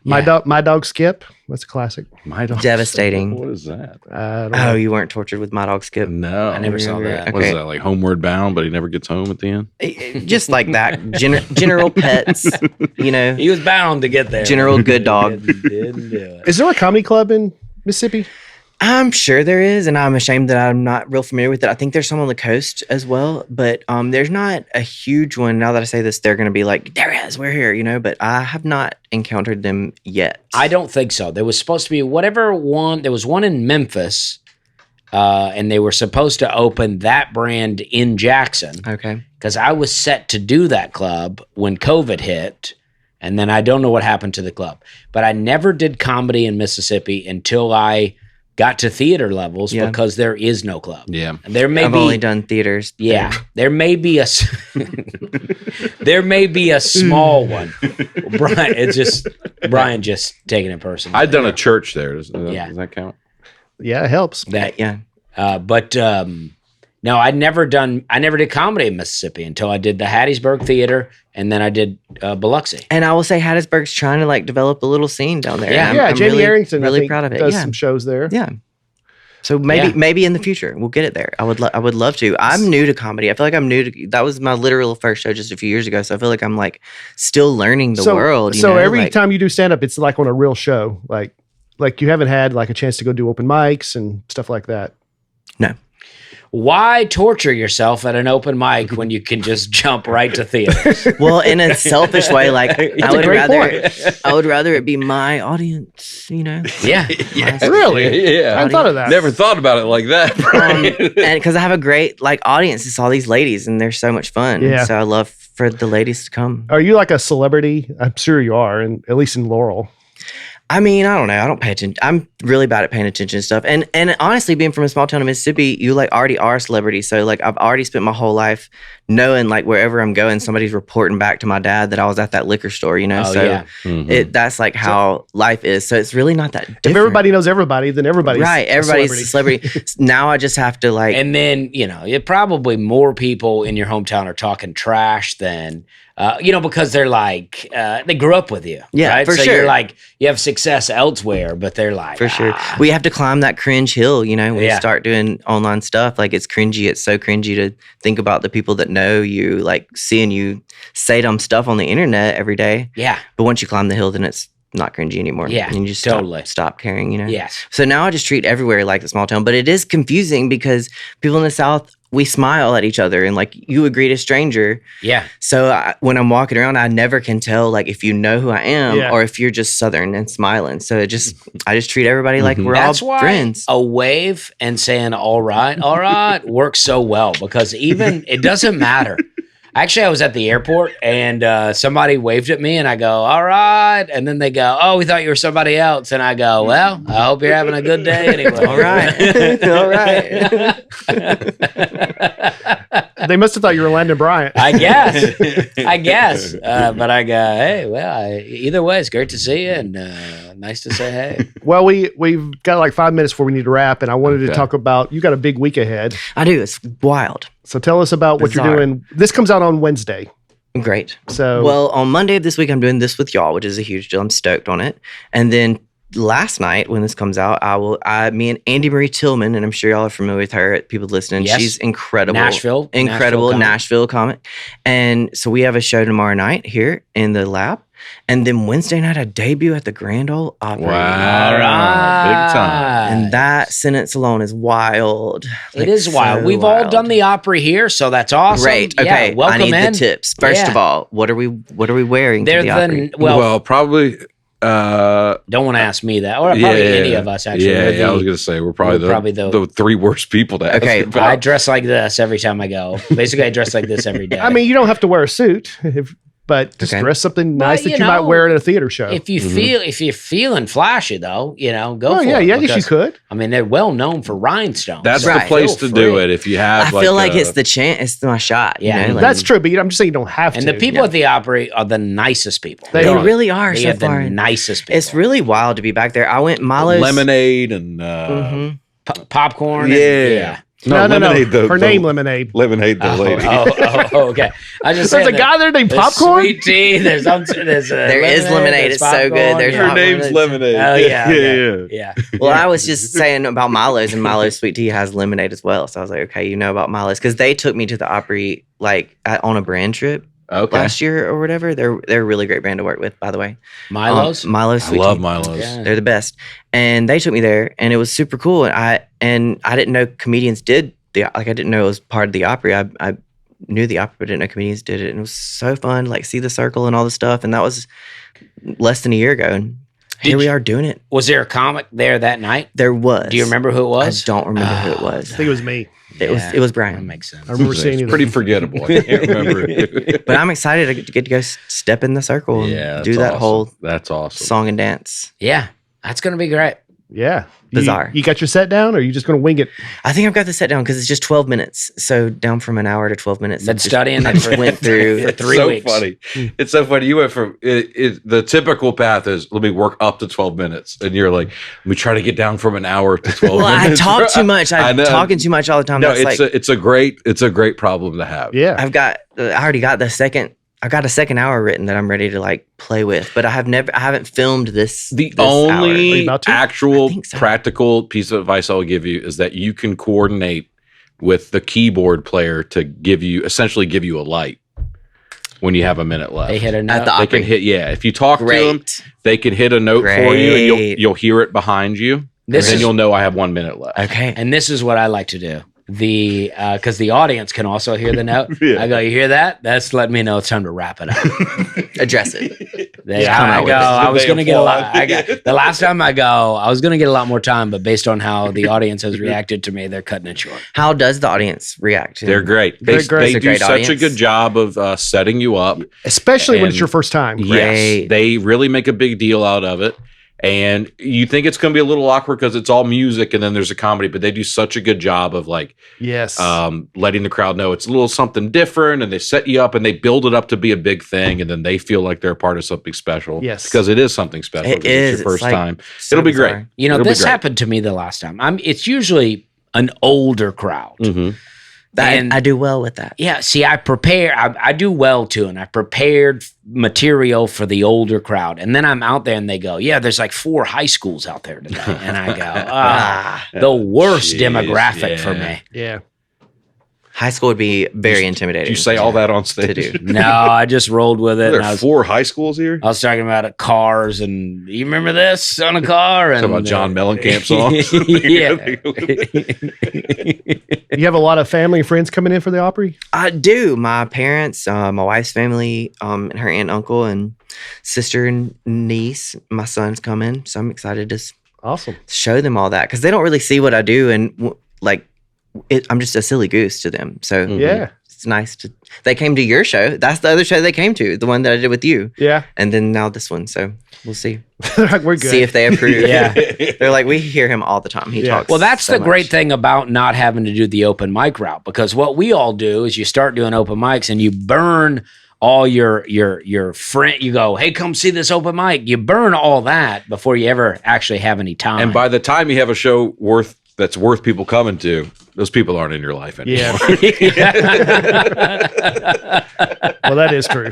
My dog Skip. That's a classic. My dog. Devastating. What is that? I don't Oh, know. you weren't tortured with My Dog Skip? No. I never saw that. What is Okay. that, like Homeward Bound, but he never gets home at the end? Just like that. General Pets, He was bound to get there. General Good Dog. Didn't do it. Is there a comedy club in Mississippi? I'm sure there is, and I'm ashamed that I'm not real familiar with it. I think there's some on the coast as well, but there's not a huge one. Now that I say this, they're going to be like, there it is, we're here, but I have not encountered them yet. I don't think so. There was supposed to be there was one in Memphis, and they were supposed to open that brand in Jackson Okay. because I was set to do that club when COVID hit. And then I don't know what happened to the club. But I never did comedy in Mississippi until I got to theater levels because there is no club. Yeah. I've only done theaters. Yeah. There may be a small one. Brian just taking it personally. I'd done a church there. Does that count? Yeah, it helps. No, I never did comedy in Mississippi until I did the Hattiesburg Theater, and then I did Biloxi. And I will say Hattiesburg's trying to like develop a little scene down there. Yeah, I'm Jamie really, Arrington really proud of it. Does some shows there. Yeah. So maybe in the future we'll get it there. I would love to. I'm new to comedy. I feel like I'm new to. That was my literal first show just a few years ago. So I feel like I'm like still learning the world. So every time you do stand up, it's like on a real show. Like you haven't had like a chance to go do open mics and stuff like that. No. Why torture yourself at an open mic when you can just jump right to theaters? Well, in a selfish way, like I would rather it be my audience, you know? Yeah. Really? Yeah. I hadn't thought of that. Never thought about it like that. And because I have a great like audience, it's all these ladies, and they're so much fun. Yeah. So I love for the ladies to come. Are you like a celebrity? I'm sure you are, and at least in Laurel. I mean, I don't know. I don't pay attention. I'm really bad at paying attention to stuff. And honestly, being from a small town in Mississippi, you like already are a celebrity. So like I've already spent my whole life knowing like wherever I'm going, somebody's reporting back to my dad that I was at that liquor store, you know? That's like how life is. So it's really not that different. If everybody knows everybody, then everybody's right. Everybody's a celebrity. Now I just have to like. And then, probably more people in your hometown are talking trash than, because they're like, they grew up with you. Yeah, right? for so sure. You're like, you have success elsewhere, but they're like, for sure. We have to climb that cringe hill, when you start doing online stuff. Like it's cringy. It's so cringy to think about the people that know you, like seeing you say dumb stuff on the internet every day. Yeah. But once you climb the hill, then it's not cringy anymore. Yeah, and you just stop caring, Yes. So now I just treat everywhere like a small town, but it is confusing because people in the South, we smile at each other and like you would greet a stranger. Yeah. So when I'm walking around, I never can tell like if you know who I am or if you're just Southern and smiling. So I just treat everybody like we're That's all why friends. A wave and saying all right works so well because even it doesn't matter. Actually, I was at the airport and somebody waved at me and I go, all right. And then they go, oh, we thought you were somebody else. And I go, well, I hope you're having a good day anyway. All right. All right. They must have thought you were Landon Bryant. I guess. But I go, hey, well, either way, it's great to see you and nice to say hey. Well, we've got like 5 minutes before we need to wrap, and I wanted to talk about, you got a big week ahead. I do. It's wild. So tell us about what you're doing. This comes out on Wednesday. Great. So, well, on Monday of this week, I'm doing This With Y'all, which is a huge deal. I'm stoked on it. And then last night, when this comes out, me and Andy Marie Tillman, and I'm sure y'all are familiar with her, people listening. Yes. She's incredible. Nashville Nashville comic. And so we have a show tomorrow night here in the lab. And then Wednesday night, I debut at the Grand Ole Opry. Wow. All right. Big time. And that sentence alone is wild. It is wild. So We've all done the Opry here, so that's awesome. Great. Okay. Yeah, welcome I need in. the tips. First of all, what are we wearing They're to the Opry? Well, probably. Don't want to ask me that, or probably any of us actually. Yeah, I was gonna say we're probably the three worst people to ask. Okay, about. I dress like this every time I go. Basically, I dress like this every day. I mean, you don't have to wear a suit, but just dress something nice that you might wear at a theater show. If you if you're feeling flashy though, go for it. Yeah, I guess you could. I mean, they're well known for rhinestones. That's the place to do it. If you have, I feel like it's the chance. It's my shot. Yeah, that's true. But I'm just saying you don't have to. And the people at the Opry are the nicest people. They really are. They so are far. the nicest people. It's really wild to be back there. I went Milo's lemonade and popcorn. Yeah. No. Lemonade, Her name Lemonade. Lemonade, the lady. Okay. I just There's a guy there named Popcorn. Sweet tea. There is lemonade. It's so good. There's her name's Lemonade. Oh yeah. Well, I was just saying about Milo's, and Milo's sweet tea has lemonade as well. So I was like, okay, you know about Milo's because they took me to the Opry on a brand trip. Last year or whatever. They're a really great brand to work with, by the way. Milo's? Milo's sweet tea. I love Milo's. Yeah. They're the best. And they took me there and it was super cool. And I didn't know comedians did I didn't know it was part of the Opry. I knew the Opry, but didn't know comedians did it. And it was so fun, see the circle and all the stuff. And that was less than a year ago. And here we are doing it. Was there a comic there that night? There was. Do you remember who it was? I don't remember who it was. I think it was me. It was Brian. That makes sense. I remember seeing you. Pretty forgettable. I can't remember. But I'm excited to get to go step in the circle and do that whole That's awesome. song and dance. Yeah, that's going to be great. Yeah. Bizarre. You got your set down, or are you just going to wing it? I think I've got the set down because it's just 12 minutes. So down from an hour to 12 minutes. Been studying that for went through for 3 so weeks. funny. It's so funny. You went from the typical path is let me work up to 12 minutes, and you're like, we try to get down from an hour to 12 Well, minutes. I talk too much. I'm know. talking too much all the time. No, That's it's a great problem to have. Yeah. I already got a second hour written that I'm ready to like play with, but I haven't filmed this. The this hour. Are you only about to? actual I think so. practical piece of advice I'll give you is that you can coordinate with the keyboard player to essentially give you a light when you have a minute left. They hit a note. At the They can hit, if you talk to them, Great. they can hit a note for you, and Great. you'll hear it behind you. This and then is- you'll know I have 1 minute left. Okay. And this is what I like to do. Because the audience can also hear the note. Yeah. I go, you hear that? That's letting me know it's time to wrap it up. Address it. I was They going to get a lot. applaud. The last time I was going to get a lot more time, but based on how the audience has reacted to me, they're cutting it short. How does the audience react? They're great. They, They're great. they It's a do great such a audience. good job of setting you up. Especially when it's And- your first time. Yes, Great. they really make a big deal out of it. And you think it's going to be a little awkward because it's all music and then there's a comedy, but they do such a good job of like Yes. letting the crowd know it's a little something different, and they set you up and they build it up to be a big thing, and then they feel like they're a part of something special. Yes. because it is something special. It 'cause is. It's your first It's like time. so It'll be bizarre. great. You know, It'll be this great. happened to me the last time. It's usually an older crowd. Mhm. And- I do well with that. Yeah, see, I prepare. I do well too, and I prepared material for the older crowd. And then I'm out there, and they go, "Yeah, there's like 4 high schools out there today." And I go, the worst Jeez, demographic for yeah. me. yeah. High school would be very intimidating. Did you say all that on to stage? do? No, I just rolled with it. There And I are was, 4 high schools here. I was talking about cars, and you remember this on a car? And Talking about John Mellencamp songs. You have a lot of family and friends coming in for the Opry? I do. My parents, my wife's family, and her aunt, and uncle, and sister and niece. My son's coming, so I'm excited to Awesome. show them all that because they don't really see what I do, and I'm just a silly goose to them. So Yeah. it's nice to. They came to your show. That's the other show they came to, the one that I did with you, Yeah. and then now this one. So we'll see. We're good. See if they approve. Yeah. They're like, we hear him all the time. He Yeah. talks. Well, that's so the great much. thing about not having to do the open mic route, because what we all do is you start doing open mics and you burn all your friend. You go, hey, come see this open mic. You burn all that before you ever actually have any time. And by the time you have a show that's worth people coming to, those people aren't in your life anymore. Yeah. Well, that is true.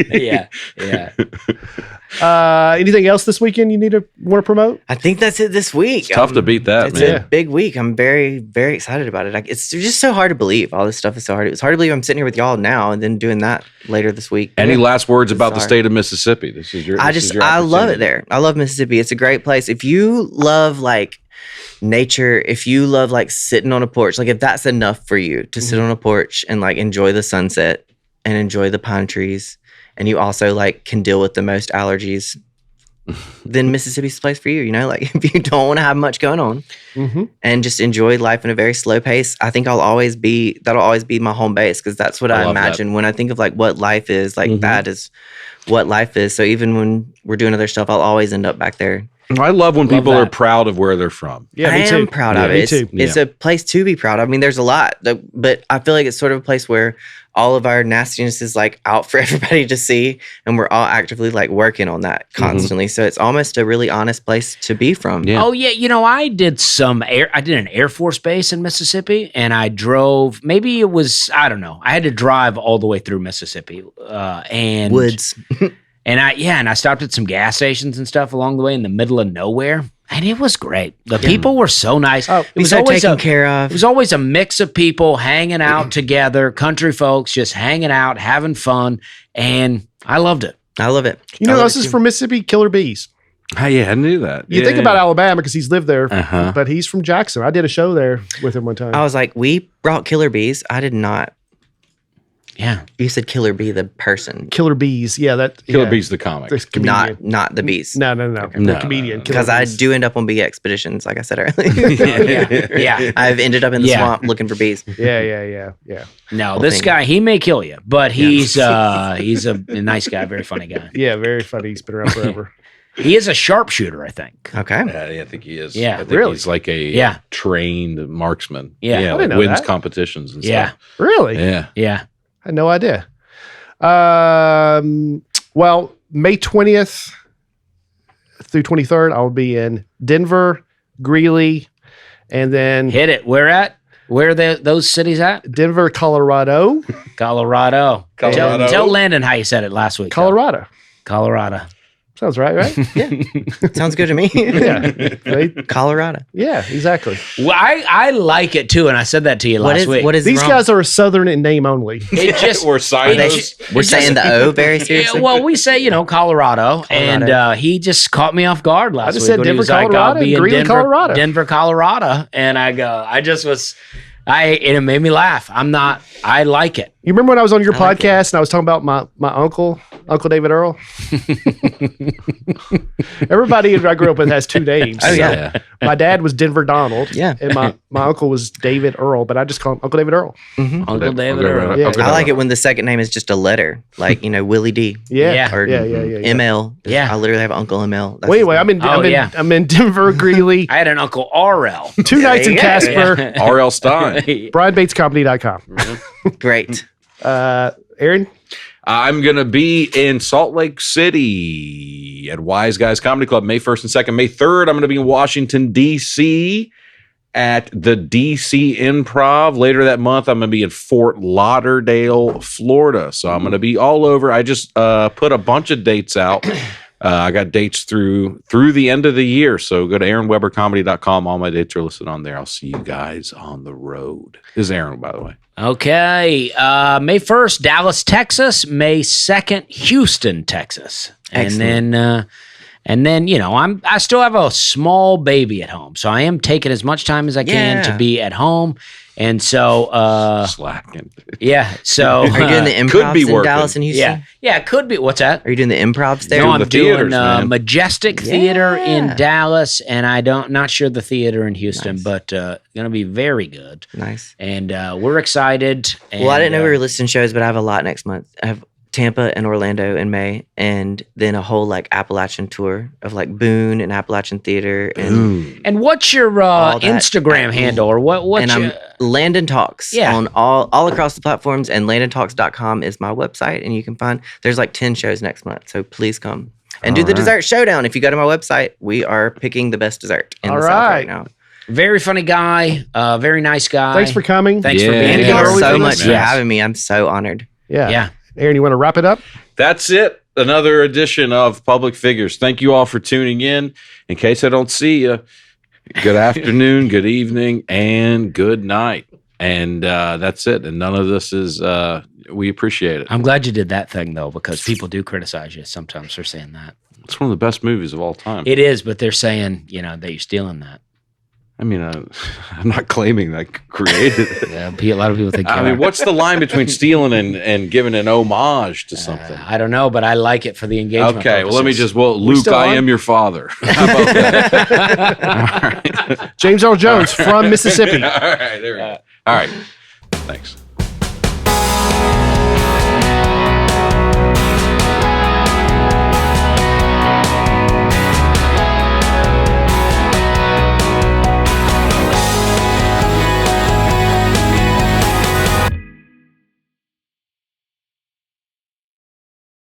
yeah, yeah. Anything else this weekend you want to promote? I think that's it this week. It's tough to beat that, It's man. a big week. I'm very, very excited about it. It's just so hard to believe. All this stuff is so hard. It's hard to believe I'm sitting here with y'all now and then doing that later this week. Any last words about the Sorry. state of Mississippi? This is your. I love it opportunity. there. I love Mississippi. It's a great place. If you love like nature, if you love like sitting on a porch, like if that's enough for you to sit on a porch and like enjoy the sunset and enjoy the pine trees, and you also like can deal with the most allergies, then Mississippi's the place for you. You know, like if you don't want to have much going on Mm-hmm. and just enjoy life in a very slow pace, I think that'll always be my home base, because that's what I I love that. imagine when I think of like what life is. Like Mhm. that is what life is. So even when we're doing other stuff, I'll always end up back there. I love when people are that. proud of where they're from. Yeah, I me too. am proud Yeah, of me it. too. It's a place to be proud of. I mean, there's a lot, but I feel like it's sort of a place where all of our nastiness is like out for everybody to see, and we're all actively like working on that constantly. So it's almost a really honest place to be from. Yeah. Oh yeah, you know, I did an Air Force base in Mississippi, and I drove. Maybe it was, I don't know. I had to drive all the way through Mississippi, and Woods. and I stopped at some gas stations and stuff along the way in the middle of nowhere, and it was great. The people were so nice. Oh, it was so always taken care It of. was always a mix of people hanging out together, country folks just hanging out, having fun, and I loved it. I love it. You know I who love else it is too. from Mississippi? Killer Bees. Oh, yeah, I knew that. You think about Alabama because he's lived there, Uh-huh. but he's from Jackson. I did a show there with him one time. I was like, we brought Killer Bees. I did not. Yeah. You said Killer Bee, the person, Killer Bees. Yeah, that Killer Bee's the comic. the comedian. not the bees. No. The comedian. Because I do end up on bee expeditions, like I said earlier. Yeah. I've ended up in the Yeah. swamp looking for bees. Yeah. No, Whole this thing. guy, he may kill you, but he's a nice guy, very funny guy. Yeah, very funny. He's been around forever. He is a sharpshooter, I think. Okay. Yeah, I think he is. Yeah. I think Really? he's like a Yeah. trained marksman. Yeah. I like didn't know wins that. competitions and Yeah. stuff. Really? Yeah. Yeah. I had no idea. Well, May 20th through 23rd, I'll be in Denver, Greeley, and then Hit it. Where are those cities at? Denver, Colorado. Colorado. Colorado. Tell Landon how you said it last week. Colorado. Colorado. Sounds right? Sounds good to me. Yeah. Right? Colorado. Yeah, exactly. Well, I like it too, and I said that to you last week. What is These wrong? guys are Southern in name only. It just Or Are sign they- those. We're saying the O very seriously. well, we say Colorado, and he just caught me off guard last just week. said when he Denver, was like, Colorado, I'll be in Greeley, Denver, Colorado. Denver, Colorado, and and it made me laugh. I like it. You remember when I was on your I like podcast and I was talking about my uncle David Earl? Everybody I grew up with has two names. Oh, So yeah. my dad was Denver Donald. Yeah. And my uncle was David Earl, but I just call him Uncle David Earl. Uncle David Okay, Earl. right. Yeah. Okay, I like it right. when the second name is just a letter, like Willie D. Yeah. Yeah. Or Yeah. ML. Yeah. I literally have Uncle ML. That's Wait, his wait. name. I'm in Denver, Greeley. I had an Uncle RL. 2 nights in Yeah. Casper. R.L. Stein. BrianBatesComedy.com. Great. Aaron? I'm going to be in Salt Lake City at Wise Guys Comedy Club May 1st and 2nd. May 3rd, I'm going to be in Washington, D.C. at the D.C. Improv. Later that month, I'm going to be in Fort Lauderdale, Florida. So I'm going to be all over. I just put a bunch of dates out. I got dates through the end of the year. So go to AaronWeberComedy.com. All my dates are listed on there. I'll see you guys on the road. This is Aaron, by the way. Okay. May 1st, Dallas, Texas. May 2nd, Houston, Texas. Excellent. And then, I still have a small baby at home. So I am taking as much time as I can to Yeah. be at home. And so, Slacking. yeah. So, Are you doing the Could improvs be in working. Dallas and Houston? yeah. Yeah, it could be. What's that? Are you doing the improvs there? No, Doing I'm the doing theaters, man. Majestic Theater in Yeah. Dallas, and not sure the theater in Houston, but going to be very good. Nice. And we're excited. Well, I didn't know and, we were listing shows, but I have a lot next month. I have Tampa and Orlando in May, and then a whole Appalachian tour of Boone and Appalachian Theater, and And what's your All that. Instagram handle or what's and your, I'm Landon Talks Yeah. on all across the platforms, and LandonTalks.com is my website, and you can find there's 10 shows next month, so please come and do the dessert showdown. If you go to my website, we are picking the best dessert in All the South right. right now. very funny guy, very nice guy. Thanks for coming. Thanks for Yeah. being Thank Yeah. you here. so Yes. much for having me. I'm so honored. Yeah. Yeah. Aaron, you want to wrap it up? That's it. Another edition of Public Figures. Thank you all for tuning in. In case I don't see you, good afternoon, good evening, and good night. And that's it. And none of this is, we appreciate it. I'm glad you did that thing though, because people do criticize you sometimes for saying that. It's one of the best movies of all time. It is, but they're saying, that you're stealing that. I mean, I'm not claiming that I created it. Yeah, a lot of people think. I you mean, are. what's the line between stealing and giving an homage to something? I don't know, but I like it for the engagement. Okay, well, let me purposes. Luke, still I on? am your father. How about that? All right. James Earl Jones from Mississippi. All right, there we go. All right, thanks.